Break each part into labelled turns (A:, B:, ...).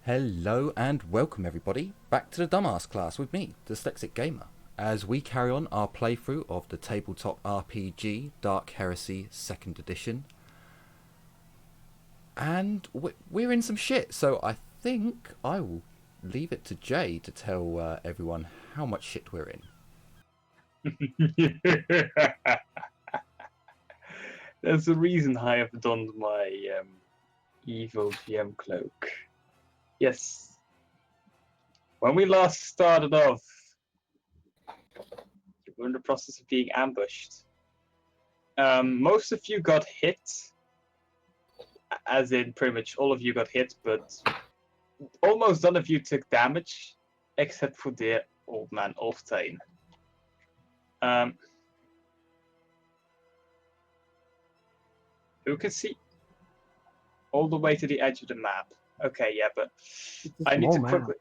A: Hello and welcome everybody back to the Dumbass class with me, Dyslexic Gamer, as we carry on our playthrough of the tabletop RPG Dark Heresy 2nd edition. And we're in some shit, so I think I will leave it to Jay to tell everyone how much shit we're in.
B: There's a reason I have donned my evil GM cloak. Yes. When we last started off, we were in the process of being ambushed. Most of you got hit, as in pretty much all of you got hit, but almost none of you took damage, except for the old man Olftain. Who can see all the way to the edge of the map? Okay, yeah, but I need to quickly.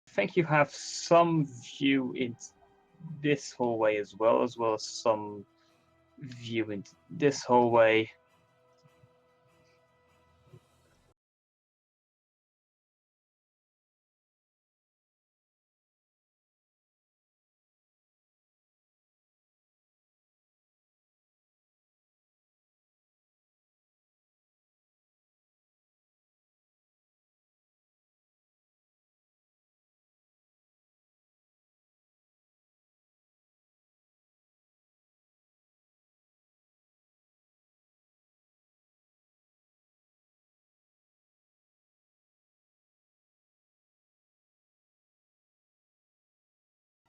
B: I think you have some view in this hallway as well as some view into this hallway.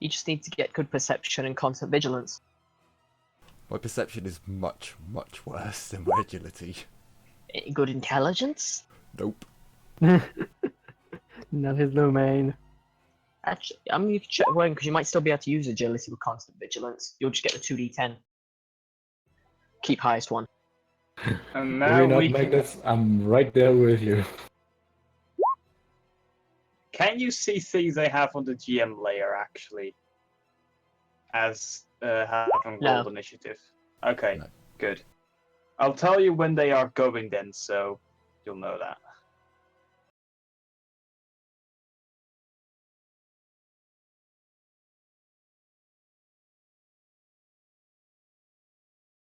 C: You just need to get good perception and constant vigilance.
A: My perception is much, much worse than my agility.
C: Good intelligence?
A: Nope.
D: Not his domain.
C: Actually, you can check one because you might still be able to use agility with constant vigilance. You'll just get the 2d10. Keep highest one.
B: And
E: Worry
B: now
E: not,
B: we
E: Magnus. I'm right there with you.
B: can you see things I have on the GM layer actually as having
C: No.
B: rolled initiative? Okay,
A: No.
B: good. I'll tell you when they are going then, so you'll know that.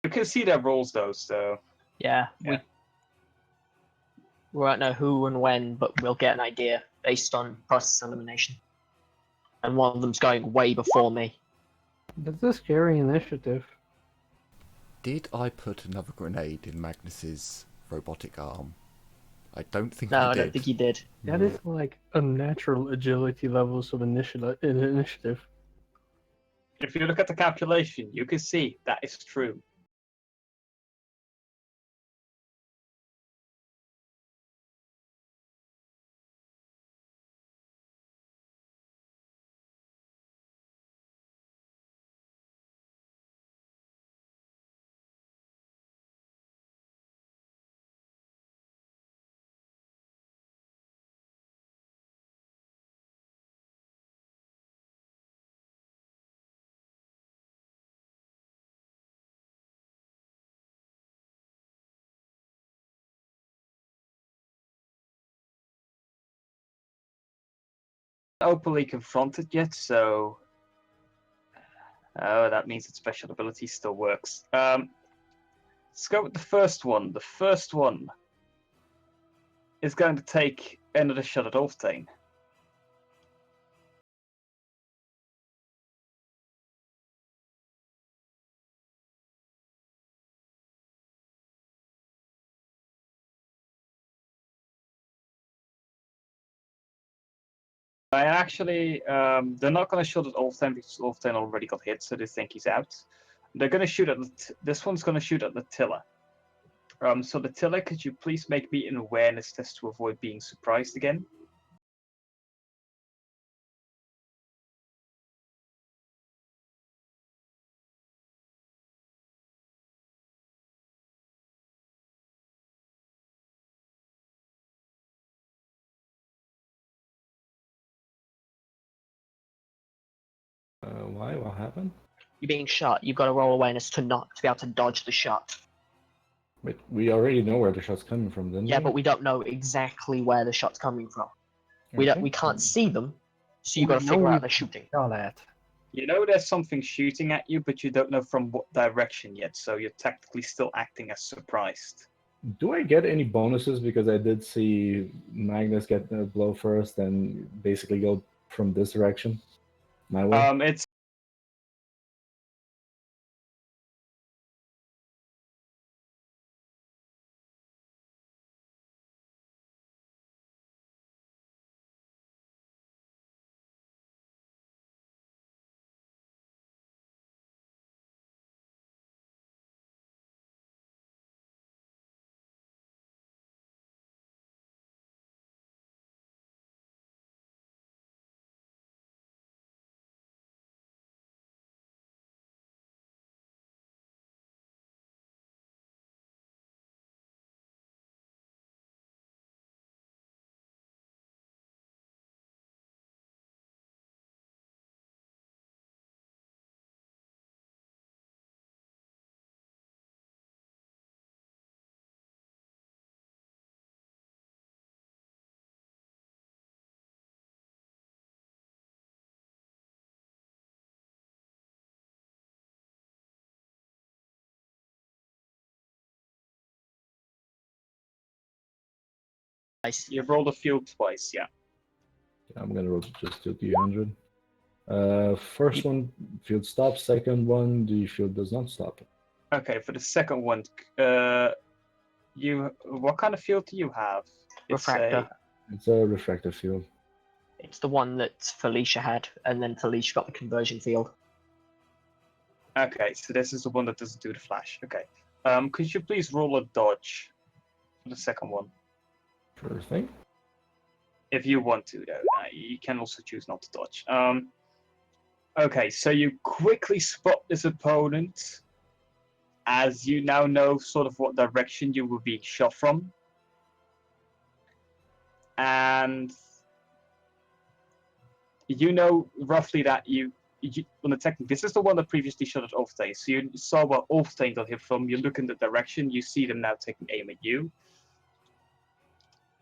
B: You can see their rolls though, so
C: Yeah,
B: Yeah.
C: we won't know who and when, but we'll get an idea based on process elimination. And one of them's going way before me.
D: That's a scary initiative.
A: Did I put another grenade in Magnus's robotic arm? I don't think
C: No,
A: I
C: I
A: did.
C: don't think he did.
D: That is like unnatural agility levels of initiative.
B: if you look at the calculation, you can see that is true. openly confronted yet, so that means its special ability still works. Let's go with the first one. The first one is going to take another shot at Ulfthane. I actually, they're not going to shoot at Ulfthane because Ulfthane already got hit, so they think he's out. They're going to shoot at this one's going to shoot at the Tiller. So the Tiller, could you please make me an awareness test to avoid being surprised again?
E: Why? What happened?
C: You're being shot. You've got to roll awareness to be able to dodge the shot.
E: Wait, we already know where the shot's coming from, didn't
C: Yeah,
E: we?
C: but we don't know exactly where the shot's coming from. We
E: Okay.
C: can't see them, so you've
D: We
C: got to
D: know
C: figure
D: we
C: out they're shooting.
D: Shot at.
B: You know there's something shooting at you, but you don't know from what direction yet, so you're technically still acting as surprised.
E: Do I get any bonuses because I did see Magnus get a blow first and basically go from this direction? My way?
B: It's you've rolled a field twice, yeah.
E: I'm gonna just do 200. First one, field stops. Second one, the field does not stop.
B: Okay, for the second one, what kind of field do you have?
C: Refractor.
E: It's a refractive field.
C: It's the one that Felicia had, and then Felicia got the conversion field.
B: Okay, so this is the one that doesn't do the flash. Okay. Could you please roll a dodge for the second one?
E: Sure thing.
B: If you want to, though. You can also choose not to dodge. Okay, so you quickly spot this opponent as you now know sort of what direction you were being shot from. And you know roughly that on the technique, this is the one that previously shot at Ulfthane. So you saw where Ulfthane got hit from. You look in the direction, you see them now taking aim at you.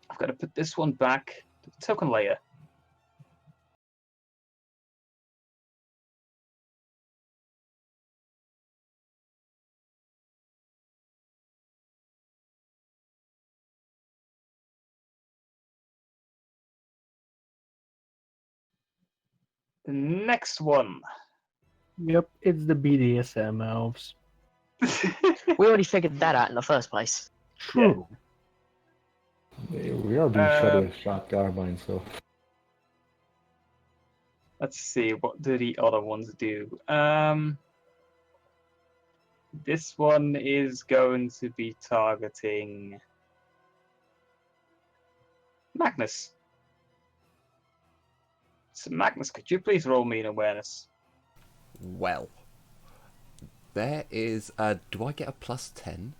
B: I've got to put this one back to the token layer. The next one.
D: Yep, it's the BDSM elves.
C: We already figured that out in the first place.
D: True.
E: We are being shot with shot carbine, so.
B: Let's see, what do the other ones do? This one is going to be targeting Magnus. So Magnus, could you please roll me an awareness?
A: Well, there is do I get a plus 10?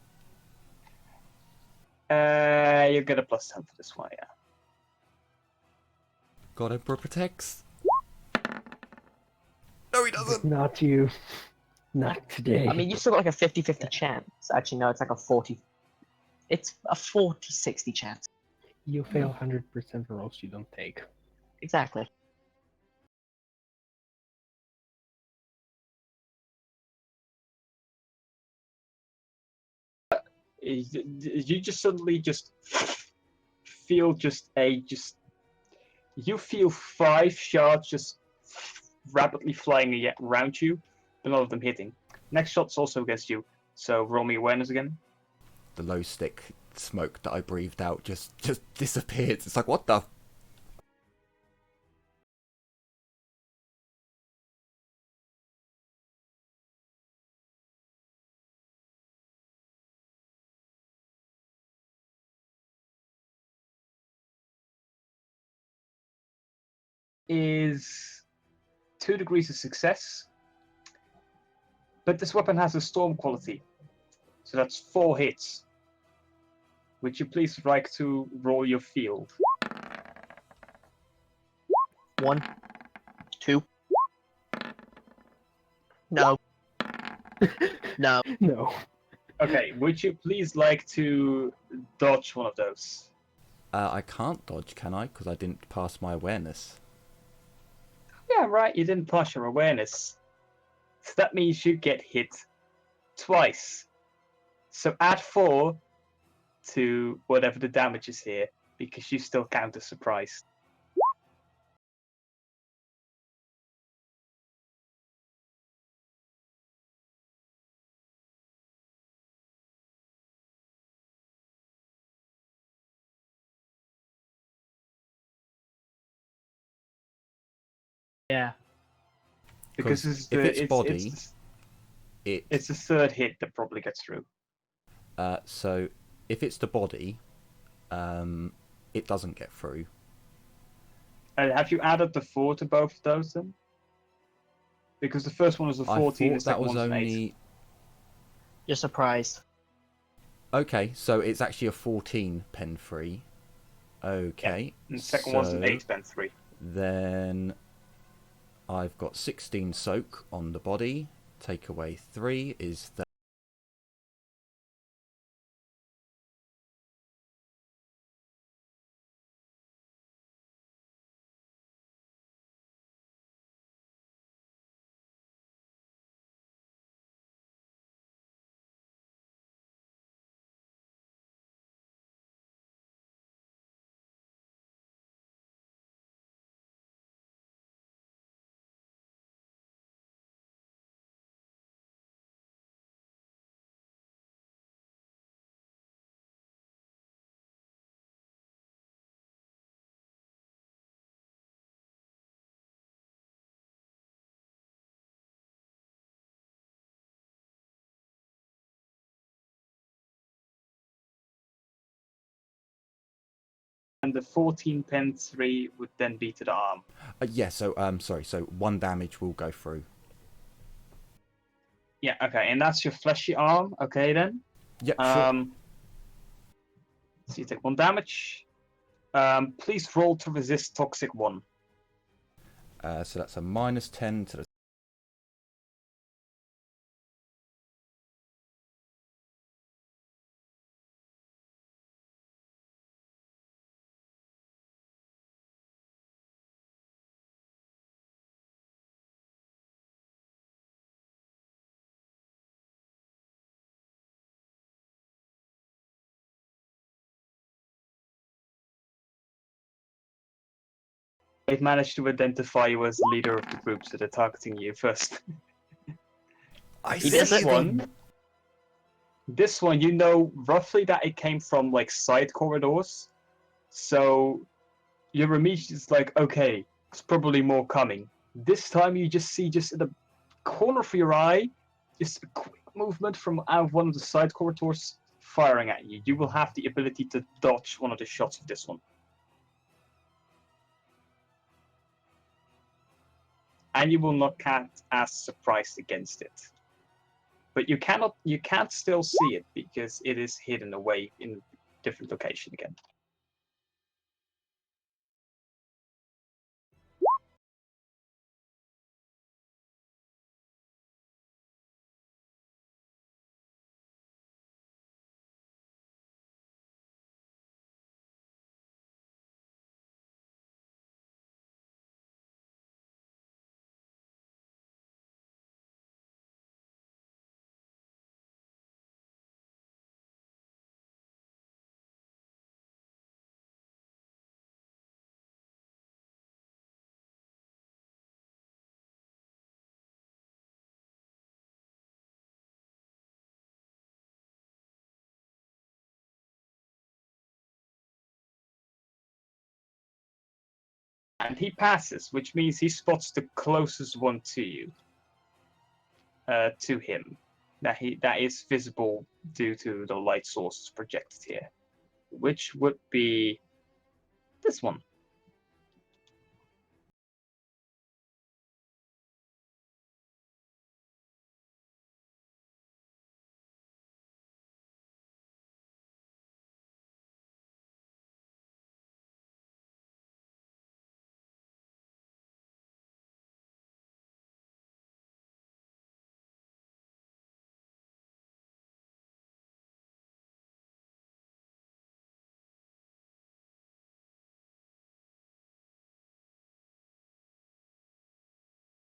B: You get a plus 10 for this one, yeah.
A: God Emperor protects. No, he doesn't.
D: Not you. Not today.
C: I mean, you've still got like a 50-50 chance. Actually, no, it's like a 40. It's a 40-60 chance.
D: You fail 100% or else you don't take.
C: Exactly.
B: you just suddenly just feel you feel 5 shards just rapidly flying around you, but none of them hitting. Next shot's also against you, so roll me awareness again.
A: The low stick smoke that I breathed out just disappeared. It's like, what the?
B: Is 2 degrees of success, but this weapon has a storm quality, so that's 4 hits. Would you please like to roll your field?
C: 1, 2. No. No.
D: No.
B: Okay, would you please like to dodge one of those?
A: I can't dodge, can I? Because I didn't pass my awareness.
B: Yeah, right, you didn't pass your awareness. So that means you get hit twice. So add 4 to whatever the damage is here, because you still count as surprised.
C: Yeah.
B: Because
A: if it's body,
B: it's the 3rd hit that probably gets through.
A: So if it's the body, it doesn't get through.
B: Have you added the 4 to both of those then? Because the first one was a 14,
A: I
B: the
A: thought that
B: second
A: was
B: one's an 8.
A: only.
C: You're surprised.
A: Okay, so it's actually a 14 pen free. Okay.
B: And the second one's an 8 pen 3.
A: Then I've got 16 soak on the body. Take away 3 is that.
B: And the 14 pen 3 would then be to the arm.
A: Yeah, so sorry, so 1 damage will go through.
B: Yeah, okay, and that's your fleshy arm, okay then?
A: Yep, sure.
B: So you take 1 damage. Please roll to resist toxic 1.
A: So that's a -10 to the.
B: They've managed to identify you as the leader of the group, so they're targeting you first.
A: I
C: This
A: see
B: one, this one, you know roughly that it came from like side corridors, so you're immediately just like, okay, there's probably more coming. This time you just see just in the corner of your eye, just a quick movement from out of one of the side corridors firing at you. You will have the ability to dodge one of the shots of this one. And you will not count as surprised against it. But you can't still see it because it is hidden away in a different location again. And he passes, which means he spots the closest one to you. To him. That is visible due to the light sources projected here. Which would be this one.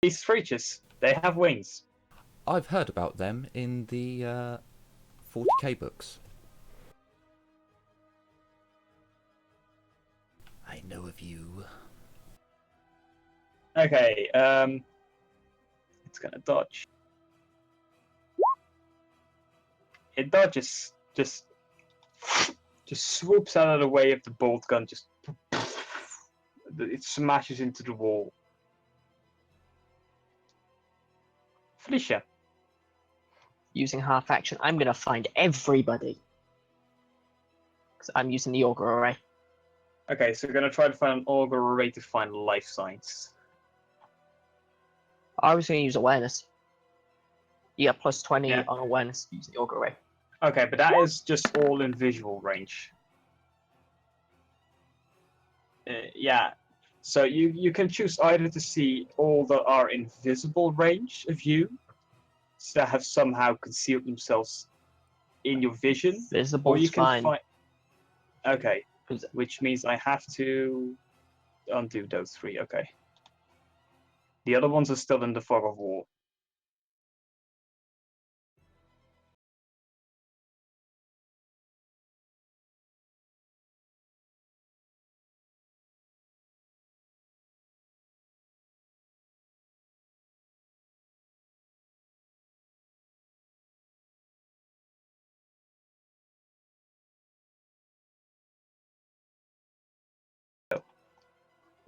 B: These creatures, they have wings.
A: I've heard about them in the 40k books. I know of you.
B: Okay, it's gonna dodge. It dodges, just swoops out of the way of the bolt gun, it smashes into the wall. Felicia.
C: Using half action, I'm gonna find everybody. Because I'm using the auger array.
B: Okay, so we're gonna try to find an auger array to find life signs.
C: I was gonna use awareness. Yeah, plus 20
B: Yeah.
C: on awareness using the auger array.
B: Okay, but that is just all in visual range. Yeah, so you can choose either to see all that are in visible range of you, so that have somehow concealed themselves in your vision,
C: Visible
B: or you
C: is
B: can
C: fine.
B: find. Okay,
C: 'Cause-
B: which means I have to undo those three. Okay, the other ones are still in the fog of war.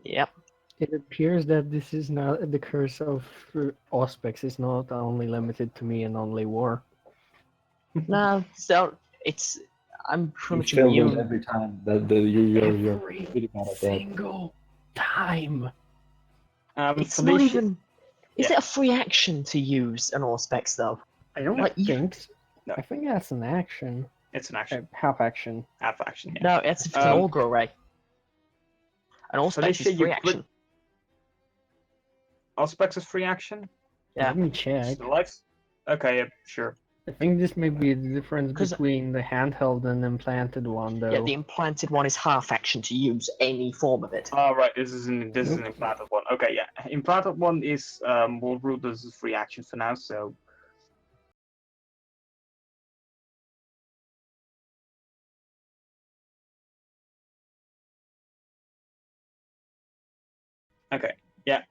C: Yep.
D: It appears that this is not the curse of Auspex is not only limited to me and only war.
C: No, so it's I'm
E: You
C: pretty much
E: failed it
C: immune.
E: every time. You're
D: Every
E: pretty mad at that.
D: single time.
C: It's
B: Felicia,
C: not even. Is
B: yeah.
C: it a free action to use an Auspex though?
D: I don't
C: Like,
D: think.
B: No.
D: I think that's an action.
B: It's an action,
D: Half action.
B: half action. Yeah.
C: No, it's if it's an auger array. An Auspex
B: Felicia,
C: is free
B: you
C: action.
B: Auspex is free action.
C: Yeah.
D: Let me check.
B: The life. Okay, yeah, sure.
D: I think this may be the difference
C: 'Cause-
D: between the handheld and implanted one, though.
C: Yeah, the implanted one is half action to use any form of it.
B: Oh, right. This is an
D: Nope.
B: implanted one. Okay, yeah. Implanted one is we'll root this as free action for now. So okay, yeah.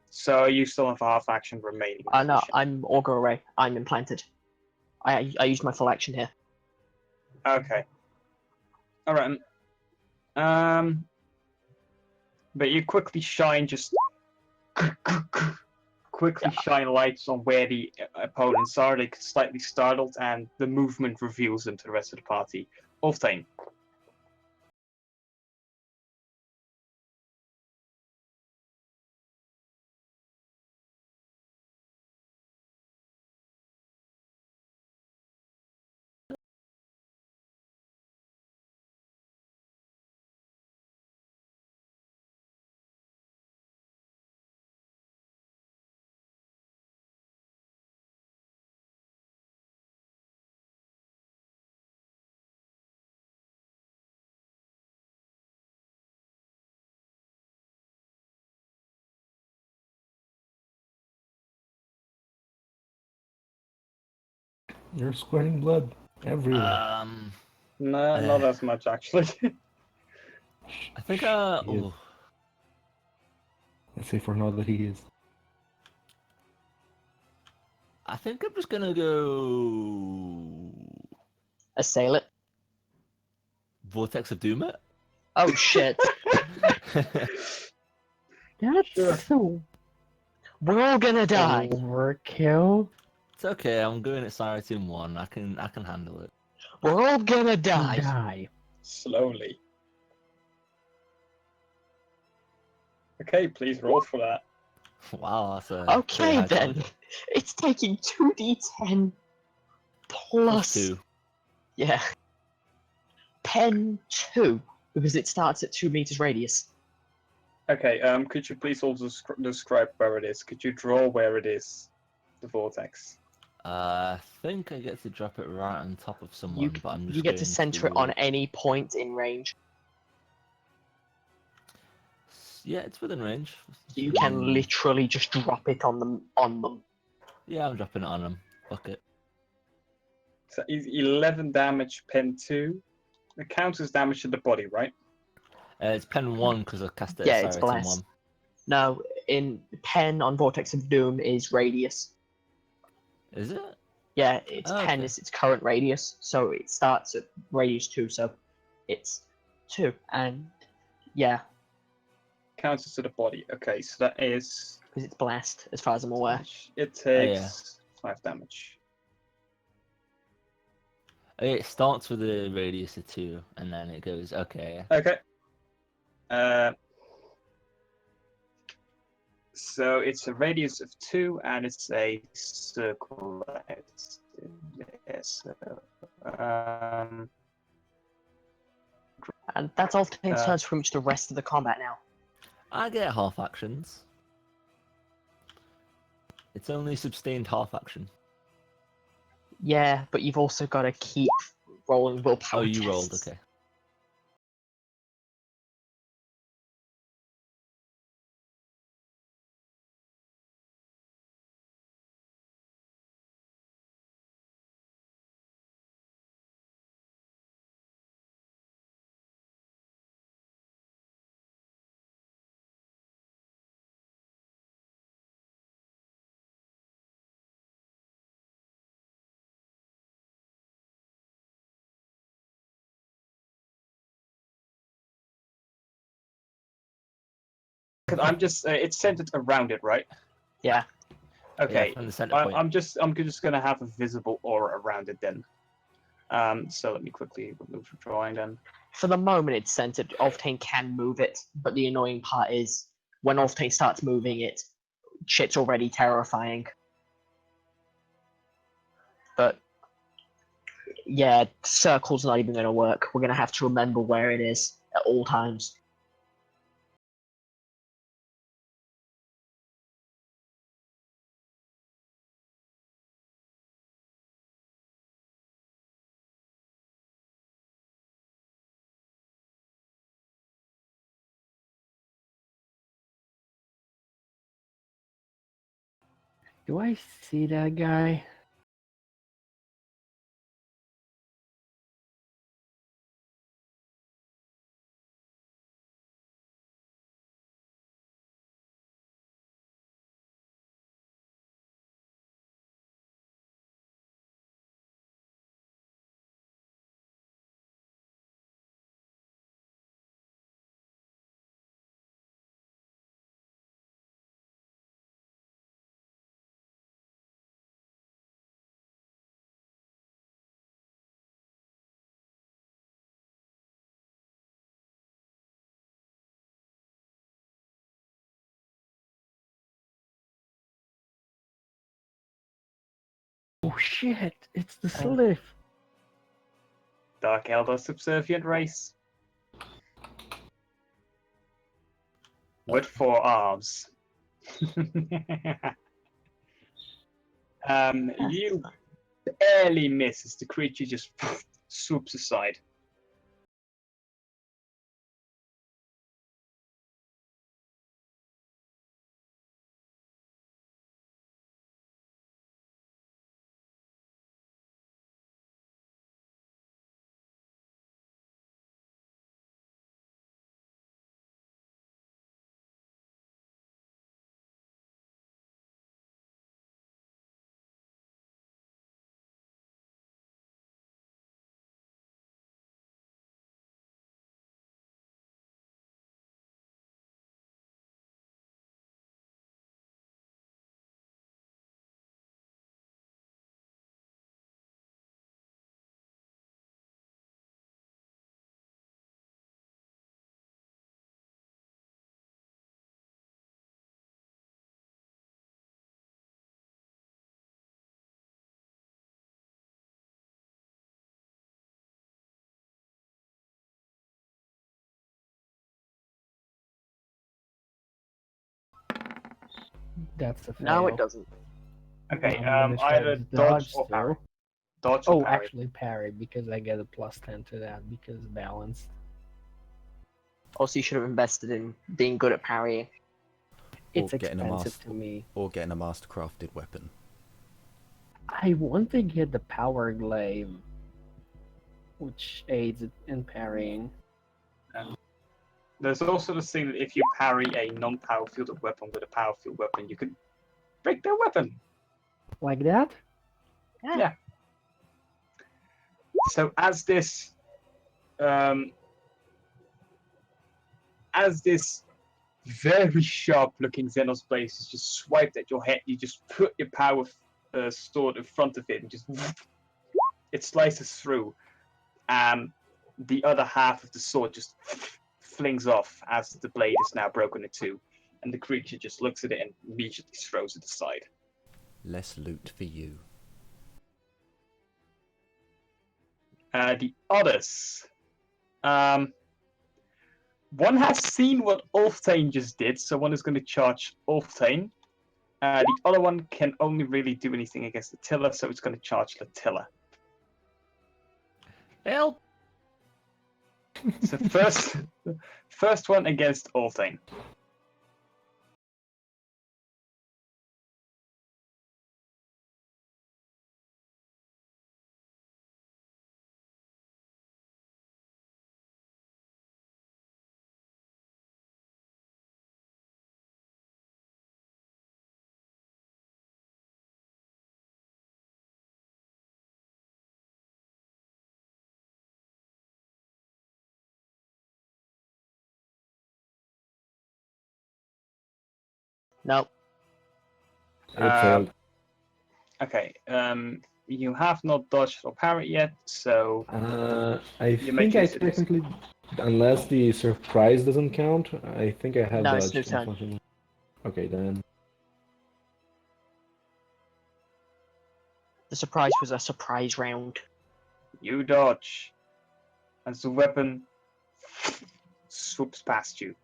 B: So you still have half action remaining.
C: No,
B: Felicia.
C: I'm auger array. I'm implanted. I used my full action here.
B: Okay. All right. But you quickly shine quickly shine lights on where the opponents are. They get slightly startled, and the movement reveals them to the rest of the party. Ulftain.
E: You're squirting blood everywhere.
B: No, not as much actually.
A: I think
E: He is.
A: oh,
E: Let's say for now that he is.
A: I think I'm just gonna go
C: Assail it.
A: Vortex of Doom it.
C: Oh shit.
D: That's
B: Sure.
D: so
C: We're all gonna die.
D: overkill.
F: It's okay. I'm going at Cyrus in 1. I can handle it.
C: We're all gonna die.
D: Die.
B: Slowly. Okay, please roll for that.
F: Wow, that's a pretty
C: Okay
F: high
C: then.
F: target.
C: It's taking 2d10
F: Plus
C: plus
F: 2.
C: yeah. Pen 2 because it starts at 2 meters radius.
B: Okay, could you please also describe where it is? Could you draw where it is? The vortex.
F: I think I get to drop it right on top of someone, but I'm just
C: You get to
F: going
C: center it on any point in range.
F: Yeah, it's within range.
C: You can literally just drop it on them.
F: Yeah, I'm dropping it on him. Fuck it.
B: So 11 damage, pen 2. It counts as damage to the body, right?
F: It's pen 1 because I cast it
C: Yeah,
F: at
C: it's
F: Cyrus in
C: blessed.
F: 1.
C: No, in pen on Vortex of Doom is radius.
F: Is it?
C: Yeah, it's
F: Oh,
C: 10
F: okay.
C: is its current radius, so it starts at radius 2, so it's 2. And yeah,
B: Counts as to the body. Okay, so that is.
C: because it's blessed, as far as I'm aware.
B: It
F: Oh, yeah.
B: takes 5 damage.
F: It starts with a radius of 2, and then it goes, okay.
B: Okay. So it's a radius of 2, and it's a circle. Yes.
C: And that's all it
B: Uh,
C: turns from the rest of the combat now.
F: I get half actions. It's only sustained half action.
C: Yeah, but you've also got to keep rolling willpower
F: Oh, you rolled,
C: tests.
F: okay.
B: Because I'm just. It's centered around it, right?
C: Yeah.
B: Okay.
F: Yeah, from the center point.
B: I'm just gonna have a visible aura around it then. So let me quickly remove the drawing then.
C: For the moment, it's centered. Octane can move it, but the annoying part is when Octane starts moving it, shit's already terrifying. But yeah, circle's not even going to work. We're going to have to remember where it is at all times.
D: Do I see that guy? Oh shit! It's the Slith.
B: Dark Elder subservient race. With 4 arms. You barely miss as the creature just swoops aside.
D: That's a fail.
C: No, it doesn't.
B: Okay,
D: I'm gonna try
B: either
D: to
B: dodge or
D: still.
B: parry. Dodge or
D: Oh,
B: parry.
D: actually parry, because I get a +10 to that, because balanced.
C: Also, you should have invested in being good at parrying.
D: It's
A: getting a
D: expensive
A: master,
D: to me.
A: or getting a mastercrafted weapon.
D: I want to get the power glaive, which aids in parrying.
B: There's also the thing that if you parry a non-power fielded weapon with a power field weapon, you can break their weapon.
D: Like that?
B: Yeah. So as this very sharp-looking Xenos blade is just swiped at your head, you just put your power sword in front of it and just it slices through. The other half of the sword just flings off as the blade is now broken in two, and the creature just looks at it and immediately throws it aside.
A: Less loot for you.
B: The others. One has seen what Ulfthane just did, so one is going to charge Ulfthane. The other one can only really do anything against Attila, so it's going to charge Attila.
F: Help!
B: So first one against Ulfthane.
C: No.
E: It failed.
B: Okay. You have not dodged or parried yet, so
E: I
B: you make
E: think I
B: use of this.
E: technically, unless the surprise doesn't count, I think I have
C: No, it's
E: dodged.
C: new turn.
E: Unfortunately. Okay, then.
C: The surprise was a surprise round.
B: You dodge, as the weapon swoops past you,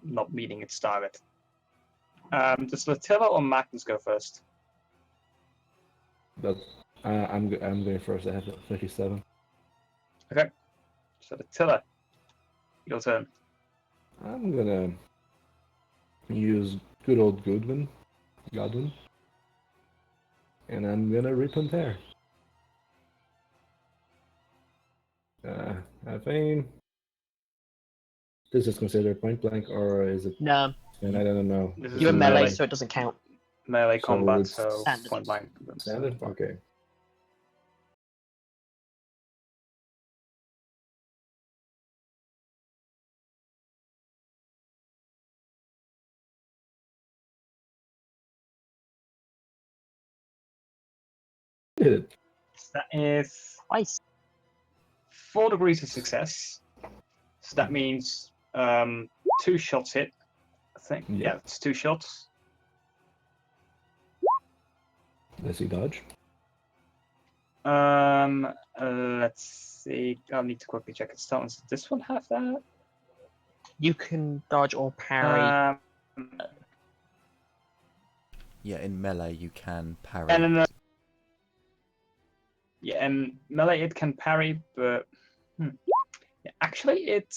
B: not meeting its target. Does Latilla or Magnus go first?
E: But I'm going first. I have 37.
B: Okay. So Latilla, your turn.
E: I'm gonna use good old Godwin, and I'm gonna rip and tear. Have aim. This is considered point blank, or is it?
C: No,
E: And I don't know.
B: This
C: you're
B: is
C: in melee,
B: melee.
C: so it doesn't count.
B: Melee
E: So
B: combat,
E: it's
B: so
C: standard.
B: point blank.
E: Standard. Okay. Did it?
B: That is
C: Twice.
B: 4 degrees of success. So that means 2 shots hit. I think.
E: Yeah.
B: Yeah, it's 2 shots.
E: Does he dodge?
B: Let's see. I'll need to quickly check its stats. Does this one have that?
C: You can dodge or parry.
A: Yeah, in melee you can parry.
B: And yeah, and melee it can parry, but yeah, actually it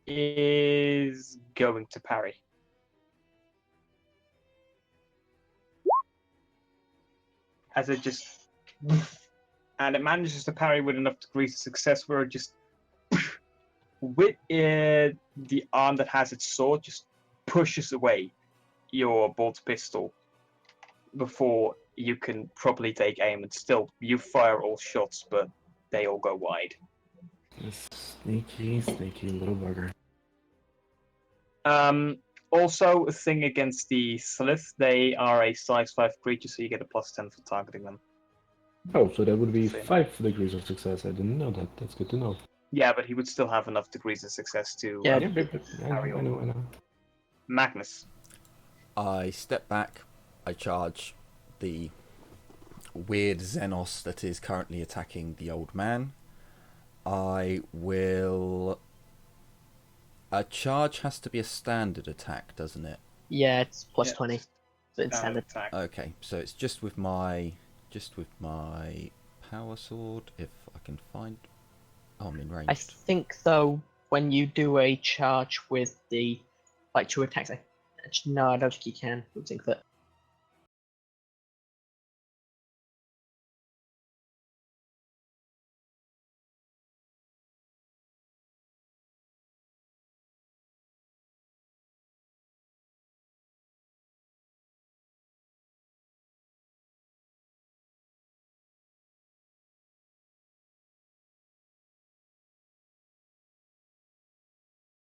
B: is going to parry. As it just and it manages to parry with enough degrees of success where it just with the arm that has its sword just pushes away your bolt pistol before you can properly take aim, and still you fire all shots, but they all go wide.
E: This sneaky little bugger.
B: Also, a thing against the Slith, they are a size 5 creature, so you get a +10 for targeting them.
E: Oh, so that would be
B: Same.
E: 5 degrees of success. I didn't know that. That's good to know.
B: Yeah, but he would still have enough degrees of success to
C: Yeah.
E: I know.
B: Magnus.
A: I step back, I charge the weird Xenos that is currently attacking the old man. I will A charge has to be a standard attack, doesn't it?
C: Yeah, it's plus
B: Yeah.
C: 20. But it's
B: Standard
C: standard.
B: attack.
A: Okay, so it's just with my power sword. If I can find. Oh, I'm in
C: I
A: ranged.
C: think though, when you do a charge with the like 2 attacks, no, I don't think you can. I don't think that.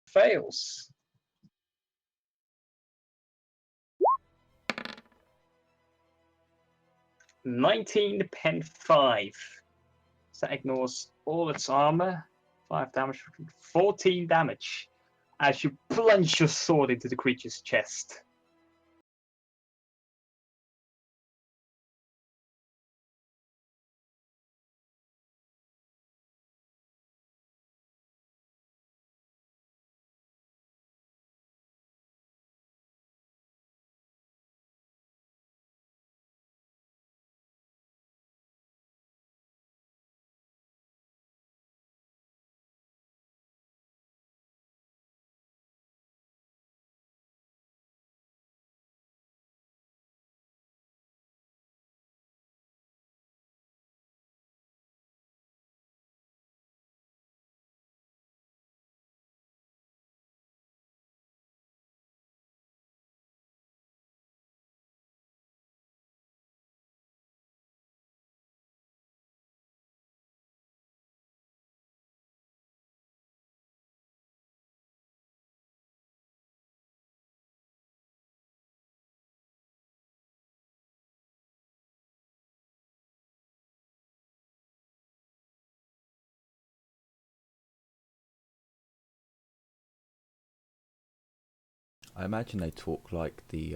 B: Fails. (19.5). So that ignores all its armor. 5 damage, 14 damage as you plunge your sword into the creature's chest.
A: I imagine they talk like the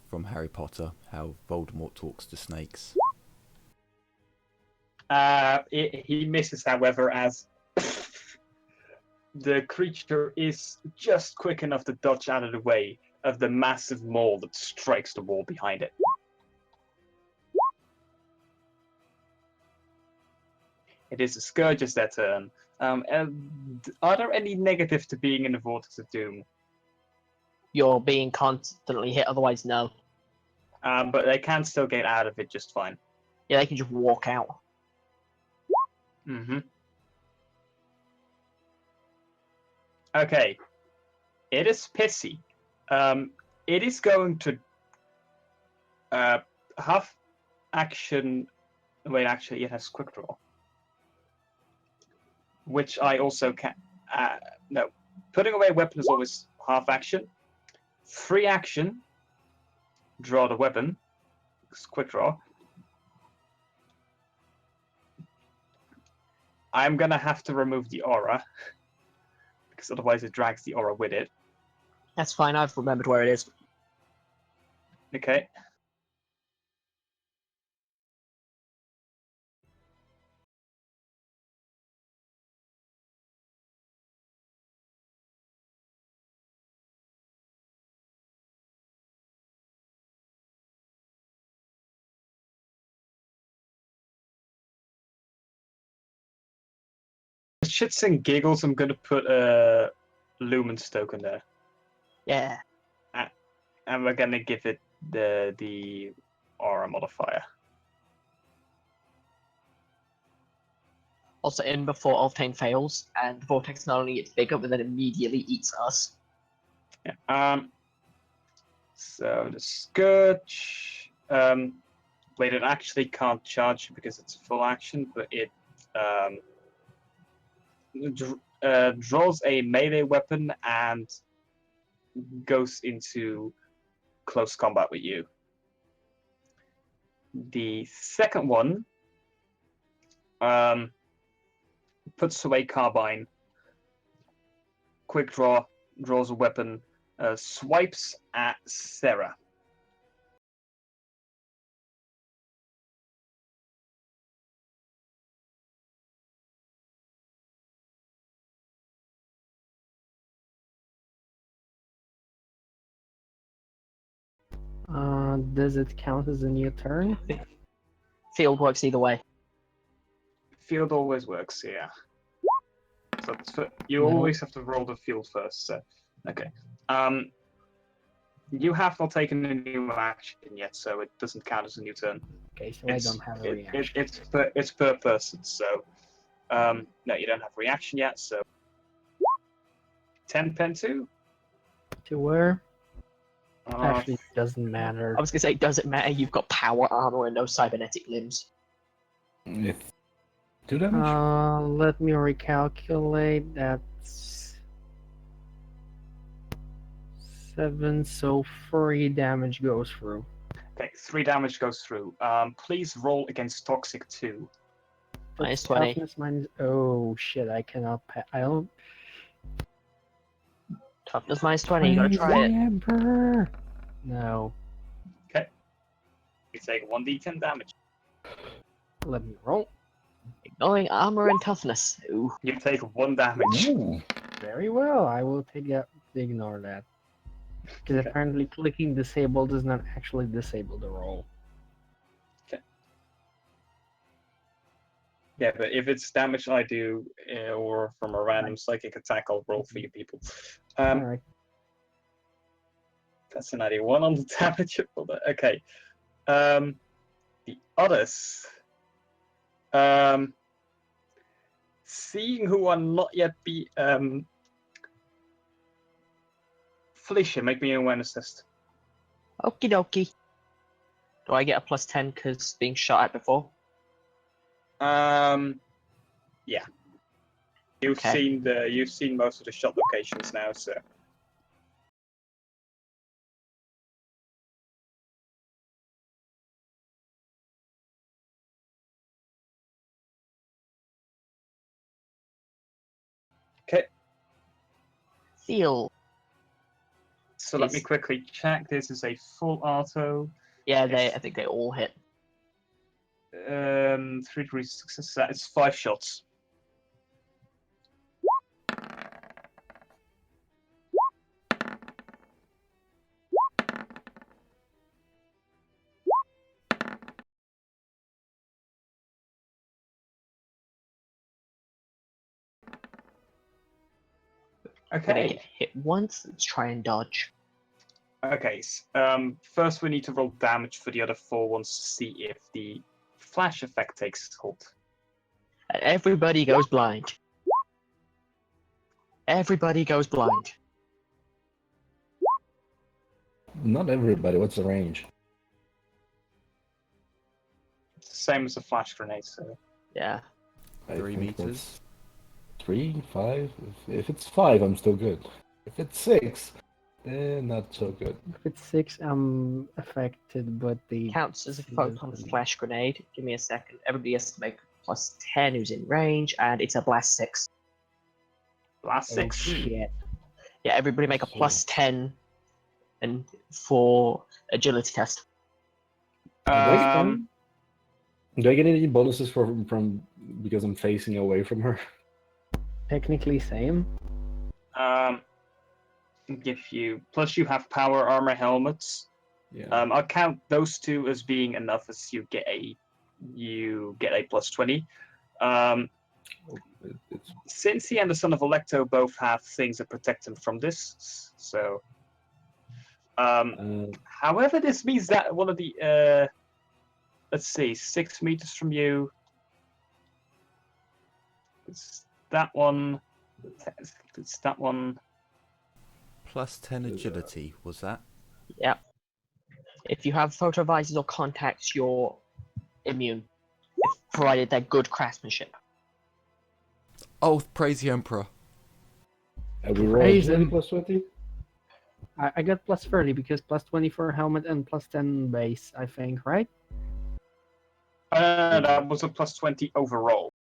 A: from Harry Potter, how Voldemort talks to snakes.
B: He misses, however, as the creature is just quick enough to dodge out of the way of the massive maul that strikes the wall behind it. It is the Scourge's their turn. Are there any negatives to being in the Vortex of Doom?
C: You're being constantly hit, otherwise no.
B: But they can still get out of it just fine.
C: Yeah, they can just walk out.
B: Mm-hmm. Okay. It is pissy. It is going to half action. Wait, actually, it has quick draw, which I also can. No, putting away a weapon is always half action. Free action. Draw the weapon. It's quick draw. I'm gonna have to remove the aura because otherwise it drags the aura with it.
C: That's fine, I've remembered where it is.
B: Okay. Shits and giggles, I'm gonna put a Lumen's token there,
C: Yeah.
B: and we're gonna give it the aura modifier.
C: Also, in before Octane fails, and the Vortex not only gets bigger, but then immediately eats us.
B: Yeah. So the Scourge. Wait, it actually can't charge because it's a full action, but it draws a melee weapon and goes into close combat with you. The second one puts away carbine. Quick draw, draws a weapon, swipes at Sarah.
D: Does it count as a new turn?
C: Field works either way.
B: Field always works, yeah. So you
D: No.
B: always have to roll the field first. So, okay. You have not taken a new action yet, so it doesn't count as a new turn.
D: Okay, so I don't have a reaction.
B: It's per person. So, no, you don't have a reaction yet. So, 10 pen 2.
D: To where?
B: Uh,
D: Actually, it doesn't matter.
C: I was gonna say, does it matter? You've got power armor and no cybernetic limbs.
E: It's 2 damage.
D: Let me recalculate. That's 7, so 3 damage goes through.
B: okay, 3 damage goes through. Please roll against Toxic 2.
C: Minus
D: That's
C: 20.
D: toughness minus. Oh shit! I cannot. I don't.
C: Toughness minus 20. You gotta
D: Praise
C: try
D: the
C: it.
D: Emperor. No.
B: You take 1d10 damage.
D: Let me roll.
C: Ignoring armor and toughness. Ooh.
B: You take 1 damage.
E: Ooh.
D: Very well. I will take that. Ignore that. Because
B: Okay.
D: apparently clicking disable does not actually disable the roll.
B: Yeah, but if it's damage I do, or from a random psychic attack, I'll roll for you people.
D: Alright.
B: That's an 91 on the damage. Okay. The others. Seeing who are not yet be Felicia, make me an awareness test.
C: Okie dokie. Do I get a plus 10 because being shot at before?
B: Yeah. You've
C: Okay.
B: seen most of the shot locations now, so okay.
C: Seal.
B: So let me
C: Is-
B: quickly check. This is a full auto.
C: Yeah,
B: Yes.
C: I think they all hit.
B: 3 degrees success. It's 5 shots.
C: Gonna
B: Okay.
C: get hit once. Let's try and dodge.
B: Okay. First we need to roll damage for the other 4 ones to see if the flash effect takes hold.
C: And everybody goes blind. Everybody goes blind.
E: Not everybody. What's the range?
B: It's the same as a flash grenade. So
C: Yeah.
E: I
A: 3
E: think
A: meters.
E: that's 3, 5. If it's 5, I'm still good. If it's 6, then not so good.
D: If it's 6, I'm affected, but the
C: Counts as a
D: It
C: photon
D: doesn't.
C: flash grenade. Give me a second. Everybody has to make plus 10 who's in range, and it's a blast 6.
B: blast 6.
D: shit.
C: Yeah, everybody make a
E: So-
C: plus 10 and for agility test.
B: Um,
E: Do I get any bonuses from because I'm facing away from her?
D: Technically same.
B: give you plus you have power armor helmets.
E: Yeah.
B: I'll count those 2 as being enough as you get a plus 20.
E: It's
B: Since he and the Son of Electo both have things that protect him from this, so however, this means that one of the let's see, 6 meters from you. It's that one. It's that one.
A: Plus 10 agility, was that?
C: Yep. If you have photovisors or contacts, you're immune, provided they're good craftsmanship.
A: Oh, praise the Emperor.
E: we roll
D: Praise
E: agility
D: him.
E: plus 20.
D: I got plus 30 because plus 20 for helmet and plus 10 base, I think, right?
B: That was a plus 20 overall.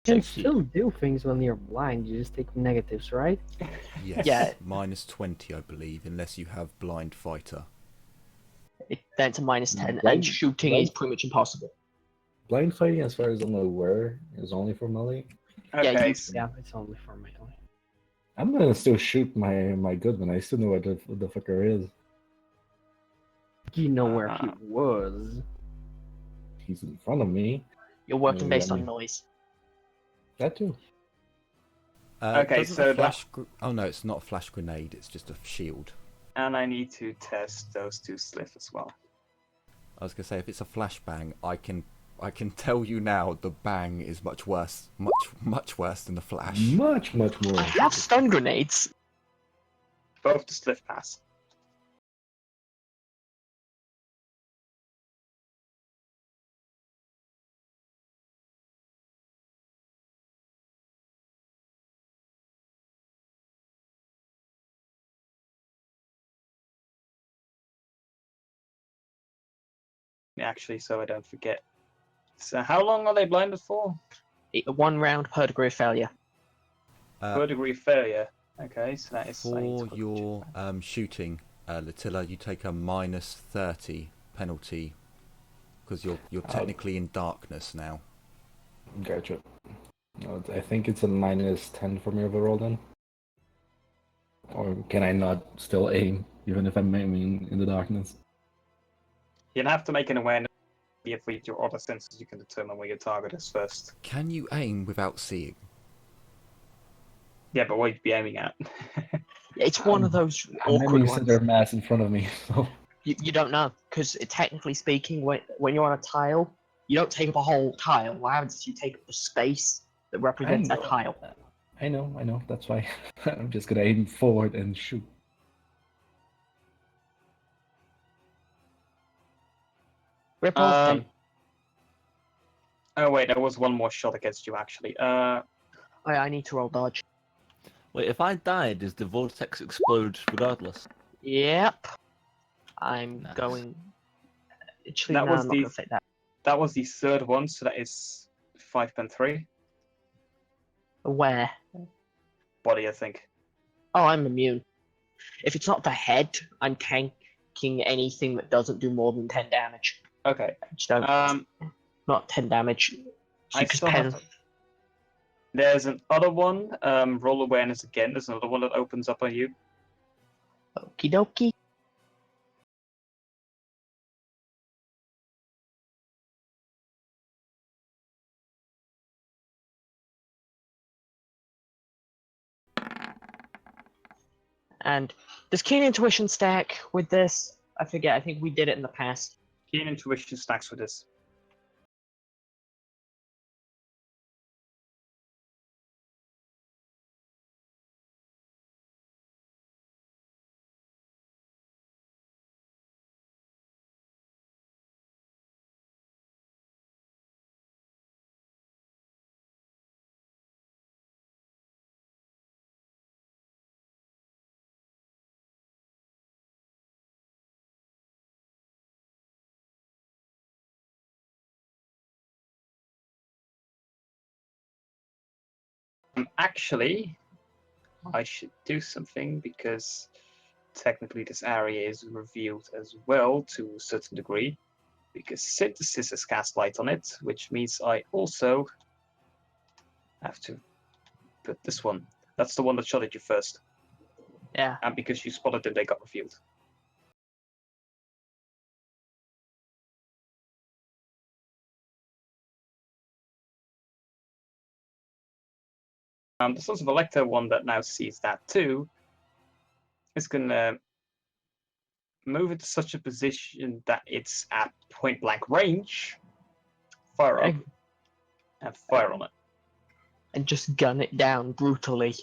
D: You can
F: So,
D: still do things when you're blind. You just take negatives, right?
A: Yes,
C: Yeah.
A: minus 20, I believe, unless you have blind fighter.
C: Then it's a -10, and
E: Blind-
C: shooting
E: blind-
C: is pretty much impossible.
E: Blind fighting, as far as I'm aware, is only for melee.
C: Yeah,
B: Okay,
C: you-
B: so
D: Yeah, it's only for melee.
E: I'm gonna still shoot my good one. I still know what the fucker is.
D: You know where he was.
E: He's in front of me.
C: You're working
E: Yeah,
C: based
E: I
C: on
E: mean-
C: noise.
E: That too.
B: Okay,
A: Doesn't
B: so
A: a flash... Oh no, it's not a flash grenade, it's just a shield.
B: and I need to test those two sliff as well.
A: I was going to say, if it's a flashbang, I can tell you now the bang is much worse. Much worse than the flash.
E: Much more.
C: I have stun grenades.
B: Both the sliff pass. Actually, so I don't forget. So how long are they blinded for?
C: 1 round per degree of failure.
B: Per degree of failure. Okay, so that is I need
A: For
B: to
A: your shooting, Latilla, you take a minus 30 penalty because you're technically in darkness now.
E: Gotcha. I think it's a -10 for me overall then. Or can I not still aim even if I'm aiming in the darkness?
B: You'll have to make an awareness if with your other senses you can determine where your target is first.
A: Can you aim without seeing?
B: Yeah, but what you'd be aiming at.
C: It's one of those
E: I'm
C: awkward
E: aiming
C: ones.
E: center mass in front of me. So
C: You don't know, because technically speaking, when you're on a tile, you don't take up a whole tile. What happens is you take up the space that represents a
E: know.
C: tile.
E: I know. That's why I'm just gonna aim forward and shoot.
C: Rip off then.
B: Oh wait, there was one more shot against you actually.
C: I need to roll dodge.
F: wait, if I die, does the vortex explode regardless?
C: Yep. I'm
F: Nice.
C: going. Actually,
B: That
C: no,
B: was
C: I'm not
B: the-
C: going to say that.
B: that was the third one, so that is 5.3.
C: Where?
B: Body, I think.
C: Oh, I'm immune. If it's not the head, I'm tanking anything that doesn't do more than 10 damage.
B: Okay.
C: Just don't. Not 10 damage.
B: I
C: You just
B: still
C: pen.
B: have. There's another one. Roll awareness again. There's another one that opens up on you.
C: Okie dokie. And does Keen Intuition stack with this? I forget. I think we did it in the past.
B: Keen intuition stacks with this. Actually, I should do something because technically this area is revealed as well to a certain degree. Because synthesis has cast light on it, which means I also have to put this one. That's the one that shot at you first.
C: Yeah.
B: And because you spotted them, they got revealed. The Sons of Elector one that now sees that too is going to move it to such a position that it's at point blank range, fire up, and fire on it.
C: And just gun it down brutally.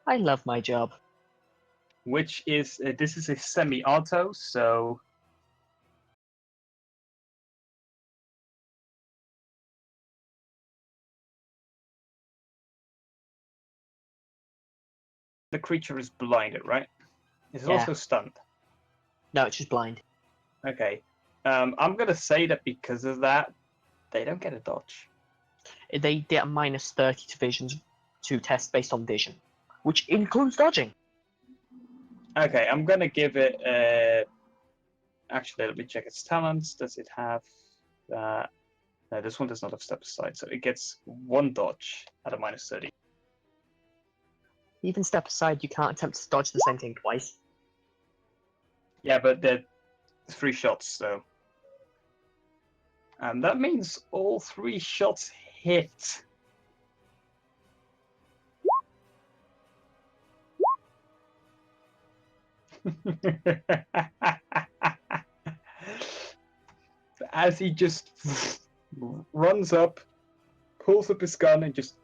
C: I love my job.
B: Which is, this is a semi-auto, so the creature is blinded, right? It's
C: Yeah.
B: also stunned.
C: No, it's just blind.
B: Okay. I'm gonna say that because of that, they don't get a dodge.
C: They get a minus 30 to visions to test based on vision, which includes dodging.
B: Okay, I'm gonna give it. Actually, let me check its talents. Does it have that? No, this one does not have step aside, so it gets 1 dodge at a minus 30.
C: Even step aside, you can't attempt to dodge the same thing twice.
B: Yeah, but they're 3 shots, so. And that means all 3 shots hit. As he just runs up, pulls up his gun, and just.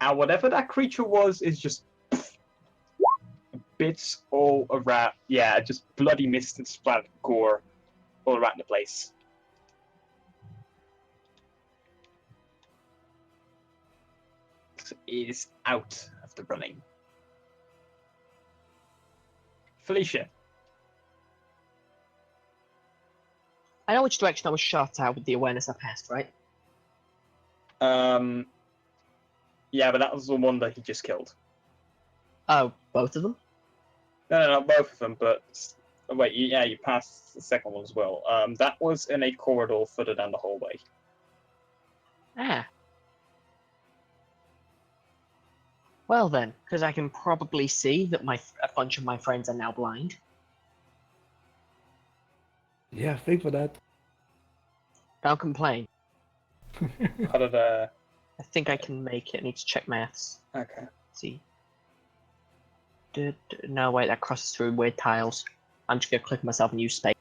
B: And whatever that creature was is just bits all around. Yeah, just bloody mist and splattered gore all around the place. So it is out of the running. Felicia.
C: I know which direction I was shot at with the awareness I passed, right?
B: Yeah, but that was the one that he just killed.
C: Oh, both of them?
B: No, not both of them, but wait, yeah, you passed the second one as well. That was in a corridor further down the hallway.
C: Ah. Well then, because I can probably see that a bunch of my friends are now blind.
E: Yeah, think for that.
C: Don't complain.
B: Out of the.
C: I think I can make it. I need to check maths.
B: Okay.
C: See. No, wait, that crosses through weird tiles. I'm just gonna click myself and use space.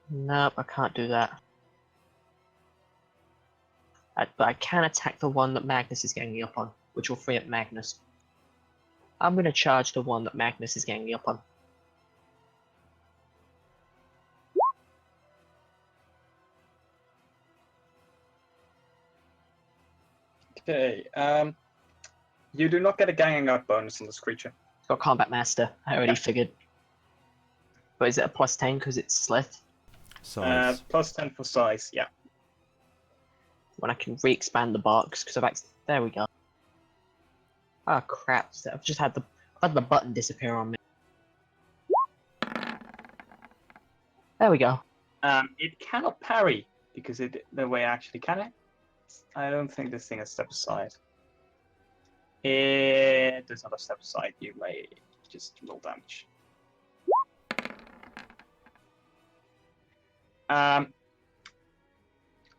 C: Nope, I can't do that. But I can attack the one that Magnus is ganging up on, which will free up Magnus. I'm gonna charge the one that Magnus is ganging up on.
B: Okay. You do not get a ganging up bonus on this creature.
C: It's got Combat Master. I already
B: Yeah.
C: figured. But is it a plus 10 because it's Slith?
A: Size.
B: Plus 10 for size. Yeah.
C: When I can re-expand the box because there we go. Oh crap! I've just had the button disappear on me. There we go.
B: It cannot parry because the way actually can it? I don't think this thing has step aside. It does not have step aside. You may just roll damage.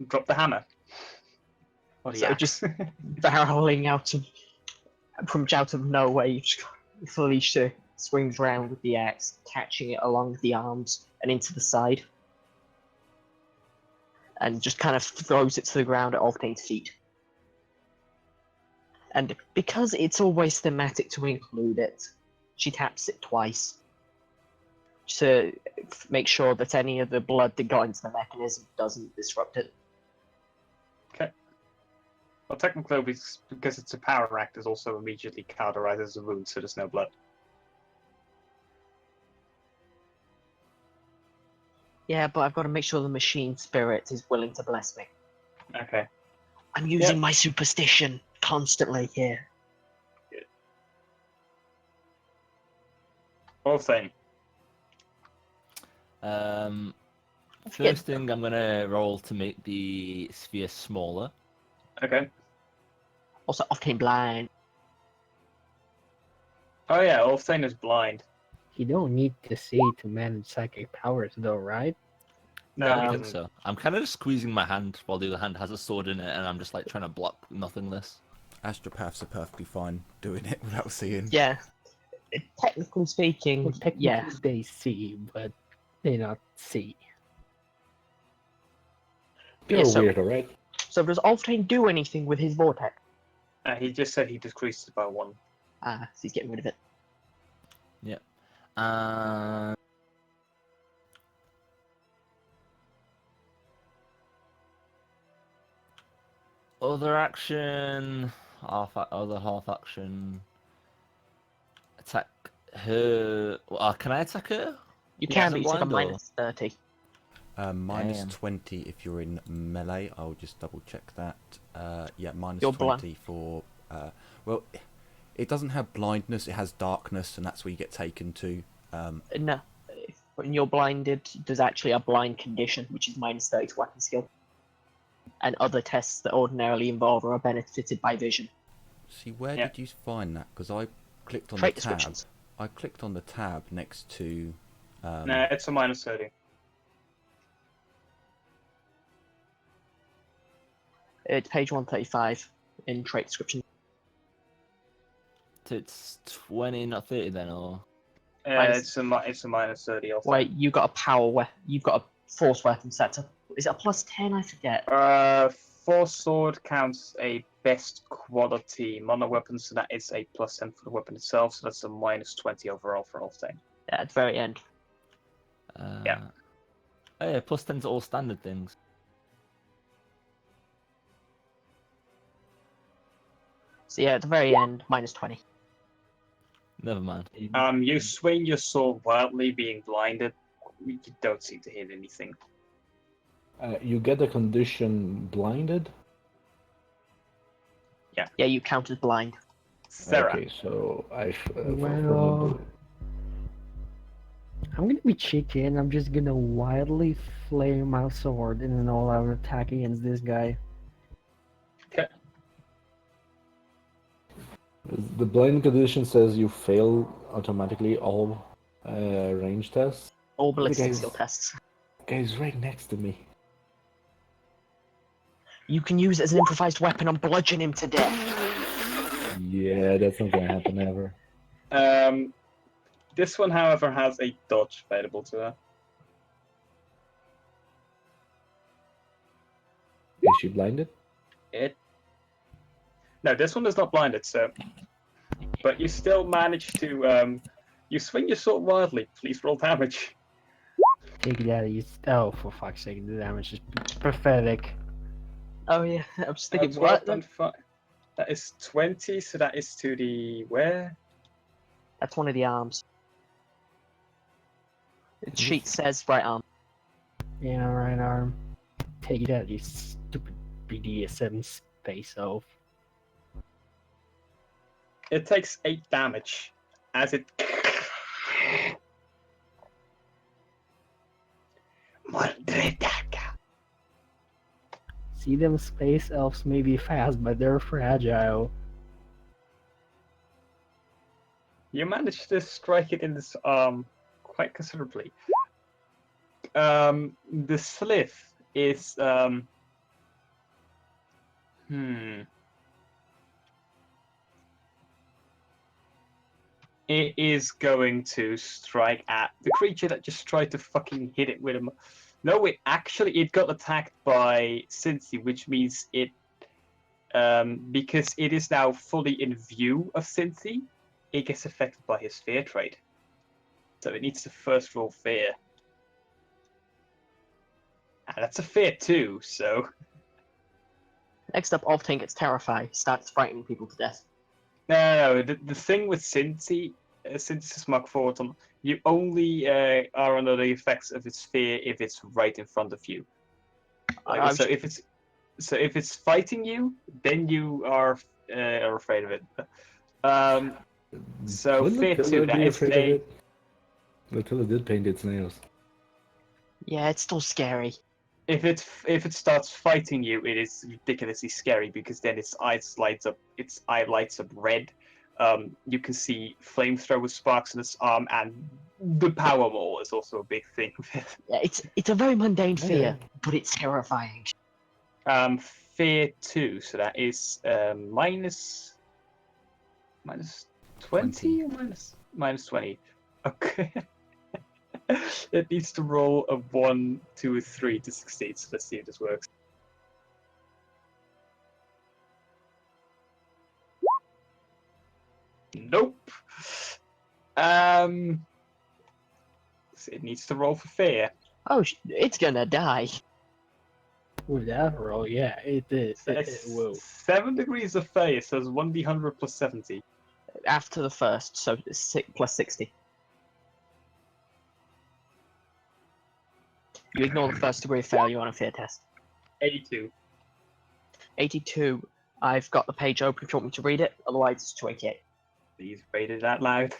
B: Drop the hammer. Or the
C: So
B: axe.
C: just barreling out of nowhere, Felicia swings round with the axe, catching it along the arms and into the side, and just kind of throws it to the ground at Altane's feet. And because it's always thematic to include it, she taps it twice to make sure that any of the blood that got into the mechanism doesn't disrupt it.
B: Okay. Well, technically, because it's a power act, it's also immediately cauterized as a wound, so there's no blood.
C: Yeah, but I've got to make sure the machine spirit is willing to bless me.
B: Okay.
C: I'm using my superstition constantly here.
B: Whole thing.
F: First thing, I'm gonna roll to make the sphere smaller.
B: Okay.
C: Also, Octane blind.
B: Oh yeah, Ulfthane is blind.
D: You don't need to see to manage psychic powers, though, right?
B: No,
F: I
B: he
F: think
B: doesn't.
F: so. I'm kind of just squeezing my hand while the other hand has a sword in it, and I'm just like trying to block nothingness.
A: Astropaths are perfectly fine doing it without seeing.
C: Yeah. Technically speaking,
D: Well, technically
C: yeah.
D: they see, but they not see.
E: You're
C: Yeah,
E: a
C: so-
E: weirdo, right?
C: So does Alftane do anything with his vortex?
B: He just said he decreased it by 1.
C: Ah, so he's getting rid of it.
F: Yep. And other action, other half action. Attack her. Can I attack her?
C: You
B: Yeah,
C: can,
F: Isn't
C: but you take a
F: blind or-
C: minus 30.
A: Minus
F: Damn.
A: 20 if you're in melee. I'll just double check that. Yeah, minus
C: You're
A: 20 for. Well, it doesn't have blindness, it has darkness, and that's where you get taken to.
C: No. When you're blinded, there's actually a blind condition, which is minus 30 to weapon skill. And other tests that ordinarily involve or are benefited by vision.
A: See, where
B: Yeah.
A: did you find that? Because I clicked on
C: Trait
A: the tab.
C: descriptions.
A: I clicked on the tab next to.
B: No, it's a minus 30.
C: It's page 135 in trait description.
F: So it's 20, not 30 then, or
C: Minus-
B: It's a minus 30 also.
C: Wait, you got a you've got a force weapon setup. Is it a plus 10? I forget.
B: Force sword counts a best quality mono weapon, so that is a plus 10 for the weapon itself, so that's a minus 20 overall for all thing.
C: Yeah, at the very end.
B: Yeah.
F: Oh yeah, plus 10 to all standard things.
C: So yeah, at the very end, minus 20.
F: Never mind.
B: You swing your sword wildly, being blinded. You don't seem to hit anything.
E: You get the condition blinded.
C: Yeah, you count as blind.
B: Sarah.
E: Okay, so
D: Well, I'm gonna be cheeky and I'm just gonna wildly flame my sword in an all-out attack against this guy.
E: the blind condition says you fail automatically all range tests.
C: All ballistic
E: guys-
C: skill tests.
E: The guy's right next to me.
C: You can use it as an improvised weapon and bludgeon him to death.
E: Yeah, that's not gonna happen ever.
B: This one, however, has a dodge available to her.
E: Is she blinded?
B: No, this one is not blinded, so. But you still manage to. You swing your sword wildly. Please roll damage.
D: Take that, oh, for fuck's sake, the damage is pathetic.
C: Oh yeah, I was thinking,
B: 12
C: what?
B: and 5. That is 20, so that is to the where?
C: That's one of the arms. The sheet says right arm.
D: Yeah, right arm. Take that, you stupid BDSM space oaf.
B: It takes 8 damage as it.
D: See, them space elves may be fast, but they're fragile.
B: You managed to strike it in this arm quite considerably. The slit is It is going to strike at the creature that just tried to fucking hit it with him. No, it got attacked by Cincy, which means it, because it is now fully in view of Cincy, it gets affected by his fear trait. So it needs to first roll fear. And that's a fear too, so.
C: Next up, Alting gets terrified, starts frightening people to death.
B: No. The thing with Cincy, since it's Mark forward on, you only are under the effects of its fear if it's right in front of you. So if it's fighting you, then you are afraid of it. So
E: Wouldn't
B: fear
E: Attila
B: 2, that
E: be
B: is
E: afraid of
B: a.
E: it? Attila did paint its nails.
C: Yeah, it's still scary.
B: If it starts fighting you, it is ridiculously scary because then its eye lights up red. You can see flamethrower sparks in its arm, and the power maul is also a big thing.
C: Yeah, it's a very mundane fear,
E: Okay.
C: but it's terrifying.
B: Fear 2, so that is minus 20 or minus 20. Okay. It needs to roll a 1, 2, 3 to succeed, so let's see if this works. Nope. Um, it needs to roll for fear.
C: Oh, it's gonna die.
D: With that roll, yeah, it did. It will.
B: 7 degrees of fear, so it's 1d100 plus 70.
C: After the first, so it's plus 60. You ignore the first degree of failure on a fear test.
B: 82.
C: 82. I've got the page open if you want me to read it, otherwise it's 288.
B: Please read it out loud.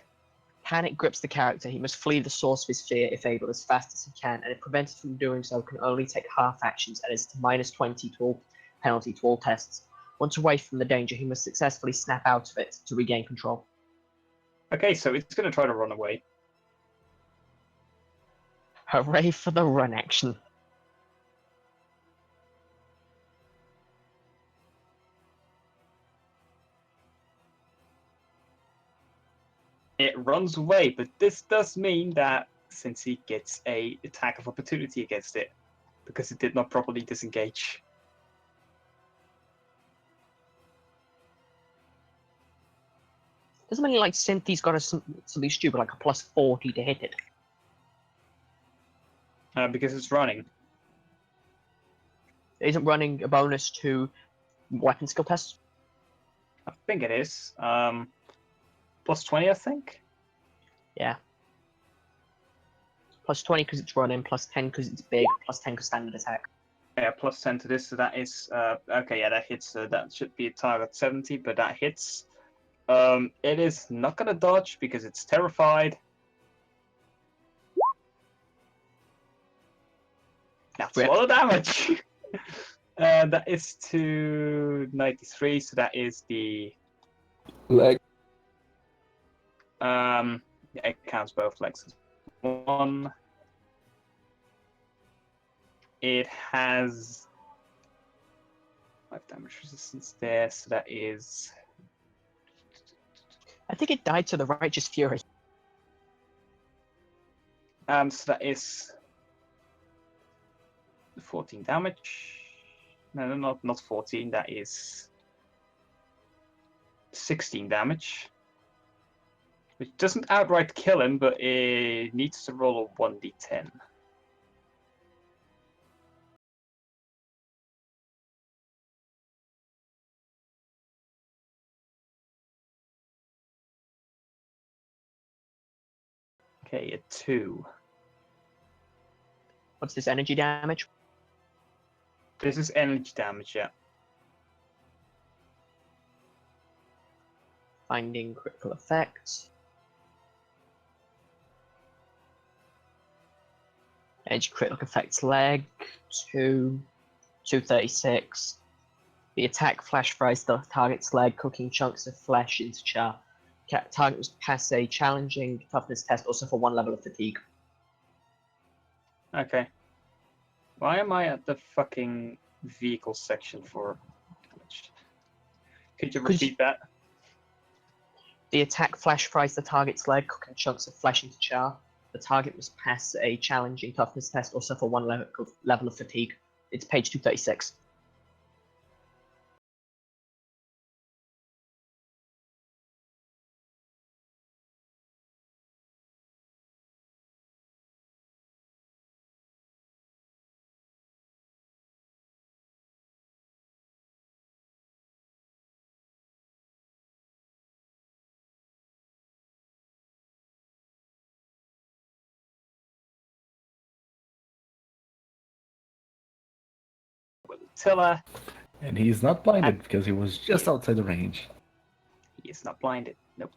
C: Panic grips the character. He must flee the source of his fear if able as fast as he can, and if prevented from doing so, can only take half actions and is minus 20 to all penalty to all tests. Once away from the danger, he must successfully snap out of it to regain control.
B: Okay, so it's going to try to run away.
C: Hooray for the run action.
B: It runs away, but this does mean that since he gets a attack of opportunity against it, because it did not properly disengage.
C: Doesn't mean like Cynthi's got something stupid like a plus 40 to hit it.
B: Because it's running.
C: Isn't running a bonus to weapon skill tests?
B: I think it is. Plus 20, I think.
C: Yeah. Plus 20 because it's running, plus 10 because it's big, plus 10 because standard attack.
B: Yeah, plus 10 to this, so that is... okay, yeah, that hits. That should be a target 70, but that hits. It is not going to dodge because it's terrified. That's
C: Rip.
B: a lot of damage! That is to 93, so that is the...
E: Leg.
B: It counts both legs as one. It has 5 damage resistance there, so that is...
C: I think it died to the Righteous Fury.
B: So that is 14 damage. No, not 14. That is 16 damage. Which doesn't outright kill him, but it needs to roll a 1d10. Okay, a 2.
C: What's this energy damage?
B: This is energy damage, yeah.
C: Finding critical effects. Edge critical effects leg, 236. The attack flash fries the target's leg, cooking chunks of flesh into char. Target must pass a challenging toughness test, also for 1 level of fatigue.
B: Okay. Why am I at the fucking vehicle section for damage? Could you repeat that?
C: The attack flash fries the target's leg, cooking chunks of flesh into char. The target must pass a challenging toughness test or suffer 1 level of fatigue. It's page 236.
B: Tiller.
E: And he's not blinded because he was just outside the range.
B: He is not blinded. Nope.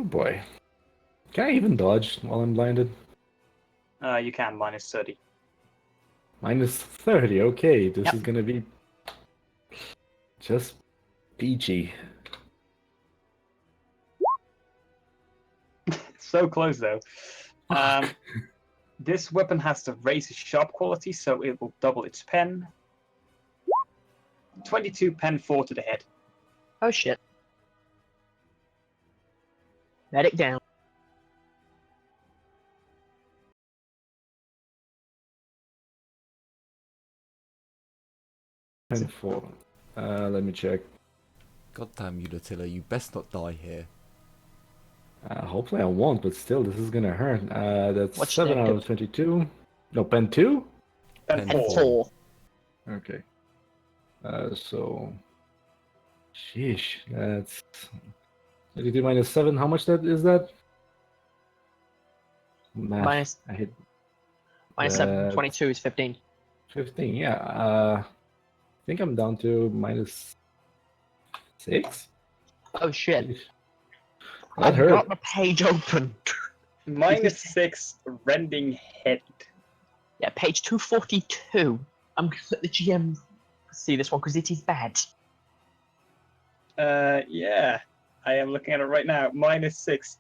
E: Oh boy. Can I even dodge while I'm blinded?
B: You can, minus 30.
E: Minus 30, okay. This
C: Yep.
E: is gonna be just peachy.
B: So close, though. This weapon has the razor sharp quality, so it will double its pen. 22 pen 4 to the head.
C: Oh shit. Medic down.
E: And 4. Let me check.
A: Goddamn you, Latilla, you best not die here.
E: Hopefully I won't, but still, this is gonna hurt. That's
C: What's
E: 7 out of
C: negative?
E: 22. No, pen 2?
B: Pen
A: Pen
B: 4.
C: 4.
E: Okay. So... Sheesh, that's... 22 minus 7, how much that is that? Math.
C: Minus-
E: I hit
C: Minus 7. 22 is 15.
E: 15, yeah. I think I'm down to minus 6?
C: Oh shit.
E: Sheesh. That
C: I've
E: hurt.
C: got the page open.
B: -6 rending head.
C: Yeah, page 242. I'm gonna let the GM see this one because it is bad.
B: Yeah, I am looking at it right now. -6.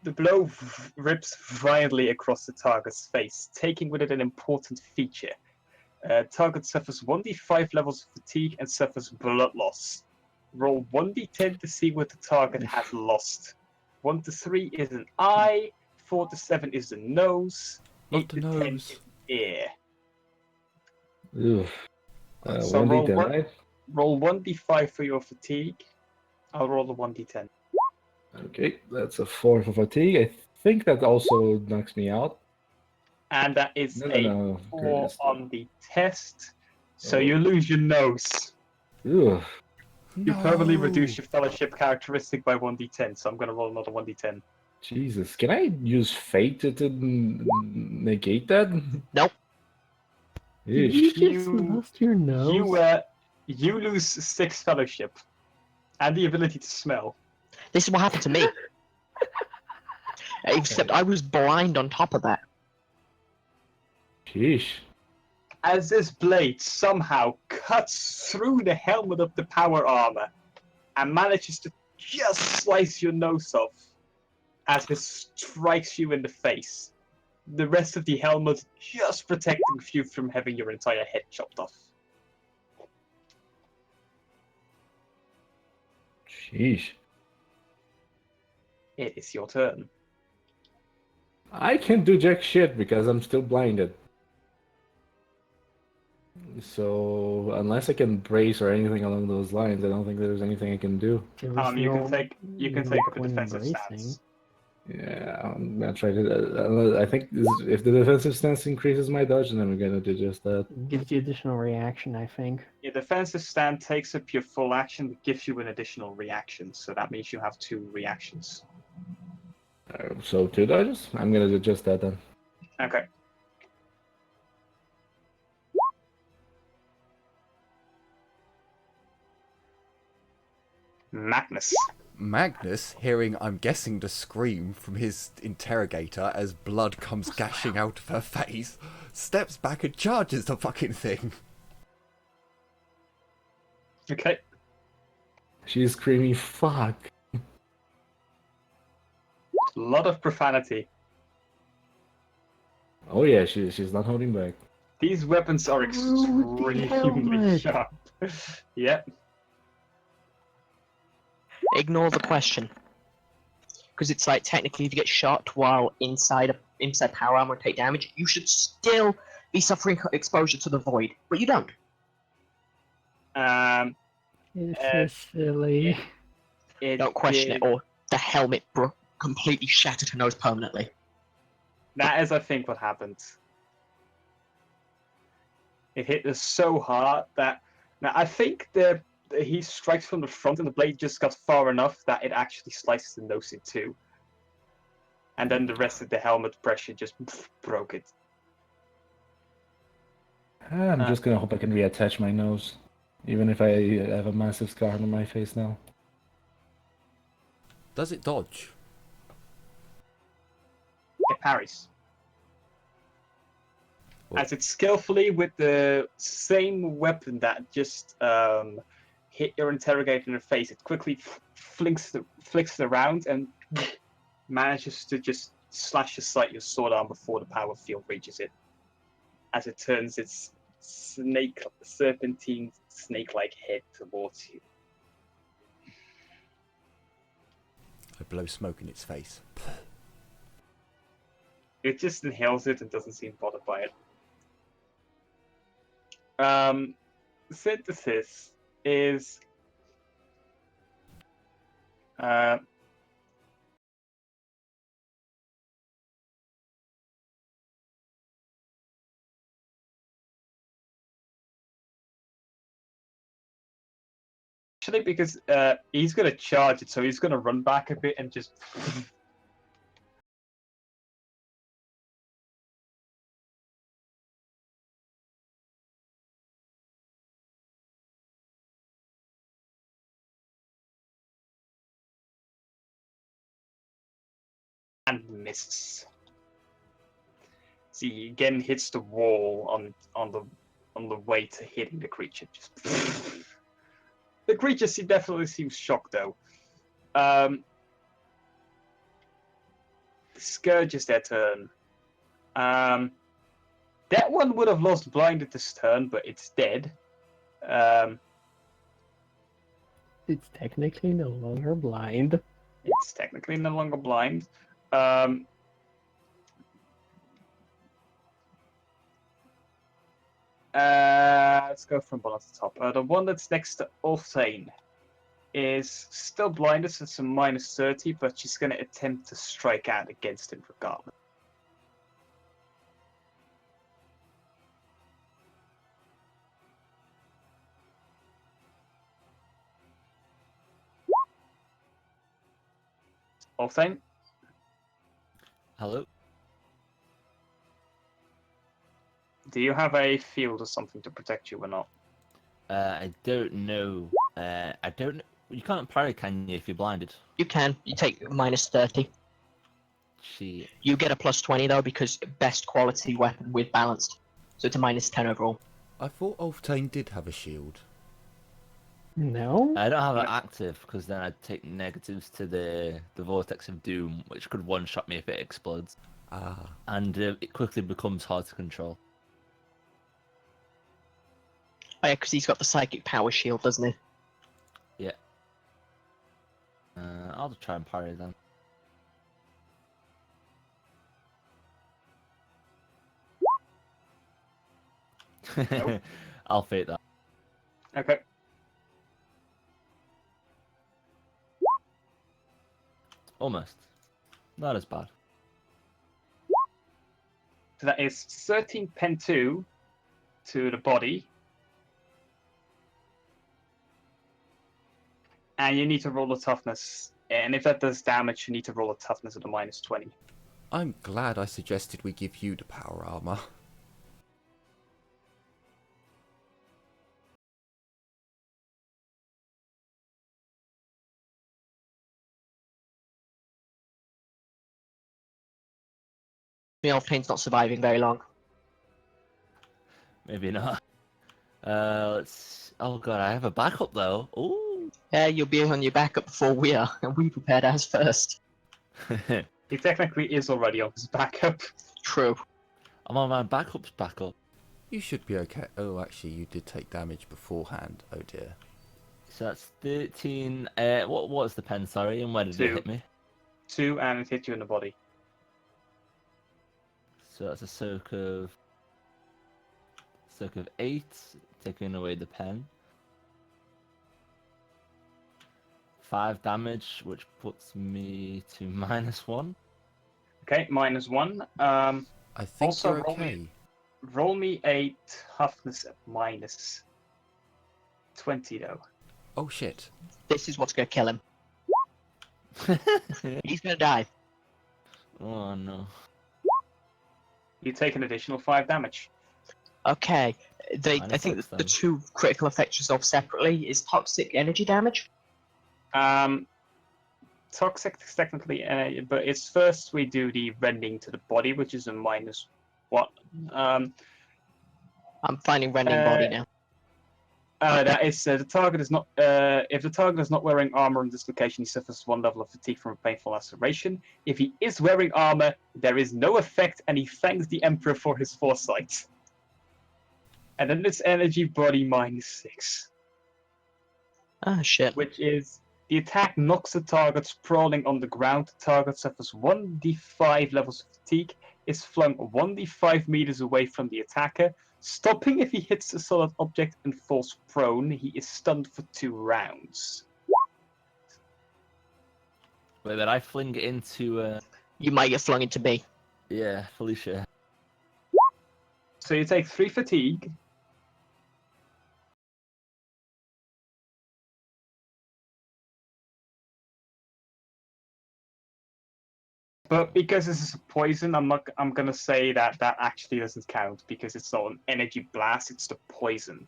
B: The blow rips violently across the target's face, taking with it an important feature. Target suffers 1d5 levels of fatigue and suffers blood loss. Roll 1d10 to see what the target has lost. 1 to 3 is an eye, 4 to 7 is the nose,
A: Not
B: 8
A: the
B: to 10
A: nose.
B: is ear.
E: Ugh.
B: So
E: 1d10,
B: roll
E: right?
B: Roll 1d5 for your fatigue. I'll roll the 1d10.
E: Okay, that's a 4 for fatigue. I think that also knocks me out.
B: And that is a
E: No.
B: 4
E: Curtis.
B: on the test. So
E: Oh.
B: you lose your nose.
E: Ugh.
B: You permanently reduce your fellowship characteristic by 1d10, so I'm going to roll another 1d10.
E: Jesus, can I use fate to negate that?
C: Nope.
D: You
E: Yeesh.
D: just lost your nose.
B: You lose 6 fellowship and the ability to smell.
C: This is what happened to me. Except I was blind on top of that.
E: Sheesh.
B: As this blade somehow cuts through the helmet of the power armor and manages to just slice your nose off as it strikes you in the face. The rest of the helmet just protecting you from having your entire head chopped off.
E: Sheesh.
B: It is your turn.
E: I can't do jack shit because I'm still blinded. So unless I can brace or anything along those lines, I don't think there's anything I can do.
B: You can take up a defensive stance.
E: Yeah, I'm gonna try to. I think if the defensive stance increases my dodge, then we're gonna do just that.
D: Gives you additional reaction, I think.
B: Your defensive stand takes up your full action, but gives you an additional reaction. So that means you have 2 reactions.
E: So 2 dodges. I'm gonna do just that then.
B: Okay. Magnus,
A: hearing, I'm guessing, the scream from his interrogator as blood comes gashing out of her face, steps back and charges the fucking thing.
B: Okay.
E: She's screaming, "Fuck!"
B: A lot of profanity.
E: Oh yeah, she's not holding back.
B: These weapons are extremely
D: helmet.
B: sharp. Yep.
C: Ignore the question. Because it's like, technically, if you get shot while inside power armor and take damage, you should still be suffering exposure to the void. But you don't.
D: This is silly.
C: Don't question it, or the helmet completely shattered her nose permanently.
B: That is, I think, what happened. It hit us so hard that... Now, I think he strikes from the front and the blade just got far enough that it actually slices the nose in 2. And then the rest of the helmet pressure just broke it.
E: I'm just gonna hope I can reattach my nose. Even if I have a massive scar on my face now.
A: Does it dodge?
B: It parries.
A: Well-
B: As it skillfully, with the same weapon that just hit your interrogator in the face, it quickly flicks it around and manages to just slash aside your sword arm before the power field reaches it. As it turns its serpentine snake-like head towards you.
A: I blow smoke in its face.
B: It just inhales it and doesn't seem bothered by it. Synthesis is actually because he's going to charge it, so he's going to run back a bit and just. And misses. See, again hits the wall on the way to hitting the creature. Just the creature definitely seems shocked though. The Scourge is their turn. That one would have lost blinded this turn, but it's dead.
D: It's technically no longer blind.
B: It's technically no longer blind. Let's go from bottom to top. The one that's next to Ulthane is still blinded, so it's a -30, but she's going to attempt to strike out against him regardless. Ulthane?
F: Hello?
B: Do you have a field or something to protect you or not?
F: I don't know. I don't know. You can't parry, can you, if you're blinded?
C: You can. You take -30.
F: She.
C: You get a +20 though because best quality weapon with balanced, so it's a -10 overall.
A: I thought Ulftane did have a shield.
D: No?
F: I don't have it
B: No.
F: active because then I'd take negatives to the Vortex of Doom, which could one-shot me if it explodes.
A: Ah.
F: And it quickly becomes hard to control.
C: Oh yeah, because he's got the psychic power shield, doesn't he?
F: Yeah. I'll just try and parry then.
B: Nope.
F: I'll fake that.
B: Okay.
F: Almost. Not as bad.
B: So that is 13 pen 2 to the body. And you need to roll a toughness. And if that does damage, you need to roll a toughness at a -20.
A: I'm glad I suggested we give you the power armor.
C: The Elftane's not surviving very long.
F: Maybe not. Let's. Oh god, I have a backup though. Ooh.
C: Yeah, you'll be on your backup before we are, and we prepared ours first.
B: He technically is already on his backup.
C: True.
F: I'm on my backup's backup.
A: You should be okay. Oh, actually, you did take damage beforehand. Oh dear.
F: So that's 13. What was the pen? Sorry, and where did it
B: 2.
F: hit me?
B: 2, and it hit you in the body.
F: So that's a soak of 8, taking away the pen. 5 damage, which puts me to -1.
B: Okay, -1.
A: I think
B: Also,
A: you're
B: roll me-
A: okay.
B: Roll me a toughness at -20 though.
A: Oh shit.
C: This is what's gonna kill him. He's gonna die.
F: Oh no.
B: You take an additional 5 damage.
C: Okay. I
F: Minus
C: think
F: 6
C: the
F: then.
C: 2 critical effects resolved separately is toxic energy damage.
B: Toxic is technically, but it's first we do the rending to the body, which is a -1.
C: I'm finding rending body now.
B: That is the target is not. If the target is not wearing armor on this location, he suffers 1 level of fatigue from a painful laceration. If he is wearing armor, there is no effect, and he thanks the Emperor for his foresight. And then it's energy body -6,
C: Ah, shit.
B: which is The attack knocks the target sprawling on the ground. The target suffers 1d5 levels of fatigue, is flung 1d5 meters away from the attacker, stopping if he hits a solid object and falls prone. He is stunned for 2 rounds.
F: Wait, then I fling it into,
C: You might get flung into B.
F: yeah, Felicia.
B: So you take 3 fatigue. But because this is a poison, I'm gonna say that actually doesn't count because it's not an energy blast, it's the poison.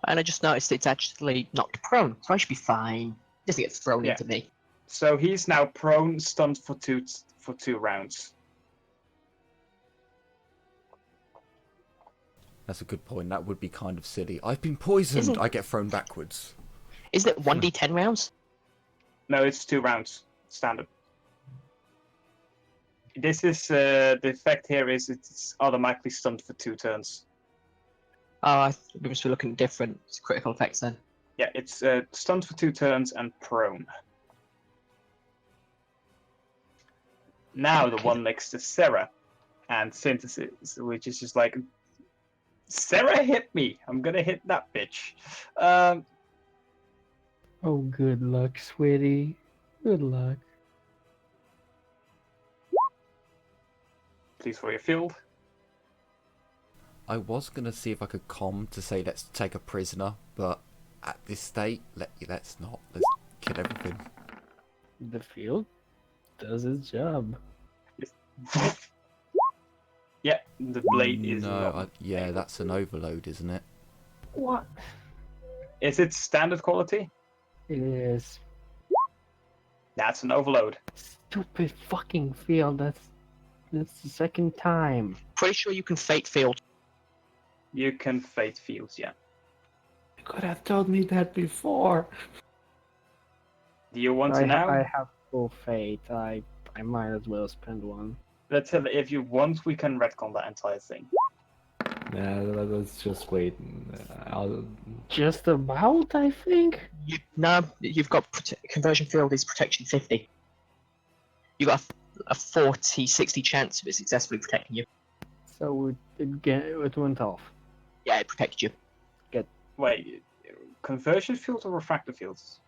C: And I just noticed it's actually knocked prone, so I should be fine. Doesn't get thrown
B: Yeah.
C: into me.
B: So he's now prone, stunned for two rounds.
A: That's a good point. That would be kind of silly. I've been poisoned.
C: Isn't-
A: I get thrown backwards.
C: Isn't it 1d10 rounds?
B: No, it's 2 rounds standard. This is the effect here is it's automatically stunned for 2 turns.
C: Oh, we must be looking at different critical effects then.
B: Yeah, it's stunned for 2 turns and prone. Now the
C: Okay.
B: one next to Sarah and Synthesis, which is just like, Sarah hit me. I'm gonna hit that bitch.
D: Oh, good luck, sweetie. Good luck.
B: Please roll your field.
A: I was gonna see if I could calm to say let's take a prisoner, but at this state, let's not. Let's kill everything.
D: The field does its job.
B: Yeah, the blade is
A: No,
B: not.
A: yeah, that's an overload, isn't it?
D: What?
B: Is it standard quality?
D: It is.
B: That's an overload.
D: Stupid fucking field. That's the second time.
C: Pretty sure you can fate field.
B: You can fate fields, yeah.
E: You could have told me that before.
B: Do you want to
D: I
B: now?
D: have full fate. I might as well spend one.
B: Let's say if you want, we can retcon that entire thing.
E: Yeah, let's just wait. I'll...
D: Just about, I think.
C: No, you've got conversion field is protection 50. You got a 40-60 chance of it successfully protecting you.
D: So it went off.
C: Yeah, it protected you.
B: Wait, conversion field or refractor fields?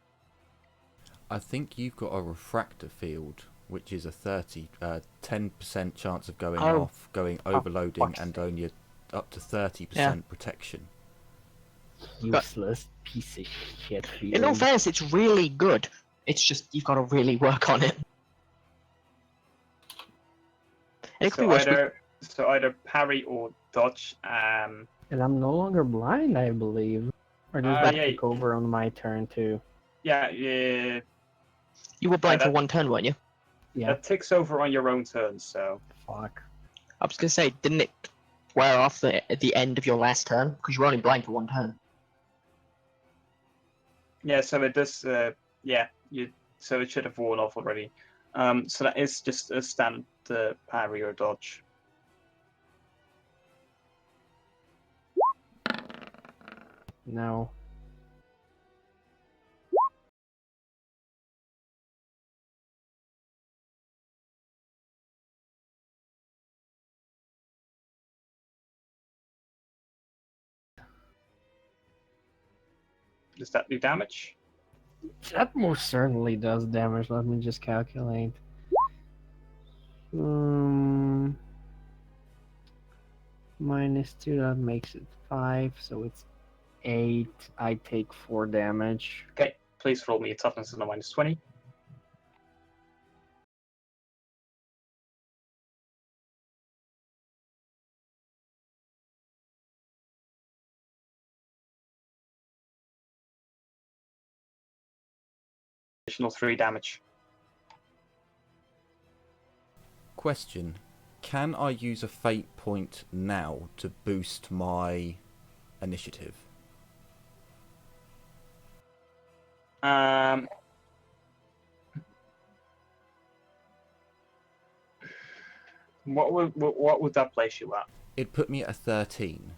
A: I think you've got a refractor field, which is a 10% chance of going
C: Oh.
A: off, going overloading,
D: fuck's
A: and
D: sake.
A: only up to 30%
C: Yeah.
A: protection.
D: Useless piece of shit field.
C: In all fairness, it's really good. It's just you've got to really work on it. And it could be worse.
B: So either parry or dodge.
D: And I'm no longer blind, I believe. Or does that
B: yeah.
D: take over on my turn too?
B: Yeah,
C: You were blind
B: that-
C: for 1 turn, weren't you?
D: Yeah.
B: that takes over on your own turn. So
D: Fuck.
C: I was gonna say, didn't it wear off at the end of your last turn? Because you were only blind for 1 turn.
B: yeah, so it does. So it should have worn off already. So that is just a standard parry or dodge.
D: No.
B: Does that do damage?
D: That most certainly does damage. Let me just calculate. -2, that makes it 5, so it's 8. I take 4 damage.
B: Okay, please roll me a toughness on a -20. Additional 3 damage.
A: Question: can I use a fate point now to boost my initiative?
B: What would that place you at?
A: It put me at a 13.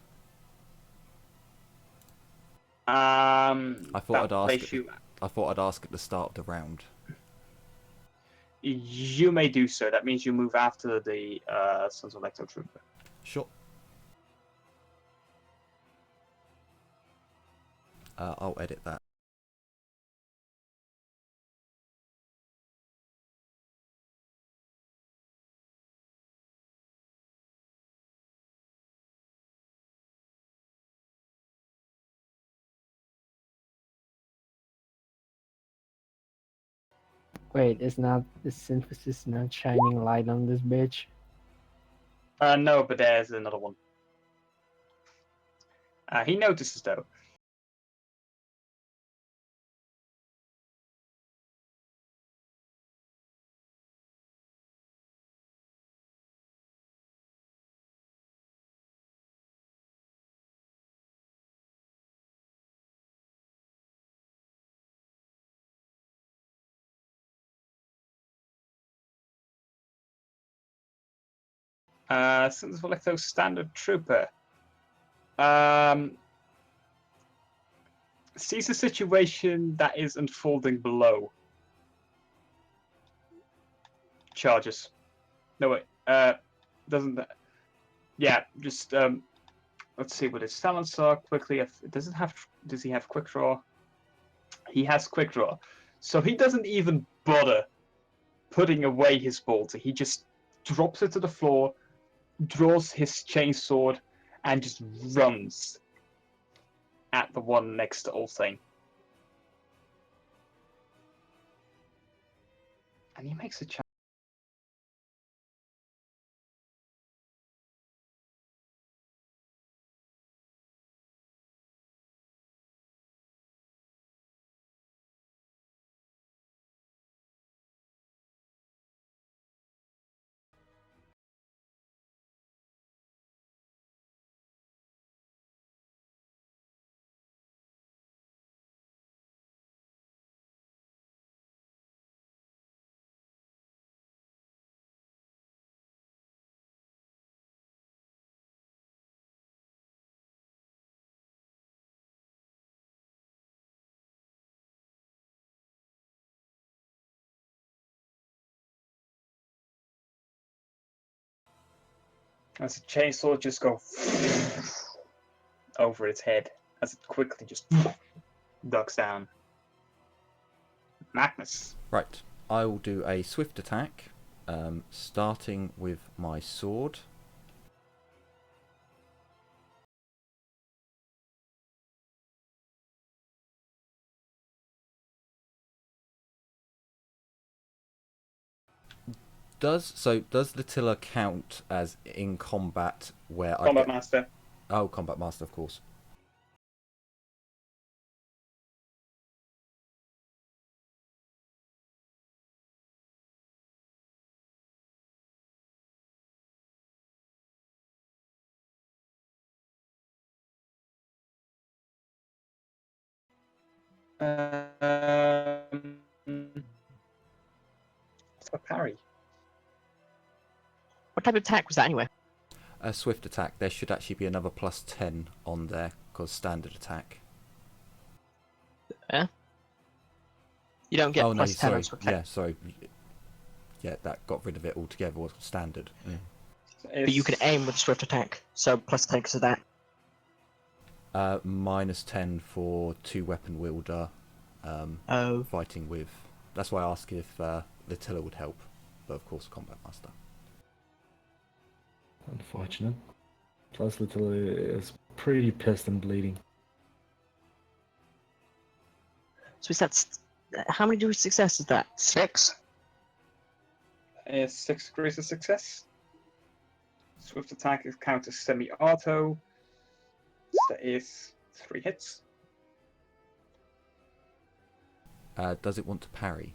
B: I
A: thought I'd ask
B: place
A: it.
B: you
A: I thought I'd ask at the start of the round.
B: You may do so. That means you move after the Sons of Electro Trooper.
A: Sure. I'll edit that.
D: Wait, is not the synthesis not shining light on this bitch?
B: No, but there's another one. He notices though. Sons of Electro Standard Trooper. Sees a situation that is unfolding below. Charges. No wait. Doesn't that? Yeah. Just let's see what his talents are quickly. Does he have quick draw? He has quick draw, so he doesn't even bother putting away his bolter. He just drops it to the floor, draws his chainsword, and just runs at the one next to Ulthane. And he makes a charge. As the chainsaw just go over its head as it quickly just ducks down. Magnus.
A: Right. I will do a swift attack, starting with my sword. Does the tiller count as in combat where
B: Combat Master.
A: Oh, Combat Master, of course.
B: What's a parry?
C: What type of attack was that anyway?
A: A swift attack. There should actually be another +10 on there, because standard attack.
C: Yeah. You don't get
A: oh no,
C: plus 10
A: sorry.
C: on swift attack.
A: Yeah, sorry. Yeah, that got rid of it altogether. Was standard. Yeah.
C: But you can aim with swift attack, so plus 10 because of that.
A: -10 for 2-weapon wielder. Fighting with. That's why I asked if the tiller would help, but of course, Combat Master.
E: Unfortunate. Plus, Little is pretty pissed and bleeding.
C: So is that... How many degrees of success is that? 6?
B: Is 6 degrees of success. Swift attack is counted semi-auto. So that is 3 hits.
A: Does it want to parry?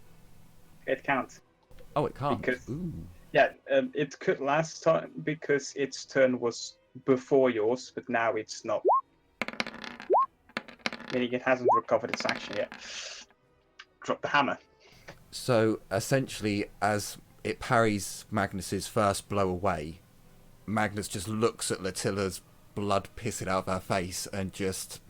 B: It can't.
A: Oh, it can't.
B: Because-
A: Ooh.
B: Yeah, it could last time because its turn was before yours, but now it's not. Meaning it hasn't recovered its action yet. Drop the hammer.
A: So essentially, as it parries Magnus's first blow away, Magnus just looks at Latilla's blood pissing out of her face and just,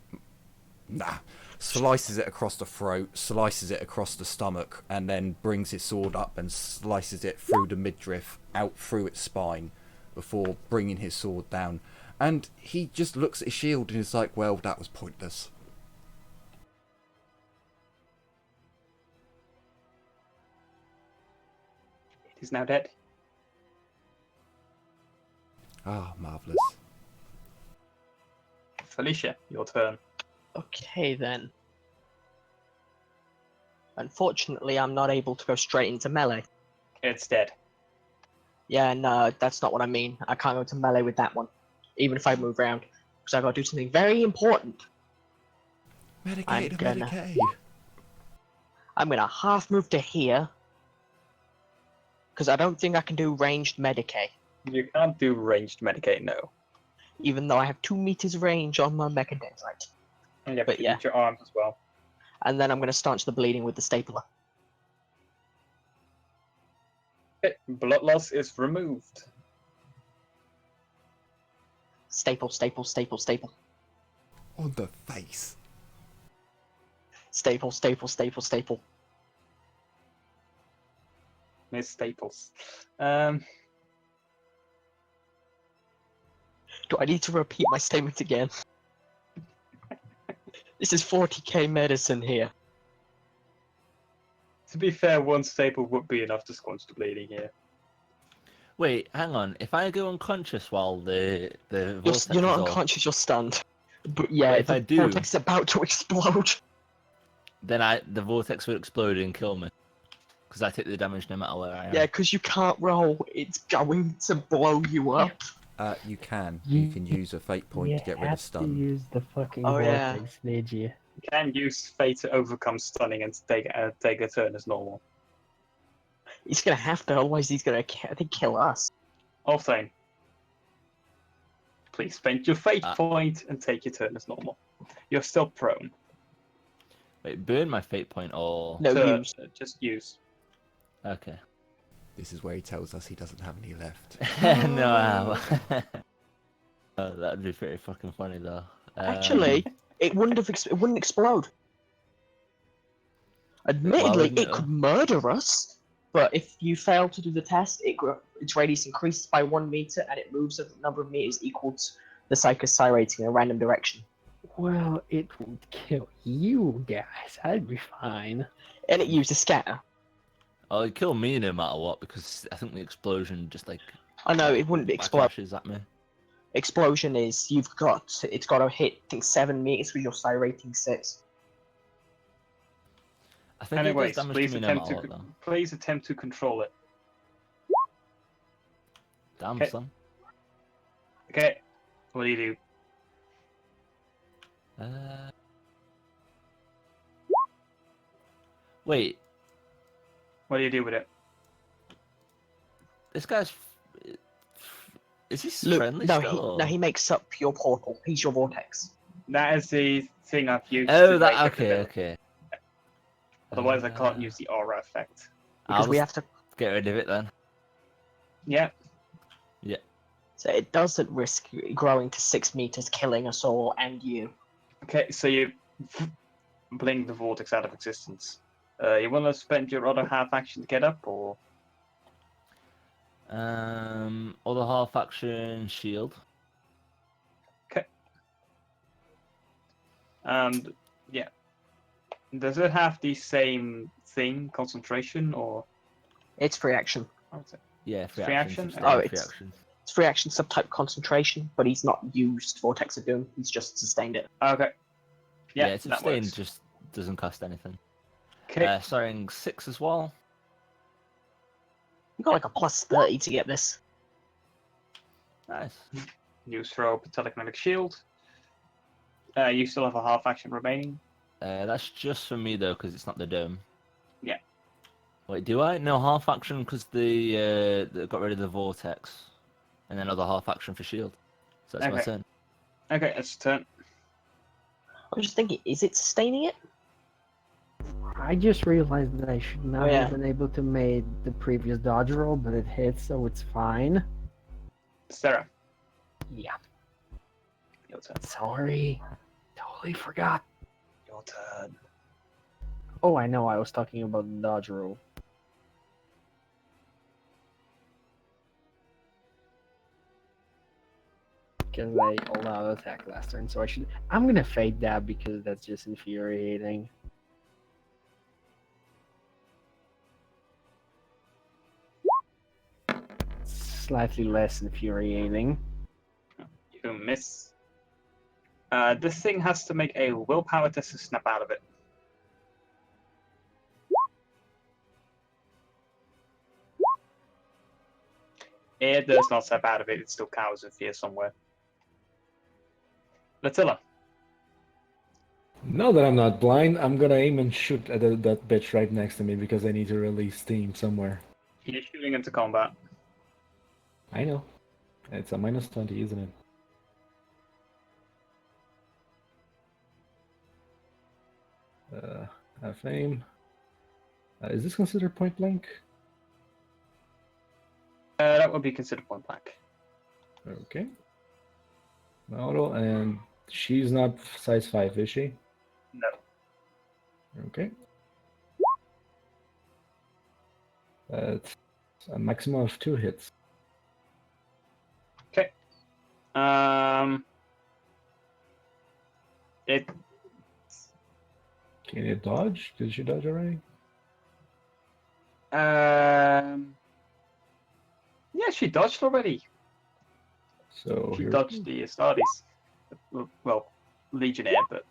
A: nah, slices it across the throat, slices it across the stomach, and then brings his sword up and slices it through the midriff, out through its spine, before bringing his sword down. And he just looks at his shield and is like, well, that was pointless.
B: It is now dead.
A: Ah, marvellous.
B: Felicia, your turn.
C: Okay then. Unfortunately, I'm not able to go straight into melee.
B: It's dead.
C: Yeah, no, that's not what I mean. I can't go into melee with that one, even if I move around, because I gotta do something very important.
A: Medicate, medicate.
C: I'm gonna half move to here, because I don't think I can do ranged Medicae,
B: You can't do ranged Medicaid, no.
C: even though I have 2 meters range on my Mechadendrite.
B: And you have
C: But
B: to
C: yeah.
B: use your arms as well.
C: And then I'm gonna staunch the bleeding with the stapler.
B: Okay, blood loss is removed.
C: Staple, staple, staple, staple.
A: On the face.
C: Staple, staple, staple, staple.
B: Miss Staples.
C: Do I need to repeat my statement again? This is 40k medicine here.
B: To be fair, one staple would be enough to squanch the bleeding here.
F: Wait, hang on. If I go unconscious while the vortex
C: You're not
F: is off,
C: unconscious, you're stunned. But yeah,
F: But if
C: the
F: I do-
C: vortex is about to explode.
F: then the vortex will explode and kill me. Because I take the damage no matter where I am.
C: Yeah, because you can't roll. It's going to blow you up.
A: You can. You can use a fate point
D: You
A: to get rid of
D: had to
A: stun.
D: use the fucking
C: Oh, yeah.
D: vortex, did you?
B: You can use fate to overcome stunning and take a turn as normal.
C: He's gonna have to, otherwise he's gonna, I think, kill us.
B: Orthane, please spend your fate
F: Ah.
B: point and take your turn as normal. You're still prone.
F: Wait, burn my fate point or...
C: No
B: Turn,
C: use.
B: just use.
F: Okay.
A: This is where he tells us he doesn't have any left.
F: No, I have. Oh, that'd be pretty fucking funny though.
C: Actually, it wouldn't have. It wouldn't explode. Admittedly,
F: wouldn't
C: it
F: it,
C: could murder us. But if you fail to do the test, its radius increases by 1 meter, and it moves a number of meters equal to the Psycho's psi rating in a random direction.
D: Well, it won't kill you guys. I'd be fine.
C: And it uses scatter.
F: Oh, it'd kill me no matter what because I think the explosion just like...
C: I know it wouldn't be explode.
F: backflashes at me.
C: Explosion is it's got to hit I think 7 meters with your psi rating 6.
F: I think
B: Anyways,
F: it does damage
B: please
F: to me no
B: attempt
F: matter
B: to
F: what though.
B: please attempt to control it.
F: Damn,
B: Okay.
F: son.
B: Okay, what do you do?
F: Wait,
B: What do you do with it?
F: this guy's... Is he
C: Look,
F: friendly
C: no,
F: still?
C: he makes up your portal. He's your vortex.
B: That is the thing I've used.
F: Oh,
B: to
F: that...
B: make
F: Okay,
B: it ability.
F: okay.
B: Otherwise, I can't use the aura effect.
C: Because
F: I'll
C: we
F: just
C: have to.
F: get rid of it then.
B: Yeah.
C: So it doesn't risk growing to 6 meters, killing us all and you.
B: Okay, so you blink the vortex out of existence. You want to spend your other half action to get up, or
F: Other half action shield.
B: and yeah, does it have the same thing, concentration, or
C: It's free action.
B: what's it?
F: Yeah, free
B: Free
F: action.
B: action?
F: sustain
C: Oh,
F: free
C: it's-
F: action.
C: It's free action subtype concentration, but he's not used Vortex of Doom. He's just sustained it.
B: Okay. Yeah,
F: it's
B: that
F: sustain
B: works.
F: just doesn't cost anything.
B: Okay.
F: Starring 6 as well.
C: You got like a plus 30 to get this.
F: Nice.
B: You throw up a telekinetic shield. You still have a half action remaining.
F: That's just for me though, because it's not the dome.
B: Yeah.
F: Wait, do I? No, half action because they got rid of the vortex, and then other half action for shield. So that's my
B: Okay.
F: turn.
B: Okay, it's turn.
C: I was just thinking, is it sustaining it?
D: I just realized that I should not
C: Oh, yeah.
D: have been able to make the previous dodge roll, but it hit, so it's fine.
B: Sarah,
D: Yeah.
B: your turn.
D: Sorry. Totally forgot.
B: Your turn.
D: Oh, I know. I was talking about the dodge roll. Because I allowed attack last turn, so I should. I'm gonna fade that because that's just infuriating. Slightly less infuriating.
B: You miss. This thing has to make a willpower test to snap out of it. It does not snap out of it. It still cowers in fear somewhere. Latilla.
E: Now that I'm not blind, I'm gonna aim and shoot at that bitch right next to me because I need to release steam somewhere.
B: You're shooting into combat.
E: I know. It's a -20, isn't it? Half aim. Is this considered point blank?
B: That would be considered point blank.
E: Okay. Auto, and she's not size 5, is she?
B: No.
E: Okay. That's a maximum of 2 hits.
B: Okay. It.
E: Can you dodge? Did she dodge already?
B: Yeah, she dodged already.
E: So
B: She
E: here-
B: dodged the Astartes. Well, Legionnaire, but.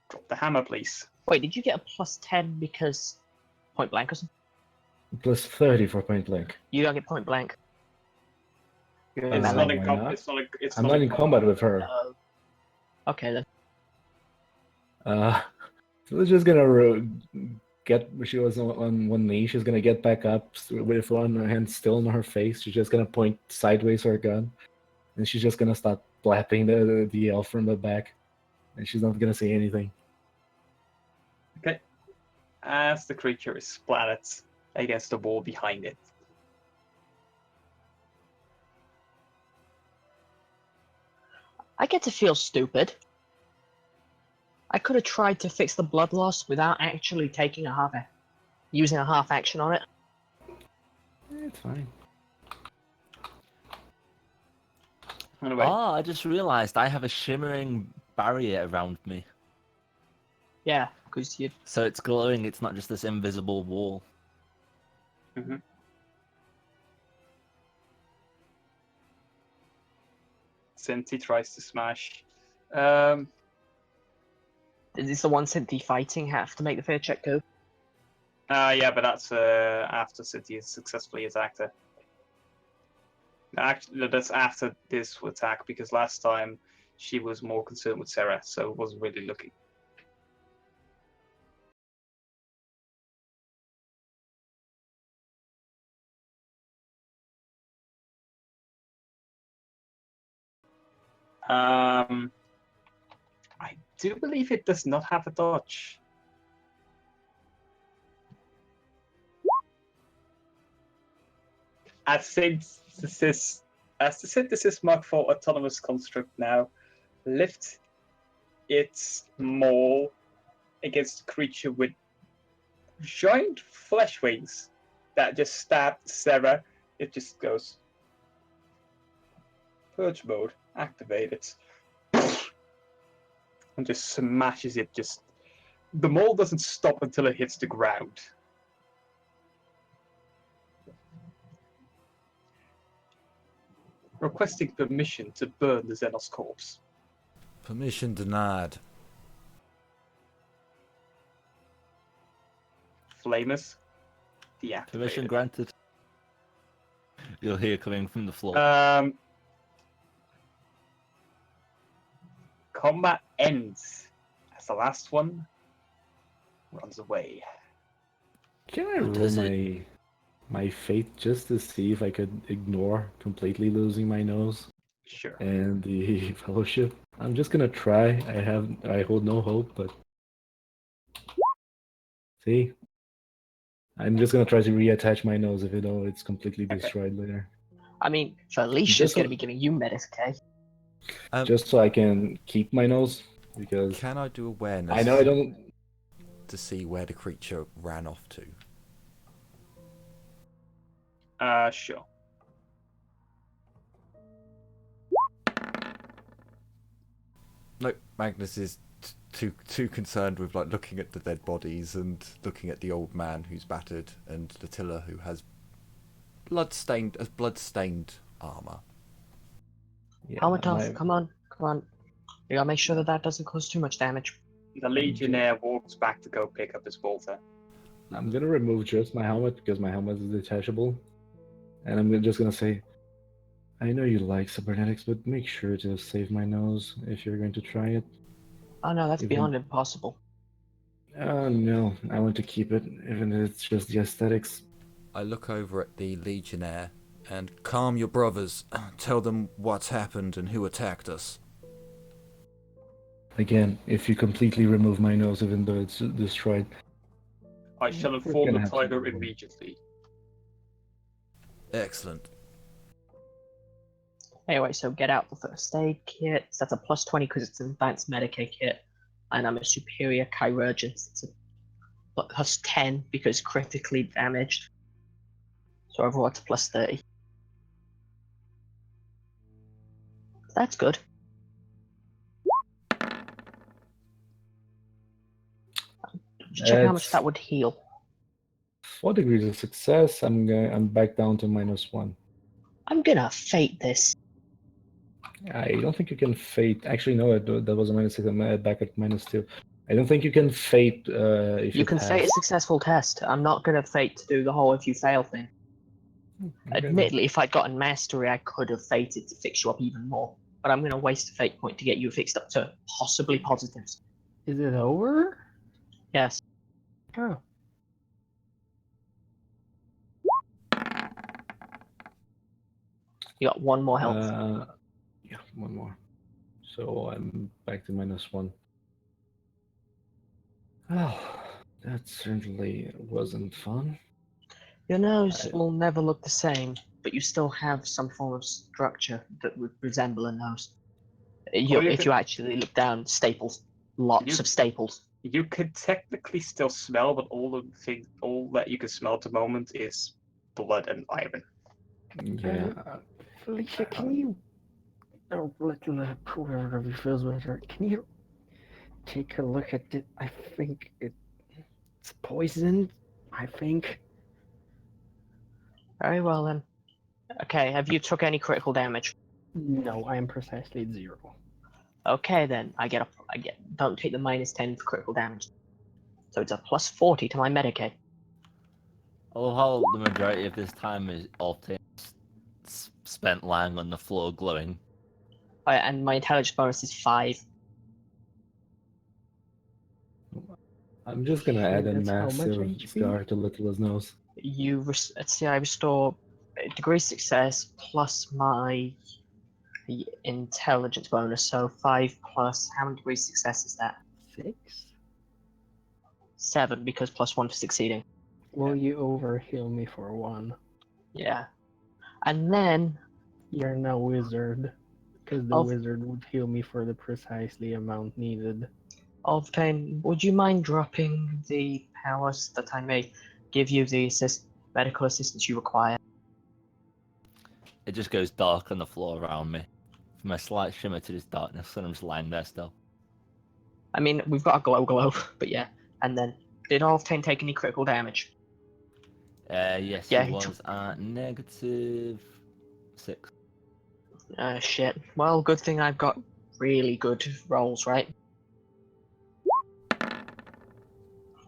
B: Drop the hammer, please.
C: Wait, did you get a +10 because point blank or something?
E: plus 30 for point blank.
C: You don't get point blank. You're
B: It's
E: Uh,
B: not in
E: why
B: combat.
E: not?
B: It's not. It's
E: I'm
B: not
E: not in combat with her.
C: Okay then.
E: So we're just gonna get. She was on one knee. She's gonna get back up with one hand still on her face. She's just gonna point sideways her gun, and she's just gonna start blapping the elf from the back, and she's not gonna say anything.
B: Okay. As the creature is splattered against the wall behind it.
C: I get to feel stupid. I could have tried to fix the blood loss without actually taking using a half action on it.
E: It's fine.
B: Anyway,
F: Oh, I just realised I have a shimmering barrier around me.
C: Yeah, because you.
F: So it's glowing, it's not just this invisible wall.
B: Sinti tries to smash.
C: Is this the one Cynthia fighting have to make the fear check go?
B: Yeah, but that's after Sinti has successfully attacked her. Actually, that's after this attack because last time she was more concerned with Sarah, so wasn't really looking. I do believe it does not have a dodge. As the synthesis mark for autonomous construct now, lift its maul against the creature with giant flesh wings that just stabbed Sarah. It just goes purge mode activated and just smashes it. Just the maul doesn't stop until it hits the ground. Requesting permission to burn the Xenos corpse.
A: Permission denied.
B: Flamers, deactivated.
F: Permission granted. You'll hear coming from the floor.
B: Combat ends as the last one runs away.
E: Can I roll
F: Does
E: my fate just to see if I could ignore completely losing my nose
B: Sure.
E: and the fellowship? I'm just gonna try. I hold no hope, but see, I'm just gonna try to reattach my nose if it's completely destroyed later.
C: I mean, Felicia's
E: Just
C: going to
E: a-
C: be giving you Medicaid.
E: just so I can keep my nose, because
A: Can I do awareness
E: I know I don't.
A: to see where the creature ran off to?
B: Sure.
A: No, Magnus is too concerned with like looking at the dead bodies and looking at the old man who's battered and the tiller who has blood-stained armor.
E: Yeah,
C: Helmet off.
E: my-
C: Come on. You gotta make sure that doesn't cause too much damage.
B: The Legionnaire walks back to go pick up his bolter.
E: I'm gonna remove just my helmet because my helmet is detachable, and I'm just gonna say, I know you like cybernetics, but make sure to save my nose if you're going to try it.
C: Oh no, that's
E: Even-
C: beyond impossible.
E: Oh no, I want to keep it, even if it's just the aesthetics.
A: I look over at the Legionnaire and calm your brothers. Tell them what's happened and who attacked us.
E: Again, if you completely remove my nose, even though it's destroyed,
B: I shall
E: We're
B: inform
E: gonna
B: the
E: have to
B: tiger
E: move on.
B: immediately.
A: Excellent.
C: Anyway, so get out the first aid kit. So that's a plus 20 because it's an advanced Medicaid kit. And I'm a superior chirurgist. It's a plus 10 because critically damaged. So overall it's a plus 30. That's good. Just check how much
E: That's
C: that would heal.
E: 4 degrees of success. I'm back down to -1.
C: I'm gonna fate this.
E: I don't think you can fate. Actually, no, that was a -6. I'm back at -2. I don't think you can fate if
C: You can
E: pass.
C: fate a successful test. I'm not gonna fate to do the whole if you fail thing.
E: Okay.
C: Admittedly, if I'd gotten mastery, I could have fated to fix you up even more. But I'm gonna waste a fate point to get you fixed up to possibly positives.
D: Is it over?
C: Yes.
D: Oh.
C: You got one more health.
E: Yeah, one more. So I'm back to -1. Oh, that certainly wasn't fun.
C: Your nose
E: I-
C: will never look the same, but you still have some form of structure that would resemble a nose.
B: you
C: If
B: could-
C: you actually look down, staples, lots
B: You-
C: of staples.
B: You could technically still smell, but all that you can smell at the moment is blood and iron.
E: Yeah,
D: Felicia, can you, or whoever feels better, can you take a look at it? I think it's poisoned. I think.
C: Very well then. Okay, have you took any critical damage?
D: No, I am precisely at 0.
C: Okay then, I get don't take the -10 for critical damage. So it's a plus 40 to my Medicaid.
F: I love how the majority of this time is Altair spent lying on the floor glowing.
C: Oh, yeah, and my intelligence bonus is 5.
E: I'm just gonna add a
D: That's how much
E: massive
D: HP?
E: scar to Little's nose.
C: Let's see, I restore degree success plus my intelligence bonus. So 5 plus how many degrees success is that?
D: 6?
C: 7 because plus 1 for succeeding.
D: Will you overheal me for 1?
C: Yeah, and then
D: You're now wizard, because the
C: Oh.
D: wizard would heal me for the precisely amount needed.
C: Alvtane, would you mind dropping the powers that I may give you the medical assistance you require?
F: It just goes dark on the floor around me. From a slight shimmer to this darkness, and I'm just lying there still.
C: I mean, we've got a glow, but yeah. And then, did Alvtane take any critical damage?
F: Yes,
C: Yeah,
F: he
C: he
F: was at -6.
C: Shit. Well, good thing I've got really good rolls, right?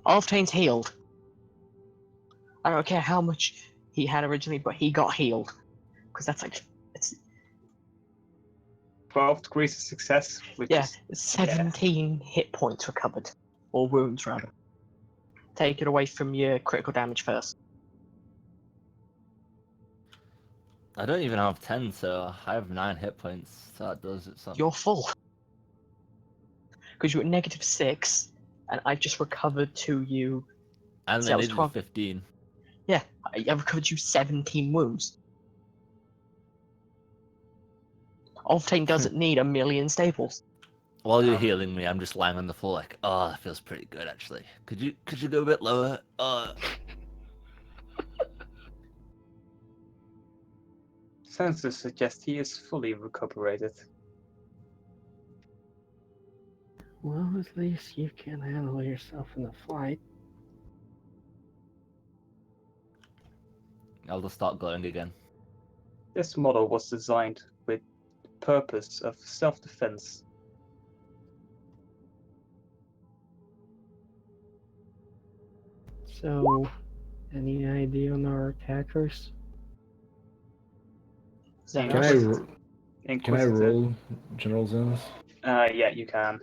C: Alvtane's healed. I don't care how much he had originally, but he got healed. Because that's like, it's
B: 12 degrees of success, which
C: yeah,
B: is
C: 17 hit points recovered. Or wounds, rather. Take it away from your critical damage first.
F: I don't even have 10, so I have 9 hit points. So that does it. So
C: You're full. Because you're at -6, and I've just recovered to you.
F: and
C: so
F: I
C: that was
F: needed
C: 12.
F: 15.
C: Yeah, I recovered you 17 wounds. Octane doesn't need a million staples.
F: While you're healing me, I'm just lying on the floor like, oh, that feels pretty good actually. Could you go a bit lower?
B: Sensors suggest he is fully recuperated.
D: Well, at least you can handle yourself in the flight.
F: I'll just start glowing again.
B: This model was designed with the purpose of self-defense.
D: So, any idea on our attackers?
E: Can I
B: Inquisitor.
E: roll General Zenos?
B: Yeah, you can.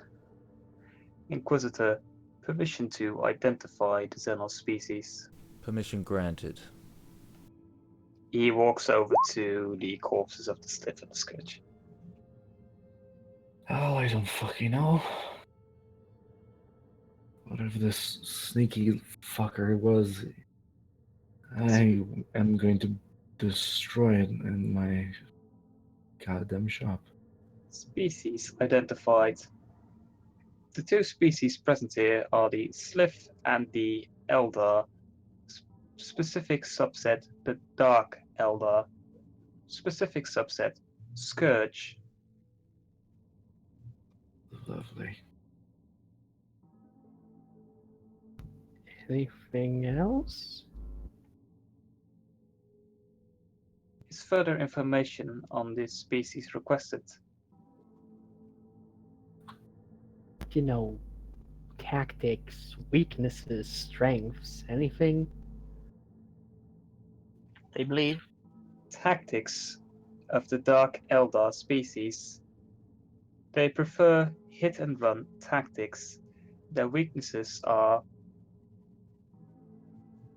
B: Inquisitor, permission to identify the Xenos species.
A: Permission granted.
B: He walks over to the corpses of the Sliff and the Scourge.
E: Oh, I don't fucking know. Whatever this sneaky fucker was, I am going to destroy it in my goddamn shop.
B: Species identified. The two species present here are the Sliff and the Eldar. Specific subset, the Dark Eldar. Specific subset, Scourge.
E: Lovely.
D: Anything else?
B: Is further information on this species requested?
D: You know, tactics, weaknesses, strengths, anything?
C: They bleed.
B: Tactics of the Dark Eldar species. They prefer hit and run tactics. Their weaknesses are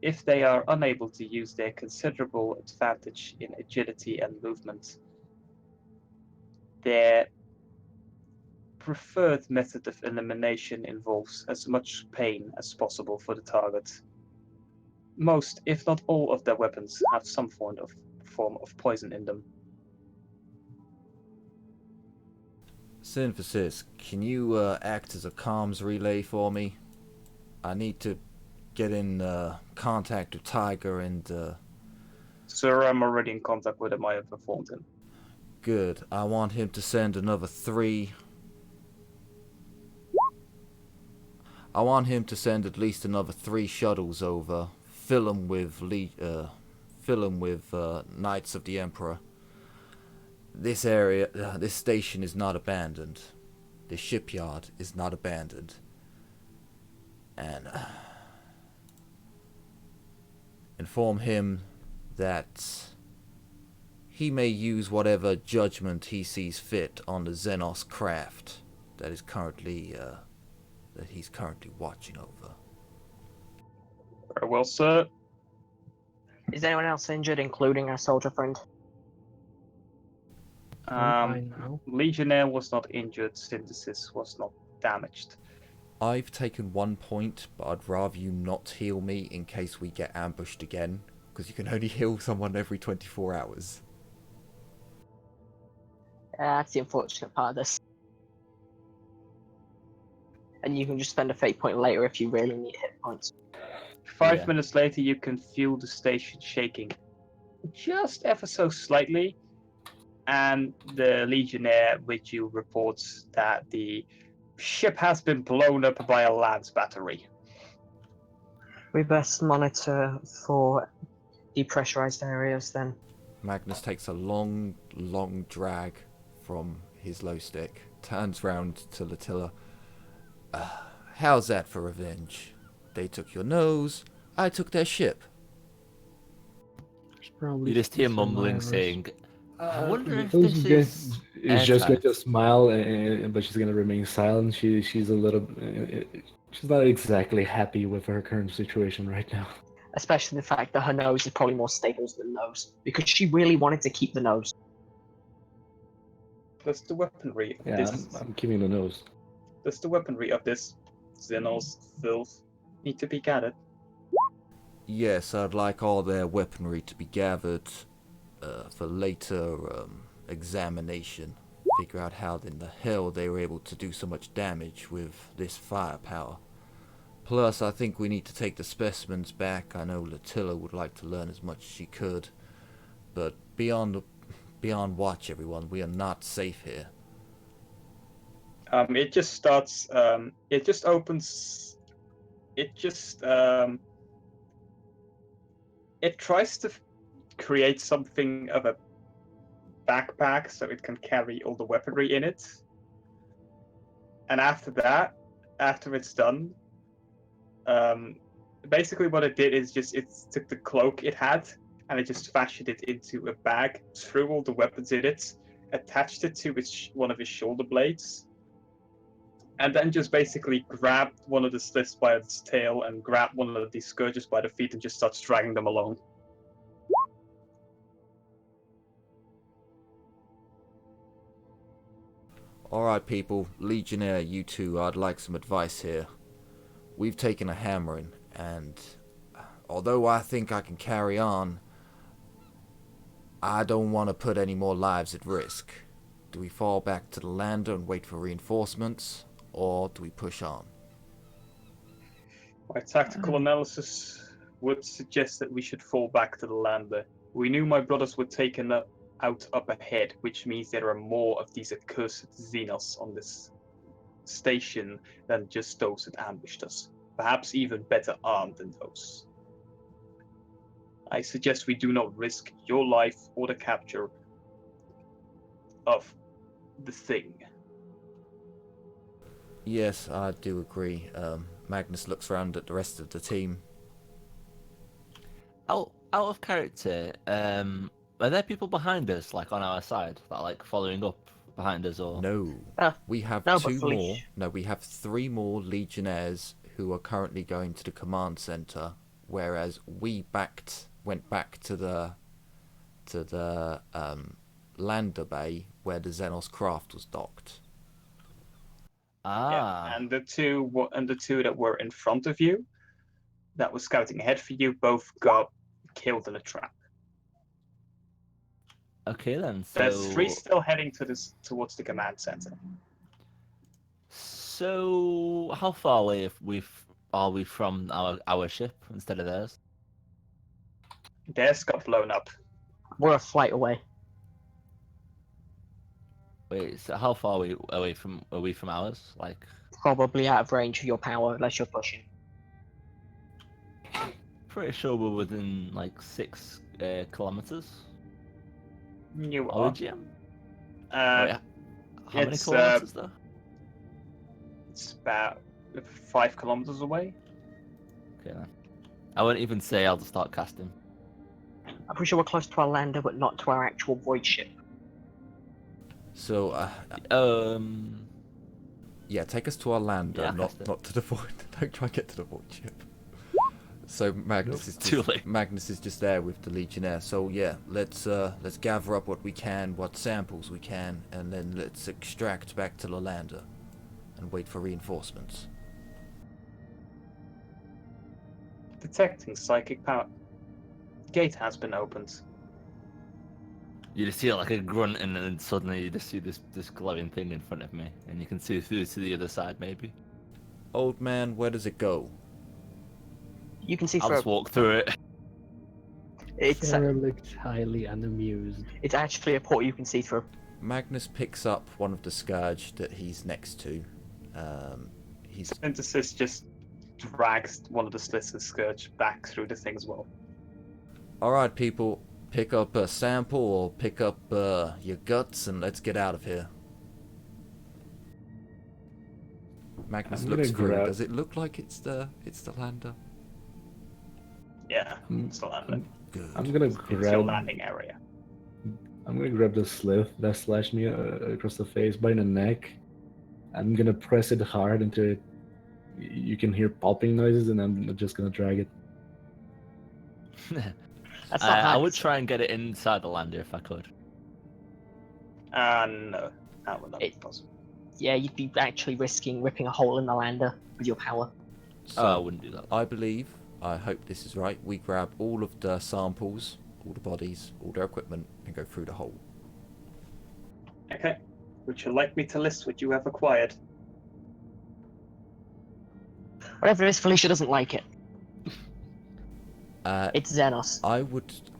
B: if they are unable to use their considerable advantage in agility and movement. Their preferred method of elimination involves as much pain as possible for the target. Most, if not all, of their weapons have some form of poison in them.
A: Synthesis, can you act as a comms relay for me? I need to get in contact with Tiger and...
B: Sir, I'm already in contact with him. I have informed him.
A: Good. I want him to send another 3... I want him to send at least another 3 shuttles over. Fill them with Knights of the Emperor. This area, this station is not abandoned. This shipyard is not abandoned. And inform him that he may use whatever judgment he sees fit on the Xenos craft that is currently that he's currently watching over.
B: Very well, sir.
C: Is anyone else injured, including our soldier friend?
D: I'm fine now.
B: Legionnaire was not injured. Synthesis was not damaged.
A: I've taken 1 point, but I'd rather you not heal me in case we get ambushed again, because you can only heal someone every 24 hours.
C: That's the unfortunate part of this. And you can just spend a fate point later if you really need hit points.
B: 5 minutes later, you can feel the station shaking just ever so slightly, and the Legionnaire with you reports that the ship has been blown up by a Lance battery.
C: We best monitor for depressurized areas then.
A: Magnus takes a long, long drag from his low stick, turns round to Latilla. How's that for revenge? They took your nose, I took their ship.
F: You just hear mumbling saying, I wonder if
E: Who's
F: this is
E: just going
F: airtime.
E: to smile, but she's going to remain silent. She's a little... she's not exactly happy with her current situation right now.
C: Especially the fact that her nose is probably more staples than nose. Because she really wanted to keep the nose.
B: Does the weaponry of
E: Yeah,
B: this
E: I'm keeping the nose.
B: Xenos filth need to be gathered?
A: Yes, I'd like all their weaponry to be gathered for later examination figure out how in the hell they were able to do so much damage with this firepower. Plus, I think we need to take the specimens back. I know Latilla would like to learn as much as she could, but beyond watch, everyone. We are not safe here.
B: It just starts. It just opens. It just. It tries to create something of a backpack so it can carry all the weaponry in it. And after that, after it's done, basically what it did is just it took the cloak it had and it just fashioned it into a bag, threw all the weapons in it, attached it to one of his shoulder blades, and then just basically grabbed one of the slits by its tail and grabbed one of the scourges by the feet and just starts dragging them along.
A: Alright people, Legionnaire, you two, I'd like some advice here. We've taken a hammering, and although I think I can carry on, I don't want to put any more lives at risk. Do we fall back to the lander and wait for reinforcements, or do we push on?
B: My tactical analysis would suggest that we should fall back to the lander. We knew my brothers were taken out up ahead, which means there are more of these accursed Xenos on this station than just those that ambushed us. Perhaps even better armed than those. I suggest we do not risk your life or the capture of the thing.
A: Yes, I do agree. Magnus looks around at the rest of the team.
F: Out of character, are there people behind us, like on our side, that are like following up behind us, or
A: No, we have
C: no,
A: two
C: but
A: more. No, we have 3 more Legionnaires who are currently going to the command center, whereas we went back to the lander bay where the Xenos craft was docked.
B: Yeah, and the two that were in front of you, that was scouting ahead for you, both got killed in a trap.
F: Okay then. So
B: There's 3 still heading towards the command center.
F: So how far away are we from our ship instead of theirs?
B: Theirs got blown up.
C: We're a flight away.
F: Wait, so how far are we away from ours? Like,
C: Probably out of range of your power unless you're pushing.
F: pretty sure we're within like 6 kilometers.
B: You
F: Are we,
B: are.
F: GM? Wait, how many
B: it's,
F: kilometers though?
B: It's about 5 kilometers away.
F: Okay then. I won't even say. I'll just start casting.
C: I'm pretty sure we're close to our lander, but not to our actual void ship.
A: So, yeah, take us to our lander,
F: Yeah,
A: not
F: cast it.
A: not to the void. Don't try and get to the void ship. So Magnus is
F: Too
A: just,
F: late.
A: Magnus is just there with the Legionnaire. So yeah, let's gather up what we can, what samples we can, and then let's extract back to the lander and wait for reinforcements.
B: Detecting psychic power. Gate has been opened.
F: You just hear like a grunt, and then suddenly you just see this glowing thing in front of me, and you can see through to the other side maybe.
A: Old man, where does it go?
C: You can see
F: I'll
C: through.
F: just walk through it.
C: It's
D: Sarah looks highly unamused.
C: it's actually a portal you can see through.
A: Magnus picks up one of the Scourge that he's next to. He's
B: Synthesis just drags one of the slits of the scourge back through the thing as well.
A: alright, people. Pick up a sample or pick up your guts and let's get out of here. Magnus
E: I'm
A: looks
E: gonna
A: through.
E: grab-
A: Does it look like it's the lander?
B: Yeah, it's the landing.
A: Good.
E: I'm gonna
B: It's your
E: grab.
B: landing area.
E: I'm gonna grab the slith that slashed me across the face by the neck. I'm gonna press it hard until you can hear popping noises, and I'm just gonna drag it.
C: That's not
F: I
C: hard
F: would
C: to
F: try and get it inside the lander if I could.
B: No, that would not be
C: It-
B: possible.
C: Yeah, you'd be actually risking ripping a hole in the lander with your power.
A: So,
F: Oh, I wouldn't do that.
A: I believe, I hope this is right, we grab all of the samples, all the bodies, all their equipment, and go through the hole.
B: Okay. Would you like me to list what you have acquired?
C: Whatever it is, Felicia doesn't like it. It's Xenos.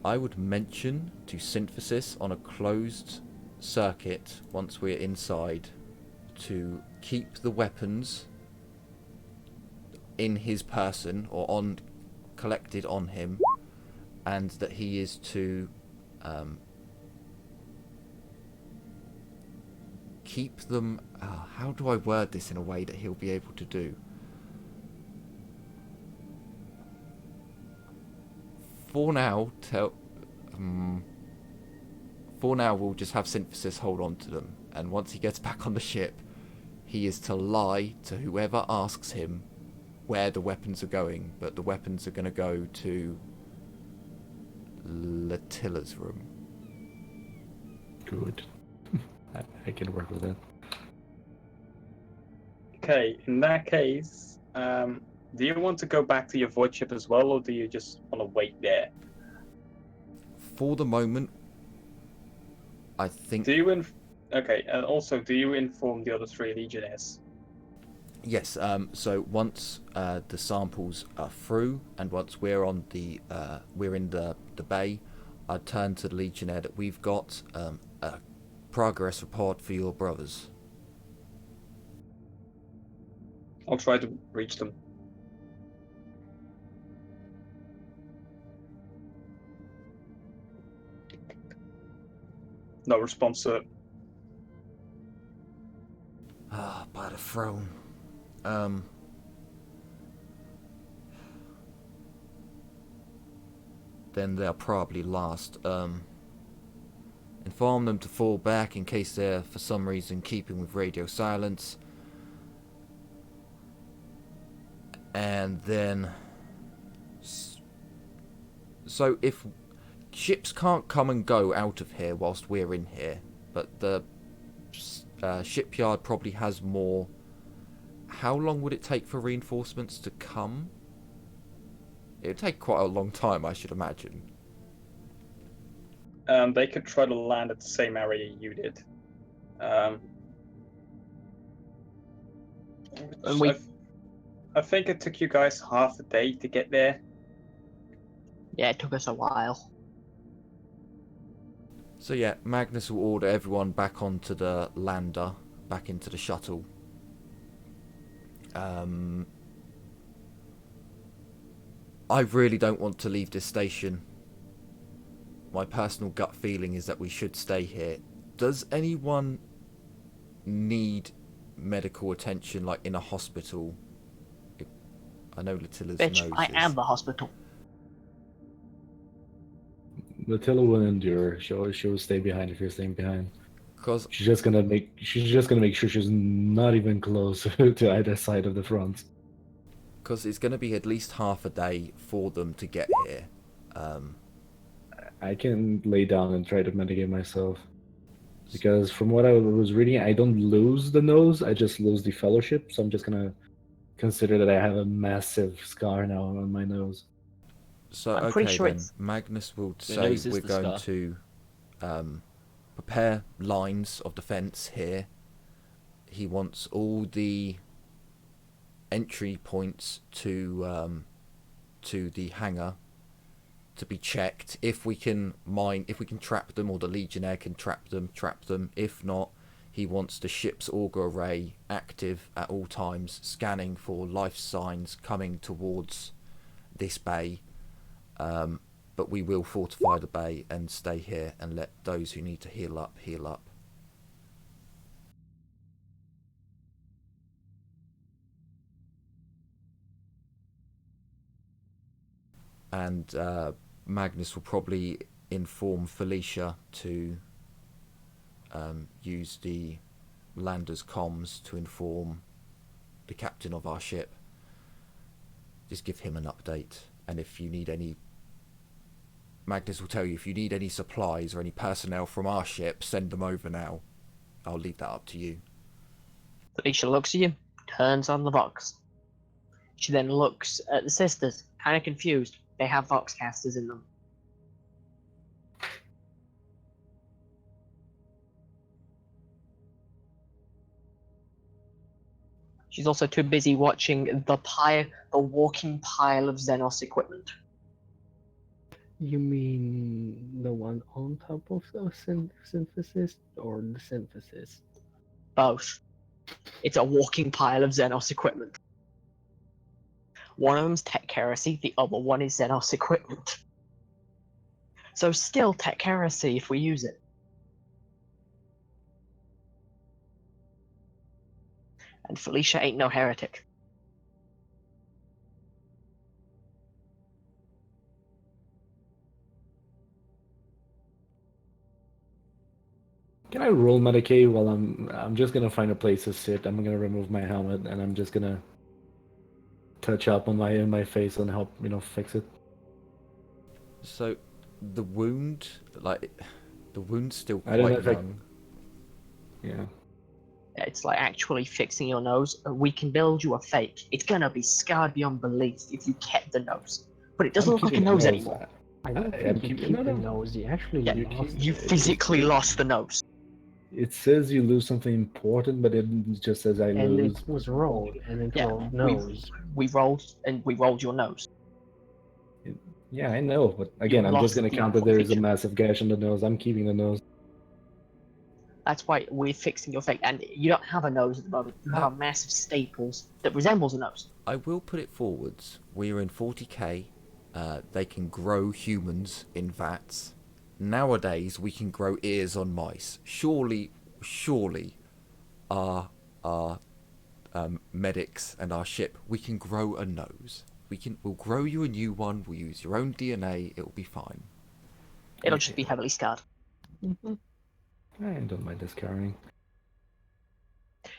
A: I would mention to Synthesis on a closed circuit once we're inside to keep the weapons in his person or on collected on him, and that he is to keep them. How do I word this in a way that he'll be able to do? For now, we'll just have Synthesis hold on to them, and once he gets back on the ship, he is to lie to whoever asks him where the weapons are going, but the weapons are going to go to Latilla's room.
E: Good. I can work with that.
B: Okay, in that case, do you want to go back to your void ship as well, or do you just want to wait there?
A: For the moment, I think...
B: Okay, and also, do you inform the other 3 Legionnaires?
A: Yes, so once the samples are through, and once we're on we're in the bay, I'd turn to the Legionnaire that we've got a progress report for your brothers.
B: I'll try to reach them. No response, sir.
A: By the throne. Then they'll probably last. Inform them to fall back in case they're, for some reason, keeping with radio silence. And then... So if ships can't come and go out of here whilst we're in here, but the shipyard probably has more... How long would it take for reinforcements to come? It would take quite a long time, I should imagine.
B: They could try to land at the same area you did. I think it took you guys half a day to get there.
C: Yeah, it took us a while.
A: So yeah, Magnus will order everyone back onto the lander, back into the shuttle. I really don't want to leave this station. My personal gut feeling is that we should stay here. Does anyone need medical attention, like in a hospital? I know Latilla's
C: Bitch,
A: nose
C: I
A: is...
C: am the hospital.
E: Latilla will endure. She'll stay behind if you're staying behind.
A: Because
E: She's just gonna make sure she's not even close to either side of the front.
A: Because it's going to be at least half a day for them to get here.
E: I can lay down and try to mitigate myself. Because from what I was reading, I don't lose the nose, I just lose the fellowship. So I'm just gonna consider that I have a massive scar now on my nose.
A: So
C: I'm pretty
A: okay
C: sure
A: then,
C: it's-
A: Magnus will
F: The
A: say
F: nose is
A: we're
F: the
A: going
F: scar.
A: to prepare lines of defence here. He wants all the entry points to the hangar to be checked. If we can trap them, or the Legionnaire can trap them. If not, he wants the ship's auger array active at all times, scanning for life signs coming towards this bay. But we will fortify the bay and stay here and let those who need to heal up. And Magnus will probably inform Felicia to use the lander's comms to inform the captain of our ship. Just give him an update, and if you need any... Magnus will tell you if you need any supplies or any personnel from our ship, send them over now. I'll leave that up to you.
C: Felicia looks at you, turns on the Vox. She then looks at the sisters, kind of confused. They have Vox casters in them. She's also too busy watching the walking pile of Xenos equipment.
D: You mean the one on top of the synthesis or the synthesis?
C: Both. It's a walking pile of Xenos equipment. One of them's tech heresy, the other one is Xenos equipment. So still tech heresy if we use it. And Felicia ain't no heretic.
E: Can I roll Medicaid while I'm just gonna find a place to sit. I'm gonna remove my helmet and I'm just gonna touch up on my face and help fix it.
A: So, the wound, the wound's still
E: I don't know
A: quite
E: if I-
A: young.
E: Yeah.
C: It's like actually fixing your nose. We can build you a fake. It's gonna be scarred beyond belief if you kept the nose. But it doesn't
E: I'm
C: look like a
E: keeping the
C: nose anymore.
D: I don't
E: I'm
D: think you
E: keeping-
D: keep
E: no,
D: the
E: no.
D: nose. You actually
C: Yeah,
D: lost
C: you
D: it.
C: physically lost the nose.
E: It says you lose something important, but it just says I
D: And
E: lose.
D: it was rolled, and it
C: Yeah,
D: rolled nose.
C: We rolled your nose.
E: Yeah, I know, but again, I'm just
C: lost
E: gonna
C: the
E: count that there is a
C: feature.
E: massive gash on the nose. I'm keeping the nose.
C: That's why we're fixing your fake. And you don't have a nose at the moment. You have a massive staples that resembles a nose.
A: I will put it forwards. We're in 40k. They can grow humans in vats. Nowadays, we can grow ears on mice. Surely, our medics and our ship, we can grow a nose. We'll grow you a new one. We'll use your own DNA. It'll be fine.
C: It'll just be heavily scarred.
D: Mm-hmm.
E: I don't mind discarding.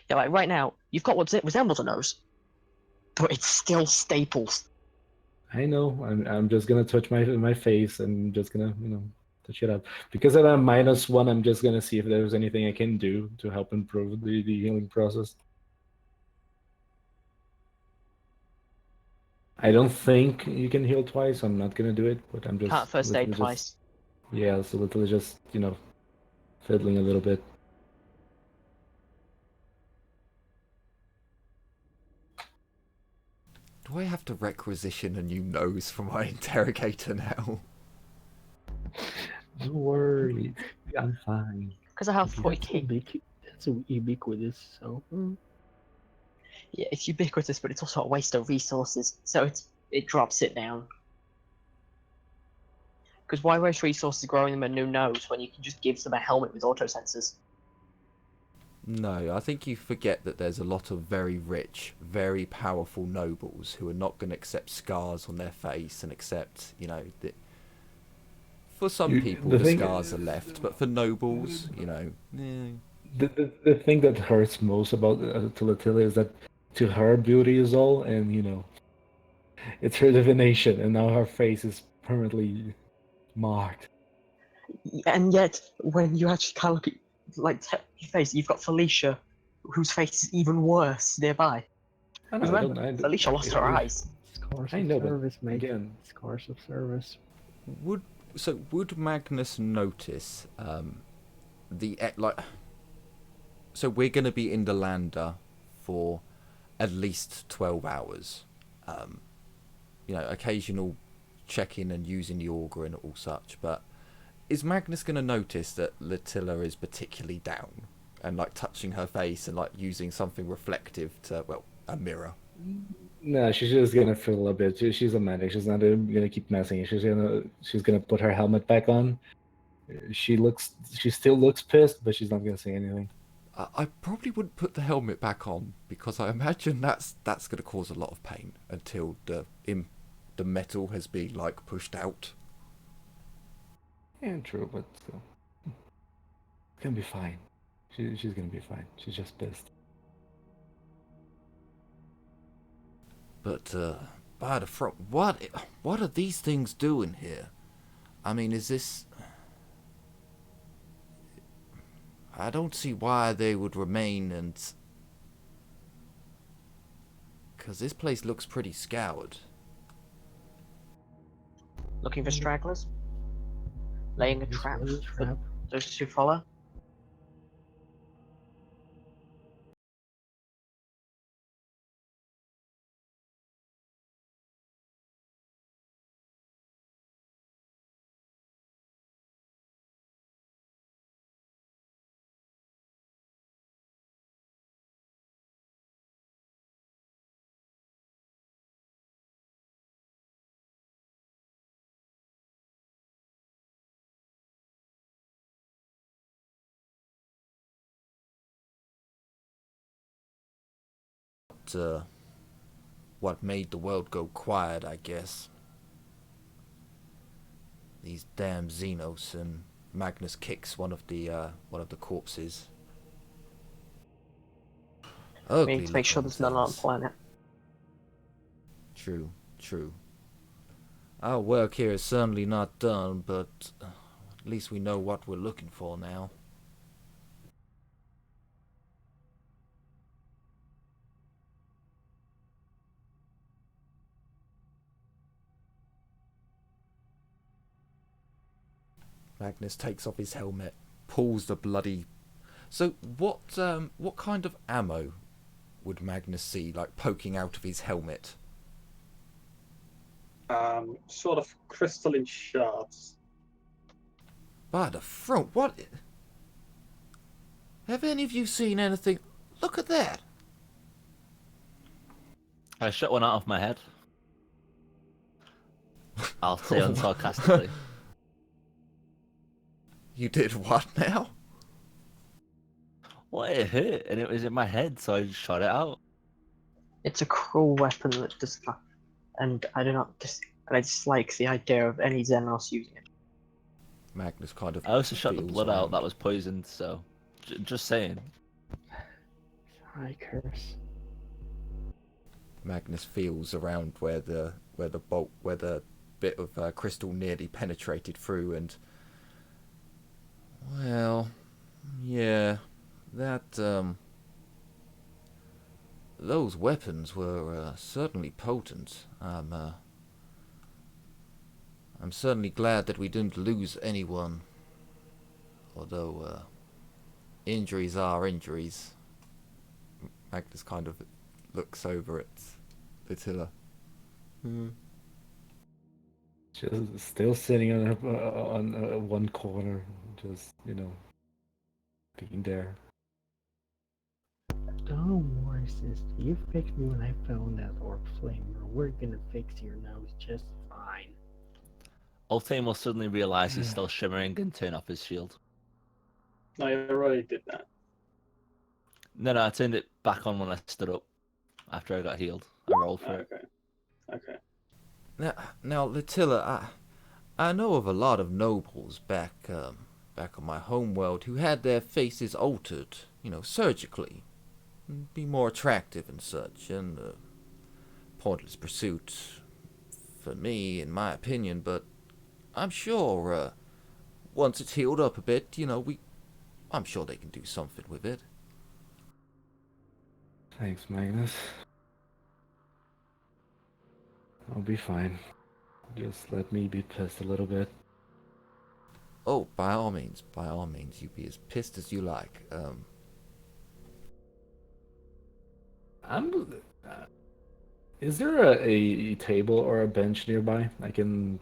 C: Yeah, like right now, you've got what resembles a nose, but it's still staples.
E: I know. I'm just gonna touch my face and just gonna touch it up. Because I'm at -1, I'm just gonna see if there's anything I can do to help improve the healing process. I don't think you can heal twice. I'm not gonna do it, but I'm just
C: Can't first aid
E: literally
C: twice.
E: Yeah, so literally just fiddling a little bit.
A: Do I have to requisition a new nose for my interrogator now?
E: Don't worry, I'm fine.
C: Because I have
D: That's
C: 40k.
D: that's ubiquitous. So
C: Yeah, it's ubiquitous, but it's also a waste of resources. So it drops it down. Because why waste resources growing them a new nose when you can just give them a helmet with auto sensors?
A: No, I think you forget that there's a lot of very rich, very powerful nobles who are not going to accept scars on their face and accept, that for some people the scars are left, but for nobles,
E: The thing that hurts most about Tulatila is that to her beauty is all, and it's her divination, and now her face is permanently marked.
C: And yet, when you actually kind of look at your face, you've got Felicia, whose face is even worse nearby.
E: I
C: Because
E: know,
C: remember, Felicia lost her eyes.
D: scars
E: I
D: of
E: know, but
D: service, mate.
E: again,
D: Scars of service.
A: would Magnus notice so we're going to be in the lander for at least 12 hours. Occasional checking and using the auger and all such, but is Magnus going to notice that Latilla is particularly down and touching her face and using something reflective to, a mirror?
E: no, she's just gonna feel a bit. She's a medic. She's not gonna keep messing it. She's gonna put her helmet back on. She still looks pissed, but she's not gonna say anything.
A: I probably wouldn't put the helmet back on because I imagine that's going to cause a lot of pain until the metal has been pushed out.
E: Yeah, true, but still, it's gonna be fine. She's gonna be fine. She's just pissed.
A: But by the front, what are these things doing here? I mean, is this? I don't see why they would remain, and because this place looks pretty scoured.
C: Looking for stragglers? Laying a
D: This
C: trap
D: was a
C: for
D: trap.
C: those who follow?
A: what made the world go quiet, I guess. These damn Xenos, and Magnus kicks one of the corpses.
C: We
A: Ugly
C: need to make sure
A: looking
C: there's none on the
A: things.
C: planet.
A: True, true. Our work here is certainly not done, but at least we know what we're looking for now. Magnus takes off his helmet, pulls the bloody... So what kind of ammo would Magnus see, like, poking out of his helmet?
B: Sort of crystalline shards.
A: By the front, what? Have any of you seen anything? Look at that!
F: I shot one out of my head. I'll say unsarcastically.
A: You did what now?
F: Well, it hit, and it was in my head, so I just shot it out.
C: It's a cruel weapon that does not, and I do not and I dislike the idea of any Xenos using it.
A: Magnus kind of
F: I also shot the
A: feels
F: blood out
A: around.
F: that was poisoned, so just saying.
D: I curse.
A: Magnus feels around where the bit of crystal nearly penetrated through, and well, yeah, that those weapons were certainly potent. I'm certainly glad that we didn't lose anyone, although injuries are injuries. Magnus kind of looks over at Attila.
E: Just still sitting on one corner, just being there.
D: Don't worry, sister. You fixed me when I found that orc flamer. We're gonna fix your nose just fine.
F: Ultane will suddenly realise he's still shimmering and turn off his shield.
B: No, I already did that.
F: No, I turned it back on when I stood up after I got healed. I rolled for it.
B: Okay.
A: Now, Attila, I know of a lot of nobles back on my homeworld who had their faces altered, surgically, be more attractive and such, and pointless pursuit for me, in my opinion. But I'm sure once it's healed up a bit, I'm sure they can do something with it.
E: Thanks, Magnus. I'll be fine. Just let me be pissed a little bit.
A: Oh, by all means, you be as pissed as you like.
E: Is there a table or a bench nearby I can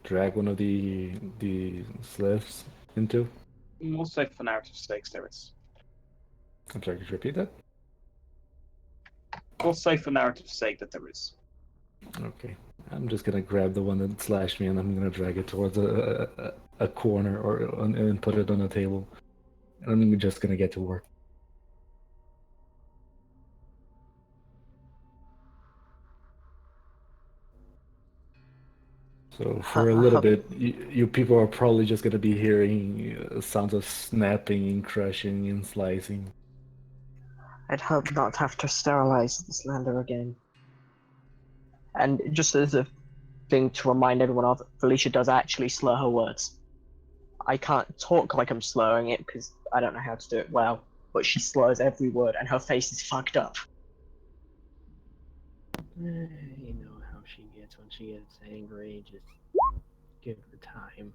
E: drag one of the slaves into?
B: We'll say for narrative stakes there is.
E: I'm sorry, could you repeat that?
B: We'll say for narrative sake that there is.
E: Okay. I'm just gonna grab the one that slashed me and I'm gonna drag it towards a corner and put it on a table. And I'm just gonna get to work. So for a little bit, you people are probably just gonna be hearing sounds of snapping and crushing and slicing.
C: I'd hope not have to sterilize this lander again. And just as a thing to remind everyone of, Felicia does actually slur her words. I can't talk like I'm slurring it because I don't know how to do it well, but she slurs every word and her face is fucked up.
D: You know how she gets when she gets angry. Just give her time.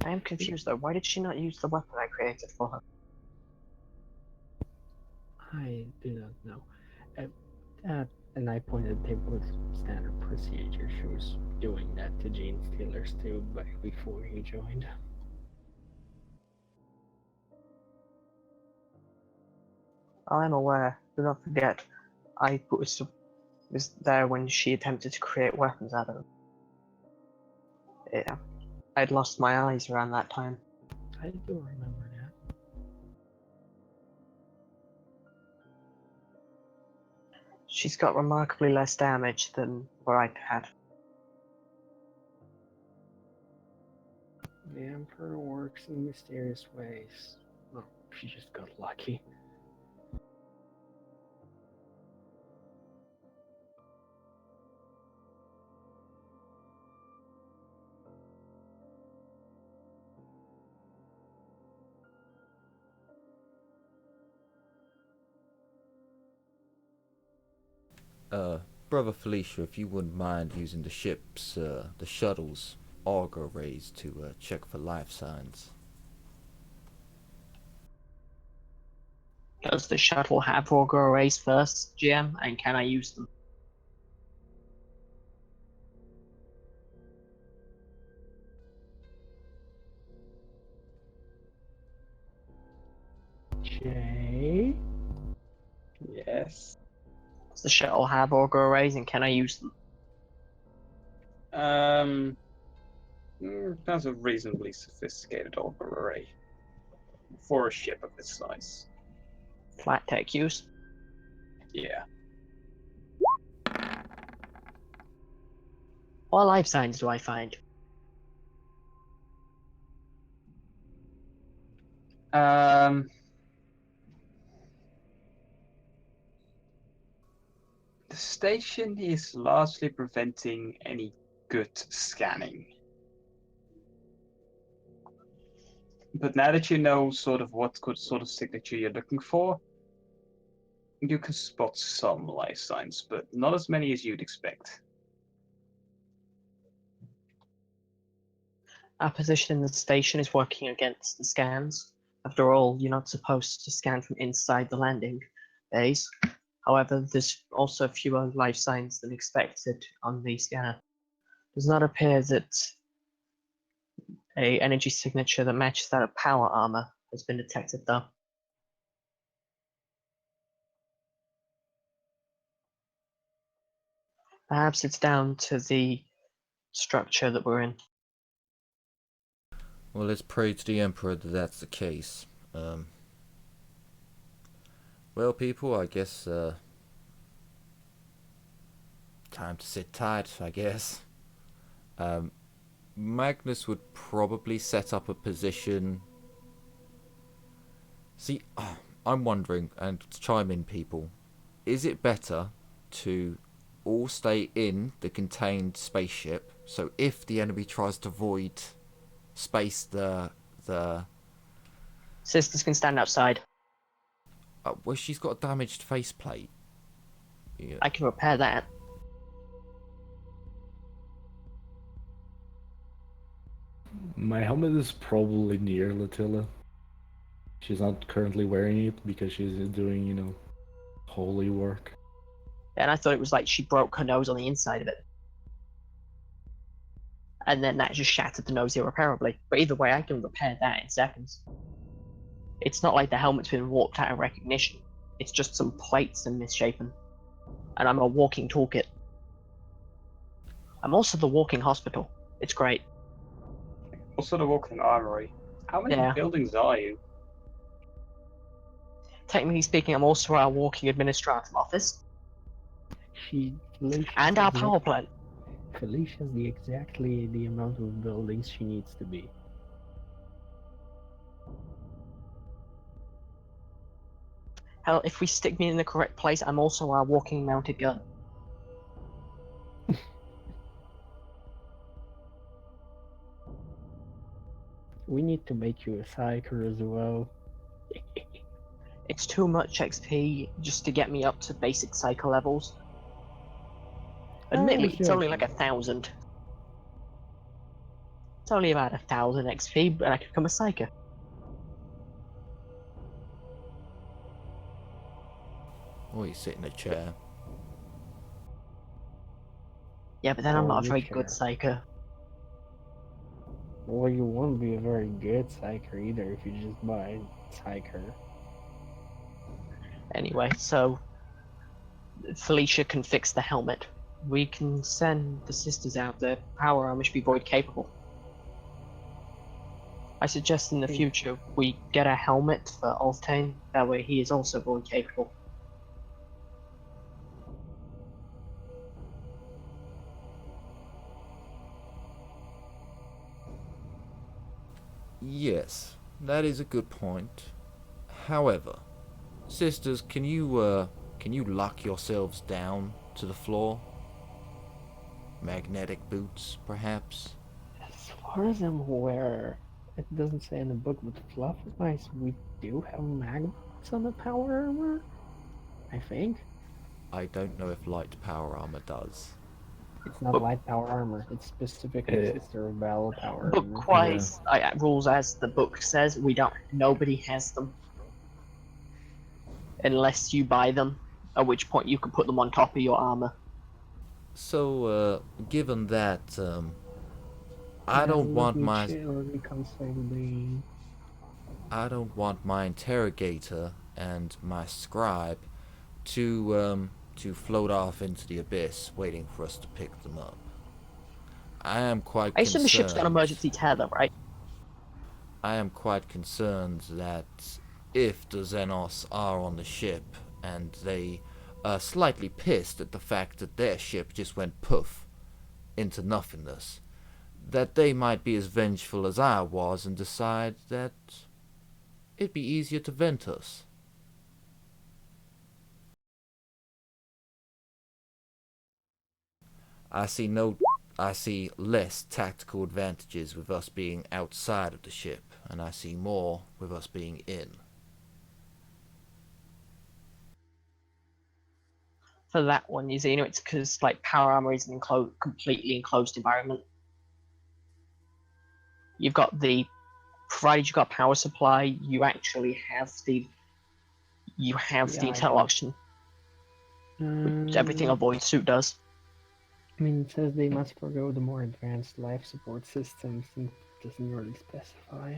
C: I am confused though. Why did she not use the weapon I created for her?
D: I do not know. And I pointed the table with standard procedure. She was doing that to Gene Stealers too, but before he joined.
C: I'm aware. Do not forget, I was there when she attempted to create weapons out of them. Yeah. I'd lost my eyes around that time.
D: I do remember that.
C: She's got remarkably less damage than what I had.
D: The Emperor works in mysterious ways. Oh, she just got lucky.
A: Brother Felicia, if you wouldn't mind using the ship's, the shuttle's auger rays to check for life signs.
C: Does the shuttle have auger arrays first, GM, and can I use them?
D: Jay?
B: Yes.
C: Does the shuttle have auger arrays, and can I use them?
B: That's a reasonably sophisticated auger array for a ship of this size.
C: Flat tech use?
B: Yeah.
C: What life signs do I find?
B: The station is largely preventing any good scanning. But now that you know sort of what good sort of signature you're looking for, you can spot some life signs, but not as many as you'd expect.
C: Our position in the station is working against the scans. After all, you're not supposed to scan from inside the landing bays. However, there's also fewer life signs than expected on the scanner. Does not appear that a energy signature that matches that of power armor has been detected, though. Perhaps it's down to the structure that we're in.
A: Well, let's pray to the Emperor that that's the case. Well, people, I guess, time to sit tight, I guess. Magnus would probably set up a position. See, I'm wondering, and chime in, people, is it better to all stay in the contained spaceship, so if the enemy tries to void space the
C: Sisters can stand outside.
A: well, she's got a damaged faceplate. Yeah.
C: I can repair that.
E: My helmet is probably near Latilla. She's not currently wearing it because she's doing, holy work.
C: And I thought it was like she broke her nose on the inside of it. And then that just shattered the nose irreparably. But either way, I can repair that in seconds. It's not like the helmet's been warped out of recognition. It's just some plates are misshapen. And I'm a walking toolkit. I'm also the walking hospital. It's great.
B: Also the walking armory. How many
C: Yeah.
B: buildings are you?
C: Technically speaking, I'm also our walking administrative office. And our power plant.
D: Felicia's exactly the amount of buildings she needs to be.
C: Hell, if we stick me in the correct place, I'm also our walking mounted gun.
D: We need to make you a psyker as well.
C: It's too much XP just to get me up to basic psycho levels. Admittedly, it's only like 1,000. It's only about 1,000 XP, but I could become a psyker.
A: Or you sit in a chair.
C: Yeah, but then I'm
D: Or
C: not a
D: in a
C: very
D: chair.
C: good psyker.
D: Well, you won't be a very good psyker either if you just buy psyker.
C: Anyway, so Felicia can fix the helmet. We can send the sisters out. The power armor should be void capable. I suggest in the future we get a helmet for Ulftane. That way he is also void capable.
A: Yes, that is a good point. However, sisters, can you lock yourselves down to the floor? Magnetic boots, perhaps?
D: As far as I'm aware, it doesn't say in the book, but fluff-wise, we do have magnets on the power armor. I think.
A: I don't know if light power armor does.
D: It's not
F: But-
D: light power armor, it's specifically
E: Uh,
D: Sister of Battle power armor.
C: Book-wise, rules as the book says, nobody has them. Unless you buy them, at which point you can put them on top of your armor.
A: So, given that, I don't want my interrogator and my scribe to float off into the abyss, waiting for us to pick them up. I am quite
C: I assume
A: concerned.
C: the ship's got emergency tether, right?
A: I am quite concerned that if the Xenos are on the ship and they are slightly pissed at the fact that their ship just went poof into nothingness, that they might be as vengeful as I was and decide that it'd be easier to vent us. I see less tactical advantages with us being outside of the ship, and I see more with us being in.
C: For that one, it's because like power armor is an completely enclosed environment. You've got provided you've got power supply, you actually have the internal oxygen, which everything a void suit does.
D: I mean, it says they must forego the more advanced life support systems, and doesn't really specify.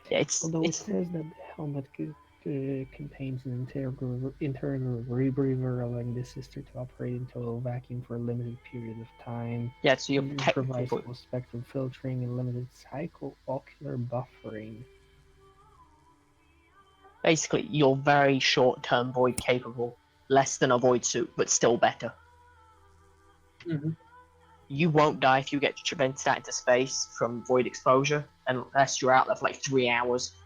C: Yeah,
D: Although it says that the helmet contains an internal rebreather, allowing the sister to operate in total vacuum for a limited period of time.
C: yeah, so you're
D: It
C: technically
D: provides
C: void.
D: full spectrum filtering and limited psycho-ocular buffering.
C: Basically, you're very short-term void capable, less than a void suit, but still better.
B: Mhm.
C: You won't die if you get vented out into space from void exposure, unless you're out there for like 3 hours,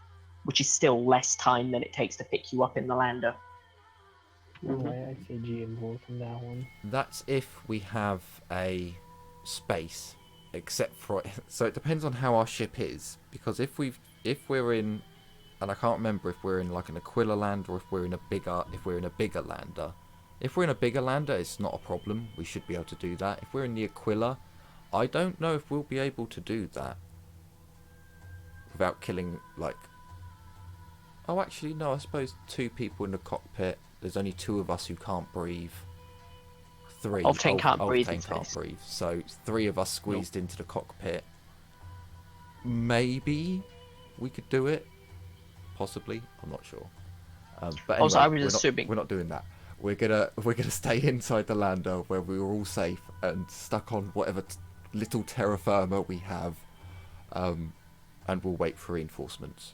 C: which is still less time than it takes to pick you up in the lander.
D: I'd say G and Volt in that one.
A: That's if we have a space, except for so it depends on how our ship is, because if we're in, and I can't remember if we're in like an Aquila land or if we're in a bigger lander. If we're in a bigger lander, it's not a problem. We should be able to do that. If we're in the Aquila, I don't know if we'll be able to do that without killing like. Oh, actually, no. I suppose 2 people in the cockpit. There's only 2 of us who can't breathe. 3.
C: Ulftane can't breathe in
A: Ulftane can't
C: space.
A: breathe. So 3 of us squeezed into the cockpit. Maybe we could do it. Possibly, I'm not sure. But anyway,
C: Also, I was assuming
A: we're not doing that. We're gonna stay inside the lander where we were all safe and stuck on whatever little terra firma we have, and we'll wait for reinforcements.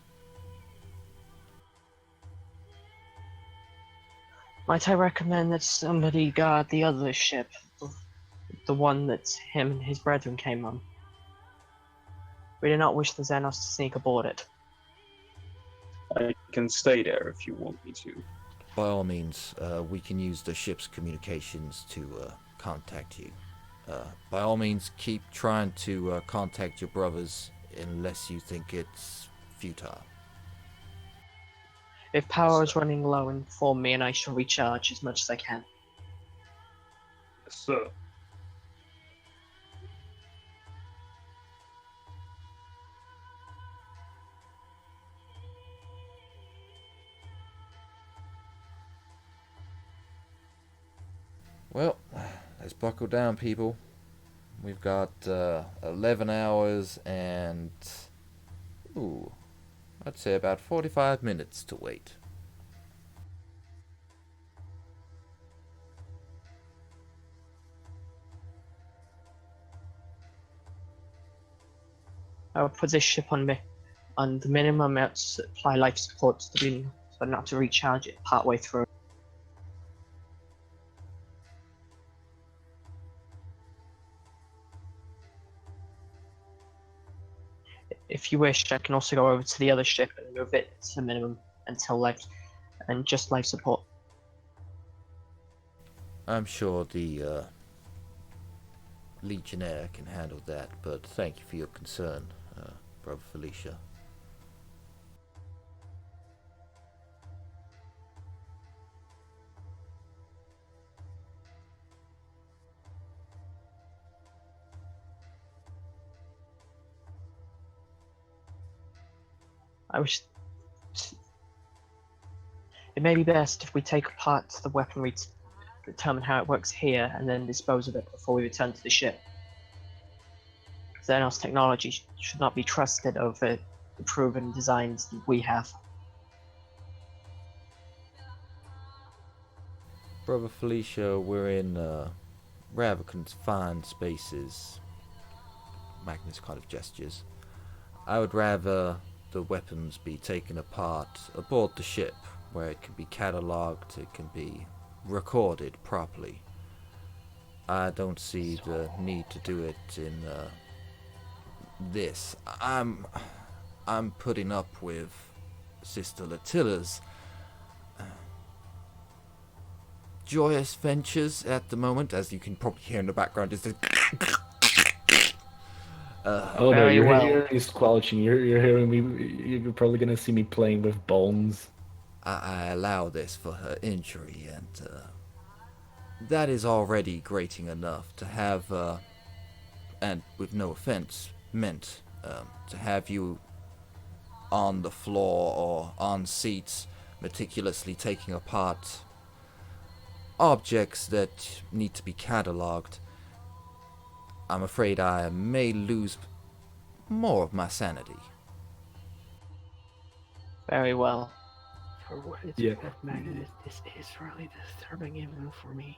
C: might I recommend that somebody guard the other ship, the one that him and his brethren came on? We do not wish the Xenos to sneak aboard it.
B: I can stay there if you want me to.
A: By all means, we can use the ship's communications to contact you. By all means, keep trying to contact your brothers unless you think it's futile.
C: If power is running low, inform me and I shall recharge as much as I can.
B: Yes, sir.
A: Well, let's buckle down, people. We've got 11 hours and, I'd say about 45 minutes to wait.
C: I'll put this ship on the minimum amount to supply life support to the beginning, so not to recharge it partway through. If you wish, I can also go over to the other ship and move it to the minimum until just life support.
A: I'm sure the Legionnaire can handle that, but thank you for your concern, Brother Felicia.
C: I wish it may be best if we take apart the weaponry to determine how it works here and then dispose of it before we return to the ship. Xenos technology should not be trusted over the proven designs that we have.
A: Brother Felicia, we're in rather confined spaces. Magnus kind of gestures. I would rather the weapons be taken apart aboard the ship, where it can be catalogued, it can be recorded properly. I don't see the need to do it in this. I'm putting up with Sister Latilla's joyous ventures at the moment, as you can probably hear in the background. Is
E: Oh no,
C: Very
E: you're
C: well.
E: hearing me squelching. You're hearing me. You're probably gonna see me playing with bones.
A: I allow this for her injury, and that is already grating enough to have, and with no offense meant, to have you on the floor or on seats, meticulously taking apart objects that need to be catalogued. I'm afraid I may lose more of my sanity.
C: Very well.
D: For what it's
E: Yeah.
D: worth, Magnus, this is really disturbing even for me.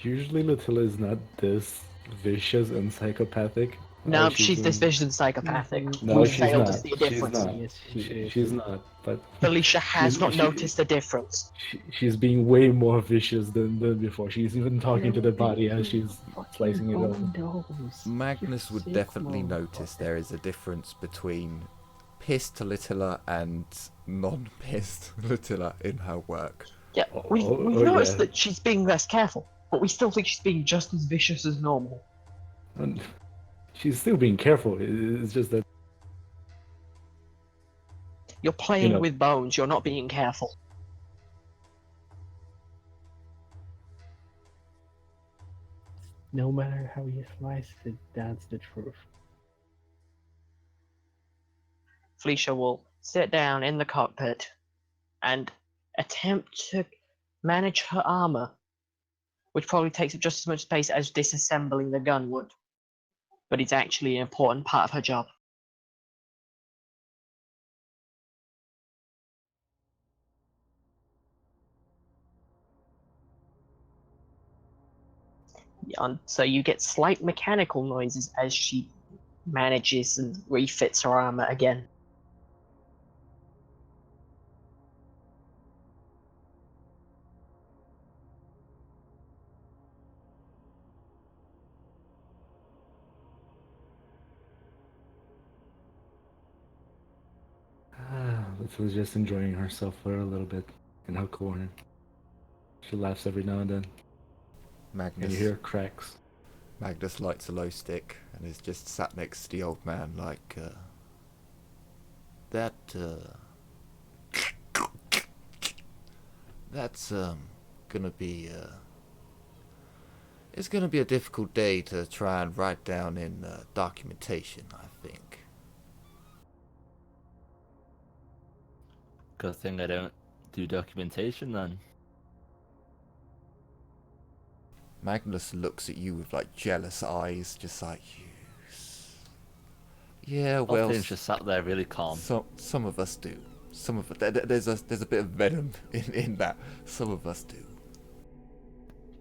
E: Usually Latilla is not this vicious and psychopathic.
C: No,
E: Oh,
C: she's this vision psychopathic.
E: No,
C: We
E: she's
C: failed to
E: not.
C: see a
E: She's
C: difference.
E: not.
D: Yes, she is.
E: She's not. But
C: Felicia has not
E: she-
C: noticed the difference.
E: she's being way more vicious than before. She's even talking to the body as
D: Fucking
E: she's slicing it
D: bone
E: open.
D: nose.
A: Magnus
D: You
A: would
D: sick
A: definitely notice
D: motherfucker.
A: there is a difference between pissed Littler and non-pissed Littler in her work.
C: Yeah, we've
E: Oh,
C: noticed
E: yeah.
C: that she's being less careful, but we still think she's being just as vicious as normal.
E: And she's still being careful. It's just that
C: You're playing
E: know.
C: with bones, you're not being careful.
D: No matter how you slice it, that's the truth.
C: Felicia will sit down in the cockpit and attempt to manage her armor, which probably takes up just as much space as disassembling the gun would. But it's actually an important part of her job. So you get slight mechanical noises as she manages and refits her armor again.
E: Little's just enjoying herself for a little bit in her corner. She laughs every now and then, and
A: Magnus,
E: you hear cracks.
A: Magnus lights a low stick and is just sat next to the old man like, that's gonna be it's gonna be a difficult day to try and write down in documentation, I think.
F: Good thing I don't do documentation then.
A: Magnus looks at you with like jealous eyes, just like you. Yeah, well,
F: Well, just sat there really calm.
A: some of us do. Some of there's a bit of venom in that. Some of us do.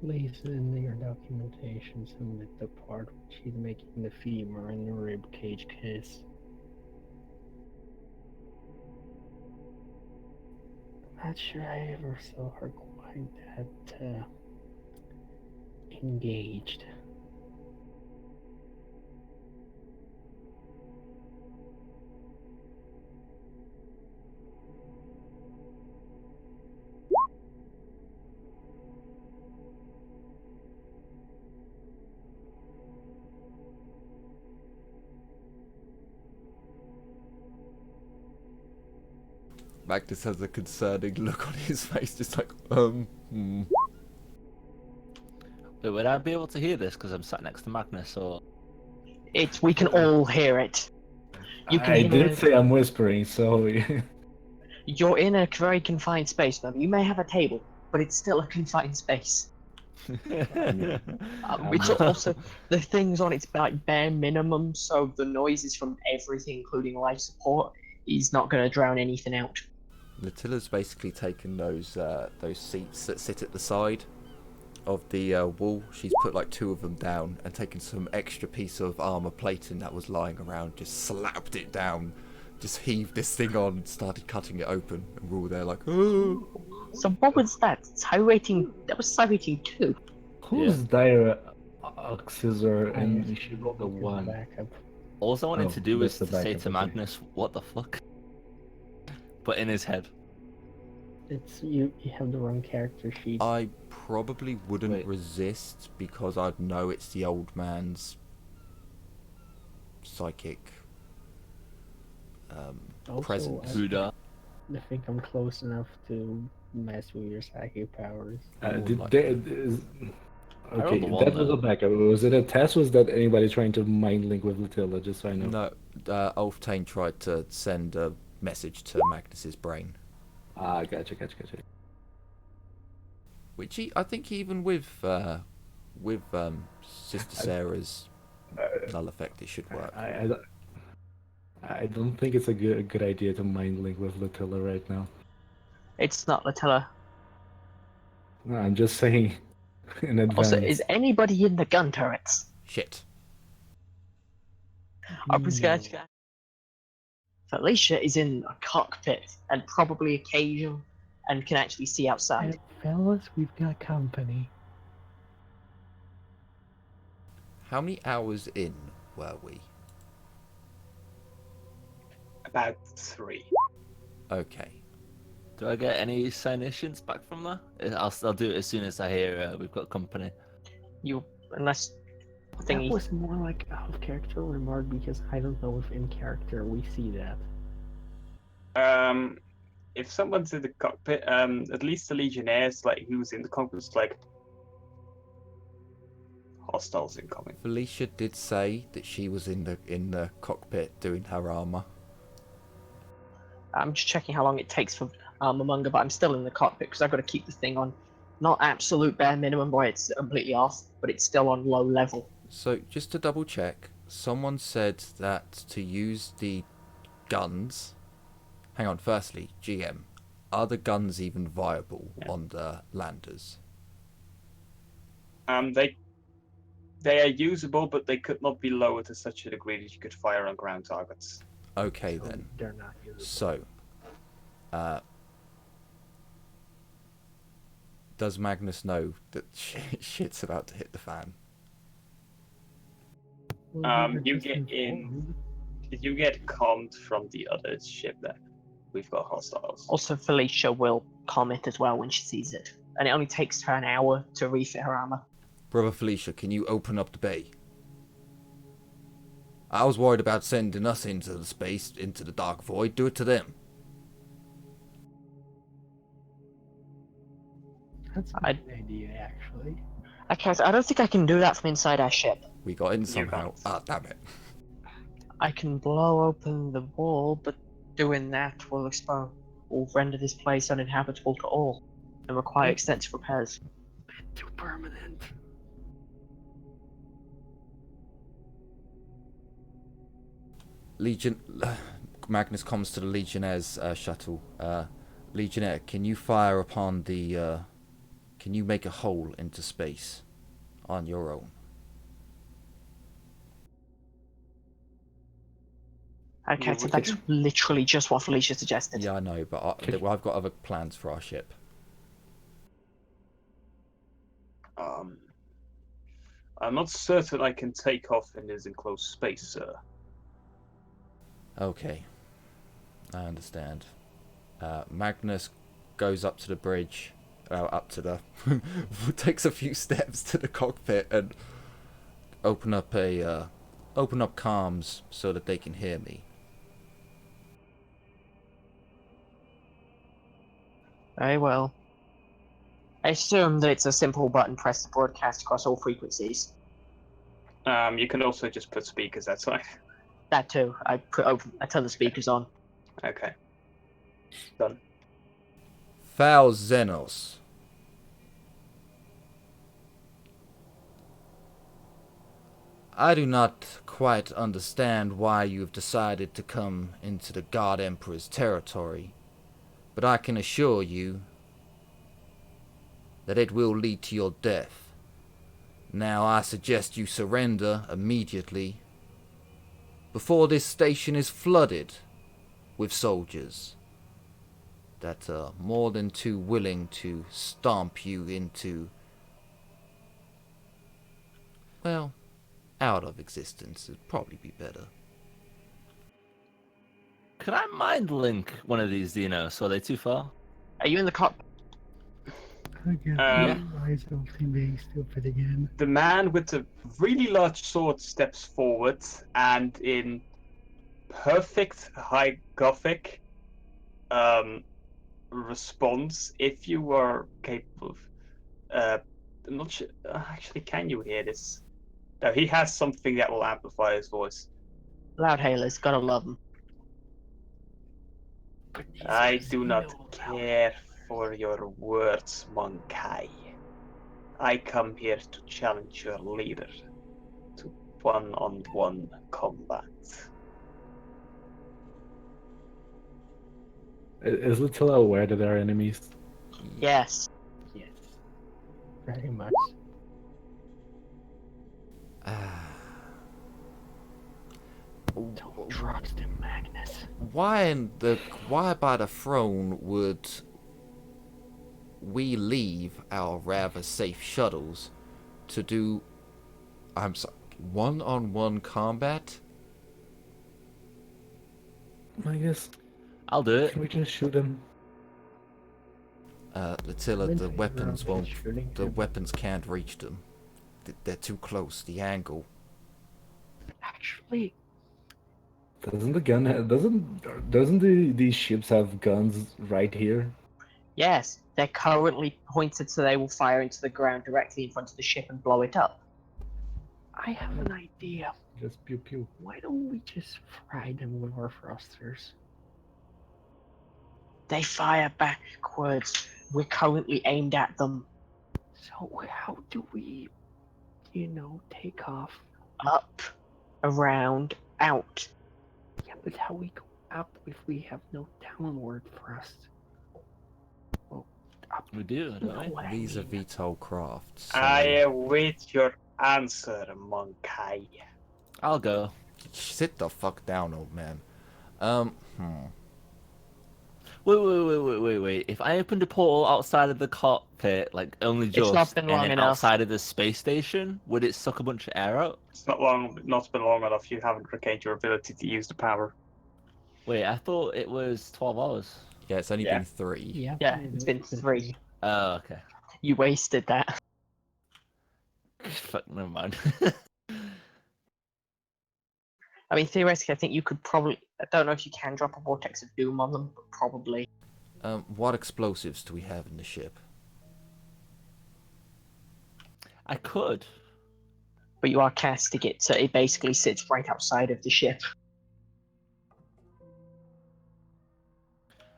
D: Please, in your documentation, submit the part which he's making the femur and the rib cage kiss. Not sure I ever saw her quite that engaged.
A: Magnus has a concerning look on his face, just like,
F: But would I be able to hear this because I'm sat next to Magnus, or?
C: We can all hear it. You can
E: I
C: hear
E: did
C: it.
E: say I'm whispering, so
C: You're in a very confined space, man. You may have a table, but it's still a confined space. It's also the things on its like bare minimum, so the noises from everything, including life support, is not going to drown anything out.
A: Latilla's basically taken those seats that sit at the side of the wall. She's put like 2 of them down and taken some extra piece of armor plating that was lying around, just slapped it down, just heaved this thing on, started cutting it open, and we're all there like, oh.
C: So what was that? That was psi rating 2.
E: who's dire Scissor
D: I
E: and
D: assume
E: she rolled a
D: it's
E: 1.
D: backup.
F: All I wanted
E: Oh,
F: to do was
E: that's
F: to
E: the
F: say
E: backup,
F: to
E: okay.
F: Magnus, "What the fuck?" But in his head.
D: It's you have the wrong character sheet.
A: I probably wouldn't
F: Wait.
A: resist because I'd know it's the old man's psychic
D: Also,
A: presence.
F: Buddha.
D: I think I'm close enough to mess with your psychic powers.
E: Did
A: like-
E: they,
F: rolled
E: okay,
F: a 1
E: that was
F: though.
E: a backup. Was it a test? Was that anybody trying to mind link with Latilla? Just so I know.
A: No, Ulftane tried to send a message to Magnus's brain,
E: Ah, gotcha.
A: which I think even with Sister Sarah's null effect, it should work.
E: I don't think it's a good idea to mind link with Latilla right now.
C: It's not Latilla.
E: No, I'm just saying in advance.
C: Also, is anybody in the gun turrets?
A: Shit.
C: I was going to. Felicia is in a cockpit and probably occasion and can actually see outside.
D: Fellas, we've got company.
A: How many hours in were we?
B: About 3.
A: Okay.
F: Do I get any cynicians back from that? I'll do it as soon as I hear we've got company.
C: Unless
D: That
C: thingy.
D: was more like out of character remark because I don't know if in character we see that.
B: If someone's in the cockpit, at least the Legionnaires, like who's in the cockpit, was like hostiles incoming.
A: Felicia did say that she was in the cockpit doing her armor.
C: I'm just checking how long it takes for Momonga, but I'm still in the cockpit because I've got to keep the thing on not absolute bare minimum where it's completely off, but it's still on low level.
A: So just to double check, someone said that to use the guns. Hang on. Firstly, GM, are the guns even viable on the landers?
B: They are usable, but they could not be lowered to such a degree that you could fire on ground targets.
A: Okay
D: So
A: then.
D: they're not usable.
A: So, does Magnus know that shit's about to hit the fan?
D: Well, we were
B: You
D: just
B: get
D: informed.
B: You get calmed from the other ship there. We've got hostiles.
C: Also, Felicia will comment as well when she sees it, and it only takes her an hour to refit her armor.
A: Brother Felicia, can you open up the bay? I was worried about sending us into the space, into the dark void. Do it to them.
D: That's a good idea, actually.
C: I don't think I can do that from inside our ship.
A: We got in somehow.
B: can't.
A: Ah, damn it.
C: I can blow open the wall, but doing that will render this place uninhabitable to all and require extensive repairs.
D: Too permanent.
A: Legion. Magnus comes to the Legionnaire's shuttle. Legionnaire, can you fire upon the Can you make a hole into space on your own?
C: Okay, so that's literally just what Felicia suggested.
A: Yeah, I know, but I've got other plans for our ship.
B: I'm not certain I can take off in this enclosed space, sir.
A: Okay, I understand. Magnus goes up to the bridge, takes a few steps to the cockpit and open up comms so that they can hear me.
C: Very well. I assume that it's a simple button press to broadcast across all frequencies.
B: You can also just put speakers outside.
C: That too. I turn the speakers on.
B: Okay. Done.
A: Foul Xenos. I do not quite understand why you have decided to come into the God Emperor's territory, but I can assure you that it will lead to your death. Now I suggest you surrender immediately before this station is flooded with soldiers that are more than too willing to stomp you into, well, out of existence. It'd probably be better.
F: Can I mind link one of these Xenos? So are they too far?
C: Are you in the cockpit?
D: Eyes open, being stupid again.
B: The man with the really large sword steps forward and in perfect high Gothic responds, if you were capable of... I'm not sure... actually, can you hear this? No, he has something that will amplify his voice.
C: Loudhailers, gotta love them.
B: I do not care for your words, Monkai. I come here to challenge your leader to one-on-one combat.
E: Is Attila aware that there are enemies?
C: Yes.
D: Yes. Very much. Don't trust him, Magnus.
A: Why by the throne would we leave our rather safe shuttles to do, I'm sorry, one-on-one combat?
E: I guess.
F: I'll do it.
E: Can we just shoot him?
A: Attila, the weapons won't.
D: Shooting
A: The
D: him.
A: weapons can't reach them. They're too close. The angle.
D: Actually,
E: Doesn't the gun these ships have guns right here?
C: Yes. They're currently pointed so they will fire into the ground directly in front of the ship and blow it up.
D: I have an idea.
E: Just pew pew.
D: Why don't we just fry them with our thrusters?
C: They fire backwards. We're currently aimed at them.
D: So how do we, take off?
C: Up, around, out.
D: Yeah, but how we go up if we have no downward thrust? Well, up.
F: We do,
D: You
F: don't
D: know
F: we?
D: what I
A: These are
D: mean.
A: VTOL crafts. So
B: I await your answer, Monkai.
F: I'll go.
A: sit the fuck down, old man.
F: Wait. If I opened a portal outside of the cockpit, like only
C: It's
F: just,
C: not been
F: and
C: long
F: then
C: enough.
F: outside of the space station, would it suck a bunch of air out?
B: It's not been long enough. You haven't regained your ability to use the power.
F: Wait, I thought it was 12 hours.
A: Yeah, it's only
B: Yeah.
A: been 3.
D: Yeah,
C: It's been 3.
F: Oh, okay.
C: You wasted that.
F: Fuck, never mind.
C: I mean, theoretically, I think you could probably... I don't know if you can drop a Vortex of Doom on them, but probably.
A: What explosives do we have in the ship?
F: I could.
C: But you are casting it, so it basically sits right outside of the ship.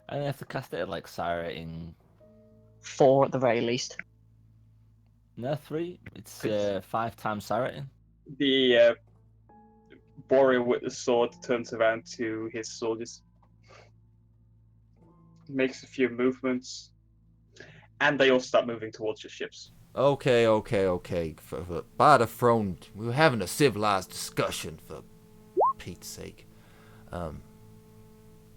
F: I have to cast it at like Sire in
C: 4 at the very least.
F: no 3. It's 5 times Sire.
B: The warrior with the sword turns around to his soldiers, makes a few movements, and they all start moving towards your ships.
A: Okay. By the throne, we were having a civilized discussion, for Pete's sake.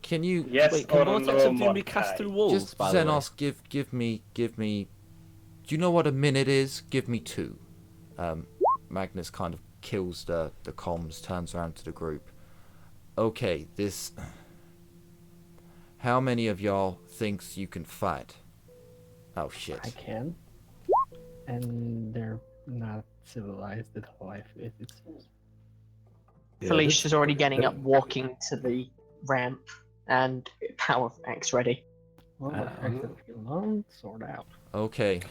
A: Can you
B: Yes,
F: Wait, can
B: or
F: vortex
B: no,
F: of doom be cast
B: Mordecai.
F: through walls?
A: just
F: By the way,
A: Xenos give me? Do you know what a minute is? Give me 2. Magnus kind of kills the comms, turns around to the group. Okay, this. How many of y'all thinks you can fight? Oh shit.
D: I can. And they're not civilized at all, it seems.
E: Yeah,
C: Felicia's already getting
E: that-
C: up, walking to the ramp, and power axe ready.
D: Well, the fact that we alone, sort out.
A: Okay,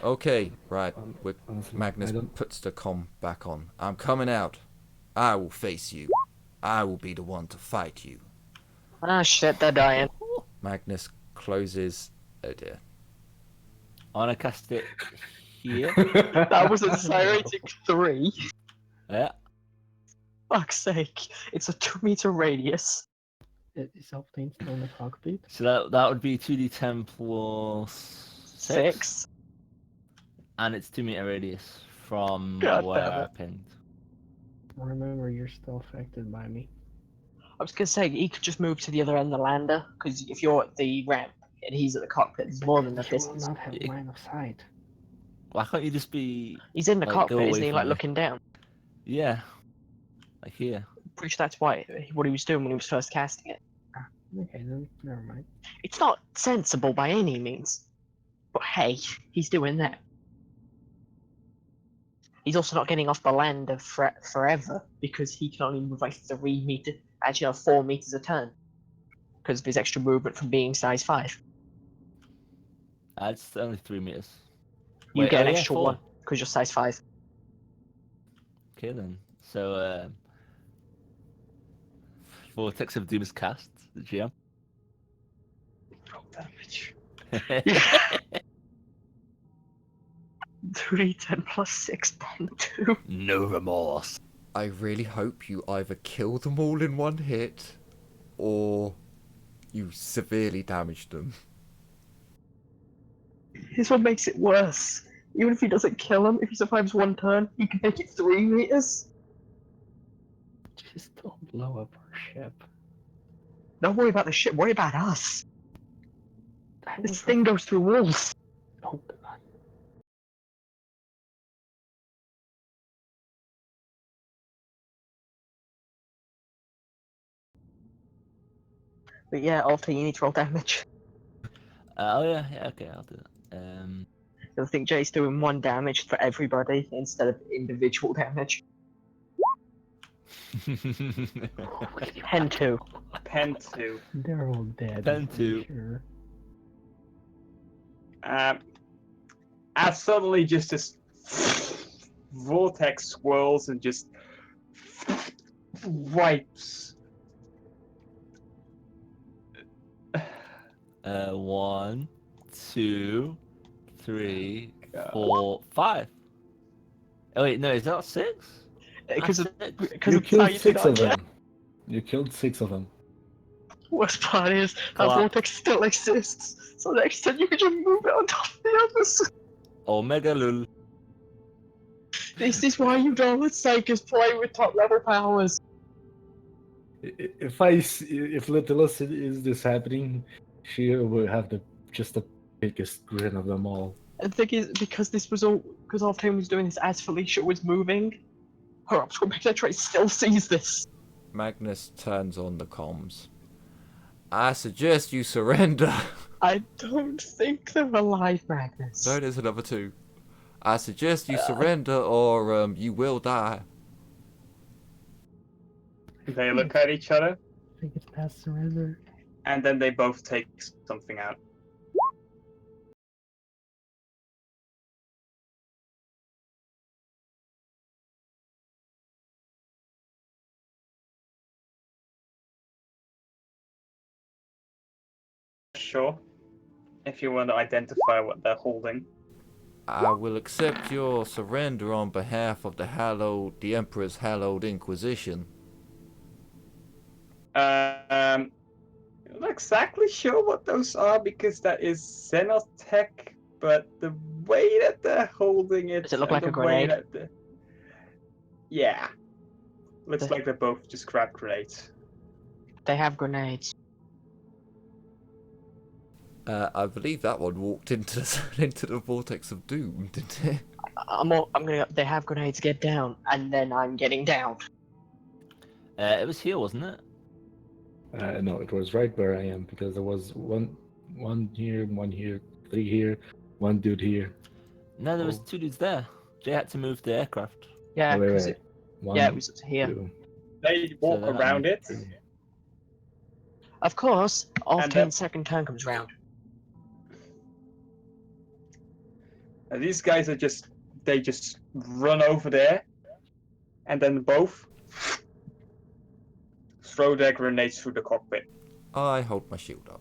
A: right.
E: honestly, I
A: Magnus
E: don't-
A: puts the comm back on. I'm coming out. I will face you. I will be the one to fight you.
C: Ah shit, they're dying.
A: Magnus closes. Oh dear.
F: I want to cast it here.
C: That was a Cyratic 3.
F: Yeah.
C: Fuck's sake. It's a 2-meter radius.
D: Is Elflane still in the cockpit?
F: So that would be 2d10 plus
C: 6.
F: and it's 2-meter radius from
C: God
F: where
C: damn
F: I
C: it.
F: pinned.
D: Remember, you're still affected by me.
C: I was gonna say, he could just move to the other end of the lander, because if you're at the ramp and he's at the cockpit, there's more than enough
D: You will
C: distance.
D: not have
F: Yeah.
D: line of sight.
F: Why can't you just be?
C: He's in the
F: Like, go
C: cockpit, isn't
F: away
C: he?
F: from
C: Like
F: me.
C: looking down.
F: Yeah. Like here.
C: Pretty sure that's what he was doing when he was first casting it.
D: Okay, then never mind.
C: It's not sensible by any means, but hey, he's doing that. He's also not getting off the lander forever because he can only move like 3 meters, actually 4 meters a turn, because of his extra movement from being size 5.
F: It's only 3 meters.
C: You
F: Wait,
C: get an
F: oh, yeah,
C: extra
F: 4.
C: 1 because you're size 5.
F: Okay then. So Vortex of Doom is cast. The GM.
B: Roll damage.
C: 3, 10 plus 6, 10, 2.
F: No remorse.
A: I really hope you either kill them all in one hit, or you severely damage them.
C: This one makes it worse. Even if he doesn't kill him, if he survives 1 turn, he can make it 3 meters.
D: Just don't blow up our ship.
C: Don't worry about the ship, worry about us.
D: I
C: This
D: was
C: thing goes through walls.
D: Oh god.
C: But yeah, Alter, you need to roll damage.
F: Yeah, okay, I'll do it.
C: I think Jay's doing 1 damage for everybody instead of individual damage. Pen 2.
B: Pen 2.
D: They're all dead.
F: Pen
D: I'm
F: 2.
D: Sure.
B: As suddenly just this vortex swirls and just wipes.
F: 1, 2, 3,
B: God.
F: 4, 5. Oh wait, no, is that 6?
C: Because
F: That's
C: of,
F: six.
C: because
E: You
C: of how
E: killed
C: you
E: 6
C: did
E: of
C: that,
E: them. You killed 6 of them.
C: worst part is that
F: Clap.
C: vortex still exists. So next time you can just move it on top of the others.
F: Omega lul.
C: This is why you don't let Psychers play with top level powers.
E: If Littlest is this happening, she will have the biggest grin of them all.
C: And the thing is, because this was all, because Alfheim was doing this as Felicia was moving, her optical magnetrace still sees this.
A: Magnus turns on the comms. I suggest you surrender.
C: I don't think they're alive, Magnus.
A: No, there's another 2. I suggest you surrender, or you will die.
B: They look at each other,
D: I think it's past surrender.
B: and then they both take something out. Sure. If you want to identify what they're holding.
A: I will accept your surrender on behalf of the Emperor's hallowed Inquisition.
B: I'm not exactly sure what those are because that is Xenotech but the way that they're holding it,
C: Does it look
B: and
C: like a
B: the way
C: grenade?
B: that yeah, looks
C: The-
B: like they're both just grab grenades.
C: They have grenades.
A: I believe that one walked into into the vortex of doom, didn't it?
C: I'm gonna. They have grenades. Get down, and then I'm getting down.
F: It was here, wasn't it?
E: No, it was right where I am because there was one here, 3 here, one dude here.
F: No, there was
E: Oh.
F: 2 dudes there. Jay had to move the aircraft.
C: Yeah,
E: Oh, wait,
C: 'cause
E: wait. One,
C: yeah, it was here.
E: 2,
B: They walk
F: they're not
B: around it,
E: 3.
C: Of course,
B: And then-
C: Octane's second turn comes round.
B: and these guys are they just run over there, and then both throw their grenades through the cockpit.
A: I hold my shield up.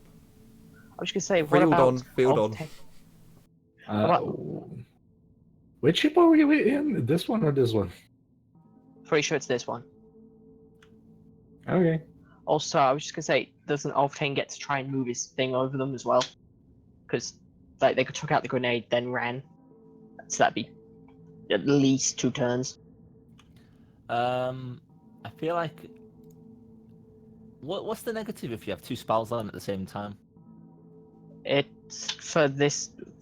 C: I was gonna say, what
A: Field
C: about
A: on, field on.
C: Octane?
E: Which ship are we in? This one or this one?
C: Pretty sure it's this one.
E: Okay.
C: Also, I was just gonna say, doesn't Octane get to try and move his thing over them as well? Because like they took out the grenade, then ran. So that'd be at least 2 turns.
F: I feel like. What's the negative if you have 2 spells on at the same time?
C: It's for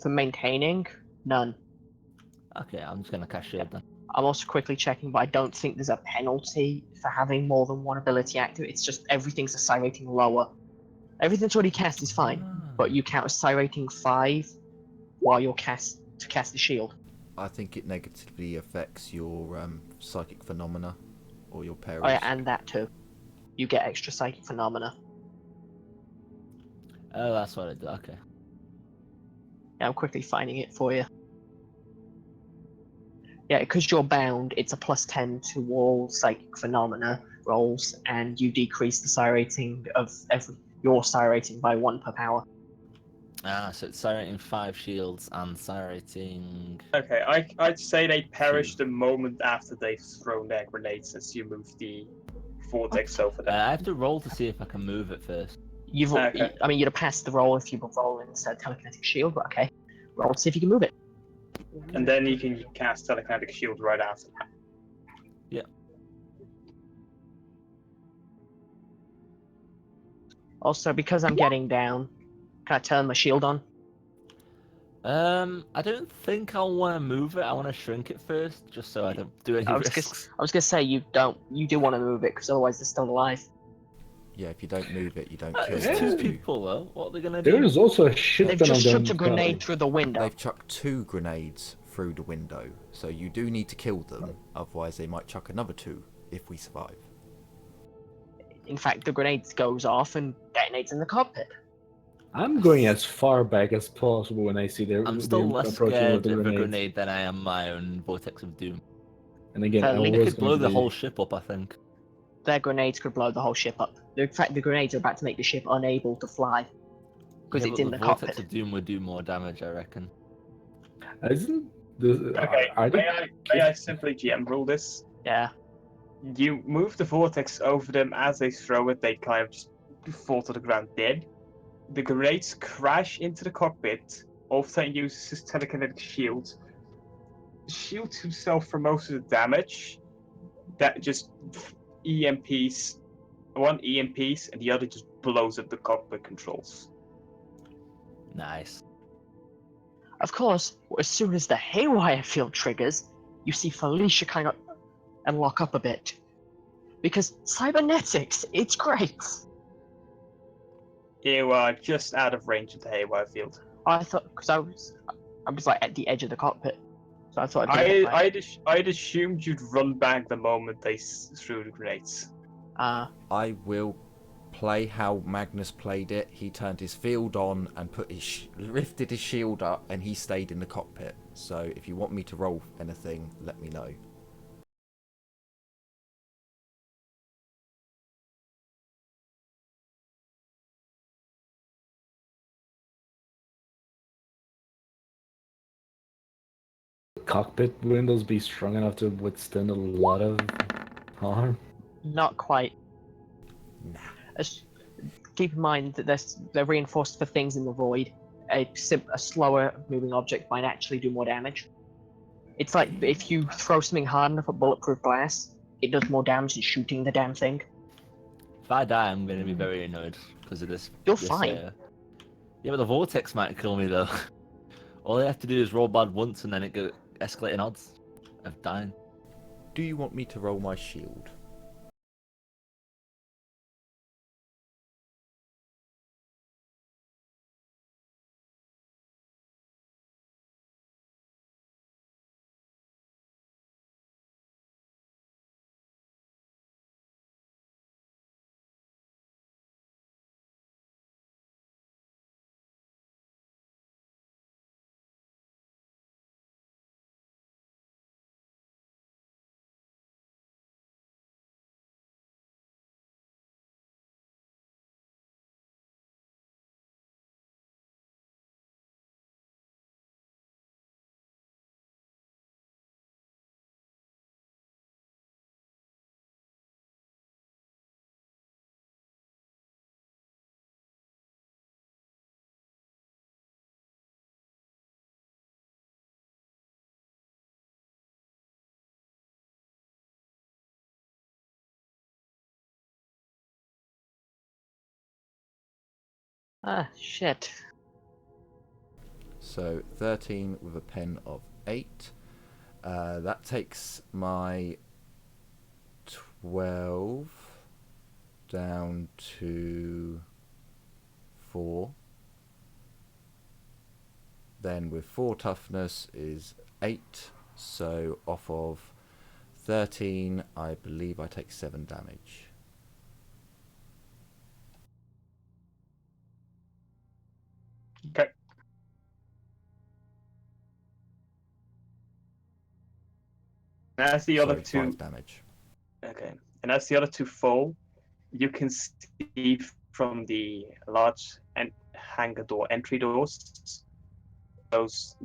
C: maintaining none.
F: Okay, I'm just gonna cast shield then.
C: I'm also quickly checking, but I don't think there's a penalty for having more than one ability active. It's just everything's a psi rating lower. Everything that's already cast is fine, but you count a psi rating 5 while you're cast the shield.
A: I think it negatively affects your psychic phenomena or your perils.
C: Oh yeah, and that too. You get extra psychic phenomena.
F: Oh, that's what I do. Okay.
C: Yeah, I'm quickly finding it for you. Yeah, because you're bound, it's a +10 to all psychic phenomena rolls, and you decrease the psi rating of your psi rating by 1 per power.
F: So it's psi rating 5 shields and psi rating.
B: Okay, I'd say they perish the moment after they've thrown their grenades as you move the vortex over them.
F: I have to roll to see if I can move it first.
B: Okay.
C: I mean, you'd have passed the roll if you were rolling instead of telekinetic shield, but okay. Roll to see if you can move it.
B: And then you can cast telekinetic shield right after that.
C: Also, because I'm getting down, can I turn my shield on?
F: I don't think I'll want to move it. I want to shrink it first, just so I don't do any
C: I was
F: risks.
C: gonna say you do want to move it because otherwise they're still alive.
A: Yeah, if you don't move it, you don't kill
F: It's
A: them.
F: 2 people though. What are they gonna do?
E: There is also a shit
C: They've
E: ton
C: just
E: of them.
C: chucked a grenade through the window.
A: They've chucked 2 grenades through the window, so you do need to kill them. Otherwise, they might chuck another 2 if we survive.
C: In fact, the grenade goes off and detonates in the cockpit.
E: I'm going as far back as possible when I see they're
F: I'm still less
E: approaching with
F: scared
E: the
F: of a
E: grenades.
F: grenade than I am my own vortex of doom.
E: And again,
C: At
E: I
C: least
F: It
E: was
F: could blow
E: going to
F: the
E: be-
F: whole ship up, I think.
C: Their grenades could blow the whole ship up. In fact, the grenades are about to make the ship unable to fly because
F: Yeah,
C: it's
F: but
C: in the
F: vortex
C: cockpit.
F: of doom would do more damage, I reckon.
E: Isn't the
B: Okay,
E: are they-
B: may I simply GM rule this?
C: Yeah.
B: You move the vortex over them as they throw it, they kind of just fall to the ground dead. The grenades crash into the cockpit. Often uses his telekinetic shield. Shields himself from most of the damage. That just EMPs. One EMPs and the other just blows up the cockpit controls.
F: Nice.
C: Of course, as soon as the haywire field triggers, you see Felicia kind of and lock up a bit. Because cybernetics, it's great.
B: You are just out of range of the haywire field.
C: I thought because I was like at the edge of the cockpit, so I thought I'd bring it back.
B: I'd assumed you'd run back the moment they threw the grenades.
A: I will play how Magnus played it. He turned his field on and lifted his shield up, and he stayed in the cockpit. So if you want me to roll anything, let me know.
E: cockpit windows be strong enough to withstand a lot of harm?
C: Not quite.
A: Nah.
C: Keep in mind that they're reinforced for things in the void, a slower moving object might actually do more damage. It's like if you throw something hard enough at bulletproof glass, it does more damage than shooting the damn thing.
F: If I die, I'm going to be very annoyed because of this.
C: You're
F: this,
C: fine.
F: Yeah, but the vortex might kill me though. All I have to do is roll bad once, and then it go escalating odds of dying.
A: Do you want me to roll my shield?
C: Ah, shit.
A: So 13 with a pen of 8. That takes my 12 down to 4. Then with 4 toughness is 8. So off of 13, I believe I take 7 damage.
B: Okay. And as the other
A: Sorry,
B: two,
A: 5 damage.
B: okay, and as the other two fall, you can see from the large hangar door entry doors, those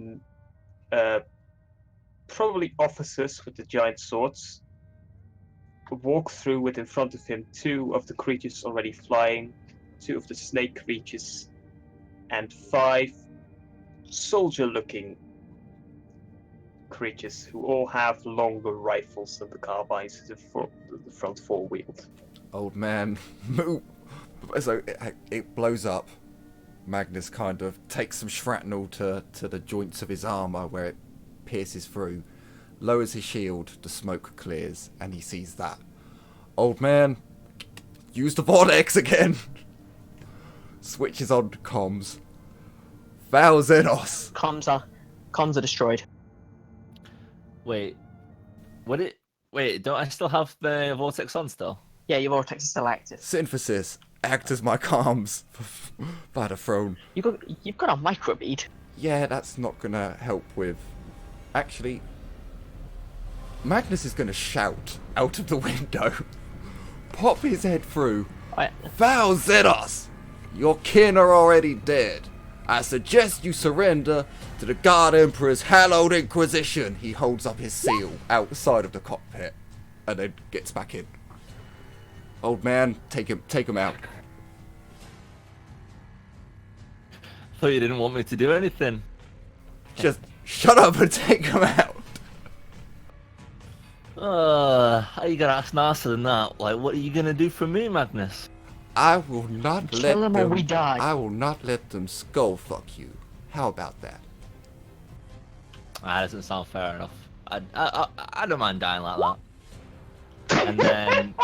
B: probably officers with the giant swords walk through with in front of him 2 of the creatures already flying, 2 of the snake creatures, and 5 soldier-looking creatures who all have longer rifles than the carbines, the front 4-wheeled.
A: Old man, move. So it blows up. Magnus kind of takes some shrapnel to the joints of his armour where it pierces through, lowers his shield, the smoke clears, and he sees that. Old man, use the vortex again. Switches on to comms. Valzenos.
C: Comms are destroyed.
F: Wait, don't I still have the vortex on still?
C: Yeah, your vortex is still active.
A: Synthesis, act as my comms. By the throne.
C: You've got a microbead.
A: Yeah, that's not gonna help with... Actually, Magnus is gonna shout out of the window. Pop his head through. Valzenos! Your kin are already dead. I suggest you surrender to the God Emperor's hallowed Inquisition. He holds up his seal outside of the cockpit and then gets back in. Old man, take him out.
F: Thought you didn't want me to do anything.
A: Just shut up and take him out.
F: How you gonna ask nicer than that? Like, what are you gonna do for me, Magnus?
A: I will not let
C: Kill him or
A: them.
C: we die.
A: I will not let them skull fuck you. How about that?
F: That doesn't sound fair enough. I don't mind dying like that. And then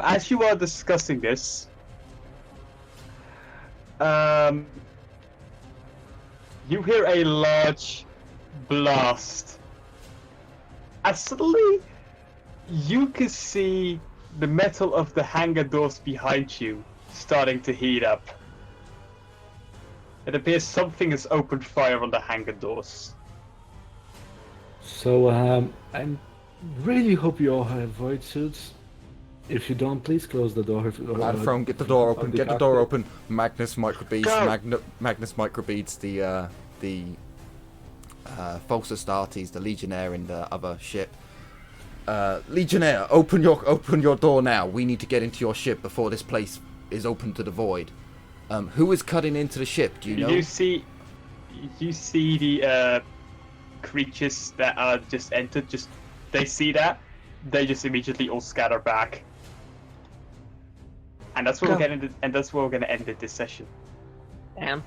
B: as you are discussing this, you hear a large blast. And suddenly, you can see the metal of the hangar doors behind you starting to heat up. It appears something has opened fire on the hangar doors.
E: So, I really hope you all have void suits. If you don't, please close the door.
A: Throne, get the door open. Get the door open. Magnus microbeads.
C: Go.
A: Magnus microbeads the False Astartes, the Legionnaire in the other ship. Legionnaire, open your door now. We need to get into your ship before this place is open to the void. Who is cutting into the ship? Do you know?
B: You see the creatures that are just entered. They see that, they just immediately all scatter back, and that's where
C: Go.
B: we're getting. And that's where we're gonna end this session.
C: Damn.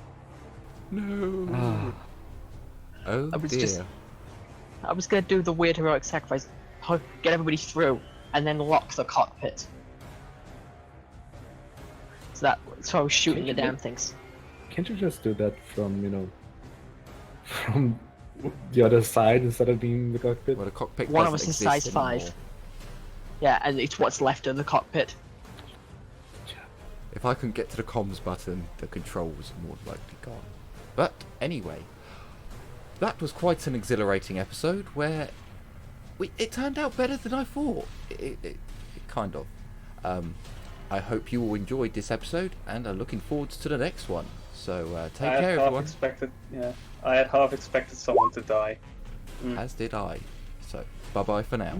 A: No. Oh
C: I was
A: dear.
C: just- I was gonna do the weird heroic sacrifice, get everybody through, and then lock the cockpit. So I was shooting the damn things.
E: Can't you just do that from from the other side instead of being in the cockpit?
A: Well, the cockpit
C: One of
A: doesn't
C: us is size
A: exist
C: 5.
A: anymore.
C: Yeah, and it's what's left of the cockpit.
A: If I can get to the comms button, the controls are more likely gone. But anyway, that was quite an exhilarating episode where it turned out better than I thought. It kind of. I hope you all enjoyed this episode and are looking forward to the next one. So take care, everyone.
B: I had half expected someone to die.
A: As did I. So bye bye for now.